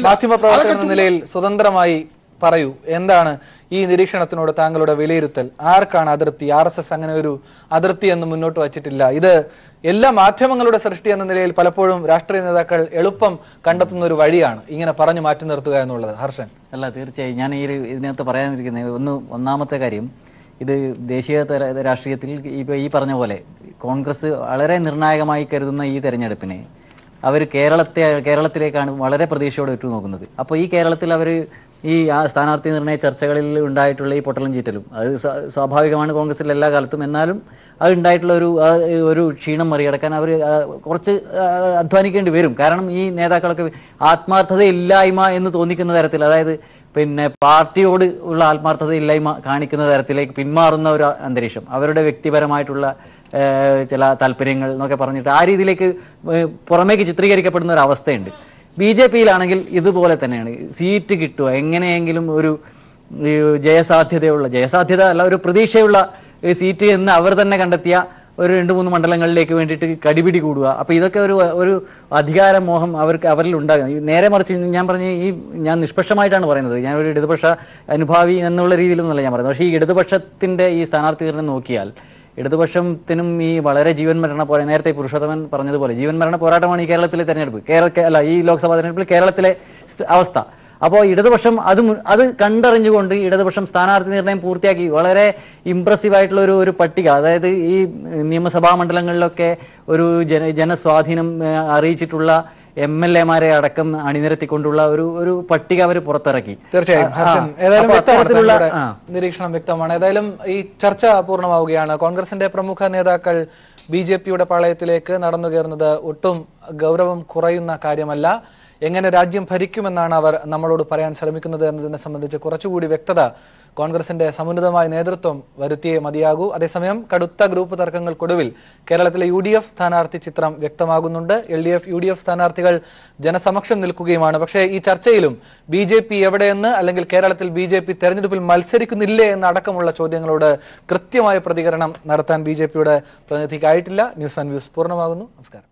മാധ്യമപ്രവർത്തകൻ എന്ന നിലയിൽ സ്വതന്ത്രമായി പറയൂ, എന്താണ് ഈ നിരീക്ഷണത്തിനോട് താങ്കളുടെ വിലയിരുത്തൽ? ആർക്കാണ് അതൃപ്തി? RSS അങ്ങനെ ഒരു അതൃപ്തി എന്ന് മുന്നോട്ട് വച്ചിട്ടില്ല. ഇത് എല്ലാ മാധ്യമങ്ങളുടെ സൃഷ്ടി എന്ന നിലയിൽ പലപ്പോഴും രാഷ്ട്രീയ നേതാക്കൾ എളുപ്പം കണ്ടെത്തുന്ന ഒരു വഴിയാണ് ഇങ്ങനെ പറഞ്ഞു മാറ്റി നിർത്തുക എന്നുള്ളത്. ഹർഷൻ? അല്ല, തീർച്ചയായും ഞാൻ ഇതിനകത്ത് പറയാനിരിക്കുന്നത് ഒന്നാമത്തെ കാര്യം, ഇത് ദേശീയ രാഷ്ട്രീയത്തിൽ ഇപ്പോൾ ഈ പറഞ്ഞ പോലെ കോൺഗ്രസ് വളരെ നിർണായകമായി കരുതുന്ന ഈ തെരഞ്ഞെടുപ്പിനെ അവർ കേരളത്തിലേക്കാണ് വളരെ പ്രതീക്ഷയോടെ ഉറ്റുനോക്കുന്നത്. അപ്പോൾ ഈ കേരളത്തിൽ അവർ ഈ സ്ഥാനാർത്ഥി നിർണയ ചർച്ചകളിൽ ഉണ്ടായിട്ടുള്ള ഈ പൊട്ടലും ചീറ്റലും അത് സ്വാഭാവികമാണ് കോൺഗ്രസിൽ എല്ലാ കാലത്തും. എന്നാലും അത് ഉണ്ടായിട്ടുള്ള ഒരു ക്ഷീണം മറികടക്കാൻ അവർ കുറച്ച് അധ്വാനിക്കേണ്ടി വരും. കാരണം ഈ നേതാക്കളൊക്കെ ആത്മാർത്ഥതയില്ലായ്മ എന്ന് തോന്നിക്കുന്ന തരത്തിൽ, അതായത് പിന്നെ പാർട്ടിയോട് ഉള്ള ആത്മാർത്ഥതയില്ലായ്മ കാണിക്കുന്ന തരത്തിലേക്ക് പിന്മാറുന്ന ഒരു അന്തരീക്ഷം, അവരുടെ വ്യക്തിപരമായിട്ടുള്ള ചില താല്പര്യങ്ങൾ എന്നൊക്കെ പറഞ്ഞിട്ട് ആ രീതിയിലേക്ക് പുറമേക്ക് ചിത്രീകരിക്കപ്പെടുന്ന ഒരു അവസ്ഥയുണ്ട്. BJP-യിലാണെങ്കിൽ ഇതുപോലെ തന്നെയാണ്. സീറ്റ് കിട്ടുക എങ്ങനെയെങ്കിലും ഒരു ജയസാധ്യത അല്ല, ഒരു പ്രതീക്ഷയുള്ള സീറ്റ് എന്ന് അവർ തന്നെ കണ്ടെത്തിയ ഒരു 2-3 മണ്ഡലങ്ങളിലേക്ക് വേണ്ടിയിട്ട് കടിപിടി കൂടുക. അപ്പോൾ ഇതൊക്കെ ഒരു അധികാരമോഹം അവരിൽ ഉണ്ടാകും. നേരെ മറിച്ച് ഞാൻ നിഷ്പക്ഷമായിട്ടാണ് പറയുന്നത്. ഞാൻ ഒരു ഇടതുപക്ഷ അനുഭാവി എന്നുള്ള രീതിയിലൊന്നുമല്ല ഞാൻ പറയുന്നത്. പക്ഷേ ഈ ഇടതുപക്ഷത്തിൻ്റെ ഈ സ്ഥാനാർത്ഥികളെ നോക്കിയാൽ ഇടതുപക്ഷത്തിനും ഈ വളരെ ജീവൻ മരണ പോരാട്ടം, നേരത്തെ പുരുഷോത്തമൻ പറഞ്ഞതുപോലെ ജീവൻ മരണ പോരാട്ടമാണ് ഈ കേരളത്തിലെ തെരഞ്ഞെടുപ്പ്, ഈ ലോക്സഭാ തെരഞ്ഞെടുപ്പിൽ കേരളത്തിലെ അവസ്ഥ. അപ്പോൾ ഇടതുപക്ഷം അത് കണ്ടറിഞ്ഞുകൊണ്ട് ഇടതുപക്ഷം സ്ഥാനാർത്ഥി നിർണയം പൂർത്തിയാക്കി വളരെ ഇംപ്രസീവായിട്ടുള്ള ഒരു പട്ടിക, അതായത് ഈ നിയമസഭാ മണ്ഡലങ്ങളിലൊക്കെ ഒരു ജനസ്വാധീനം അറിയിച്ചിട്ടുള്ള MLA-മാരെ അടക്കം അണിനിരത്തിക്കൊണ്ടുള്ള ഒരു പട്ടിക അവർ പുറത്തിറക്കി. തീർച്ചയായും നിരീക്ഷണം വ്യക്തമാണ്. ഏതായാലും ഈ ചർച്ച പൂർണ്ണമാവുകയാണ്. കോൺഗ്രസിന്റെ പ്രമുഖ നേതാക്കൾ BJP-യുടെ പാളയത്തിലേക്ക് നടന്നു കയറുന്നത് ഒട്ടും ഗൗരവം കുറയുന്ന കാര്യമല്ല. എങ്ങനെ രാജ്യം ഭരിക്കുമെന്നാണ് അവർ നമ്മളോട് പറയാൻ ശ്രമിക്കുന്നത് എന്നതിനെ സംബന്ധിച്ച് കുറച്ചുകൂടി വ്യക്തത കോൺഗ്രസിന്റെ സമുന്നതമായ നേതൃത്വം വരുത്തിയേ മതിയാകൂ. അതേസമയം കടുത്ത ഗ്രൂപ്പ് തർക്കങ്ങൾക്കൊടുവിൽ കേരളത്തിലെ UDF സ്ഥാനാർത്ഥി ചിത്രം വ്യക്തമാകുന്നുണ്ട്. LDF UDF സ്ഥാനാർത്ഥികൾ ജനസമക്ഷം നിൽക്കുകയുമാണ്. പക്ഷേ ഈ ചർച്ചയിലും BJP എവിടെയെന്ന്, അല്ലെങ്കിൽ കേരളത്തിൽ BJP തെരഞ്ഞെടുപ്പിൽ മത്സരിക്കുന്നില്ലേ എന്നടക്കമുള്ള ചോദ്യങ്ങളോട് കൃത്യമായ പ്രതികരണം നടത്താൻ BJPയുടെ പ്രതിനിധിക്കായിട്ടില്ല. ന്യൂസ് ആൻഡ് വ്യൂസ് പൂർണ്ണമാകുന്നു. നമസ്കാരം.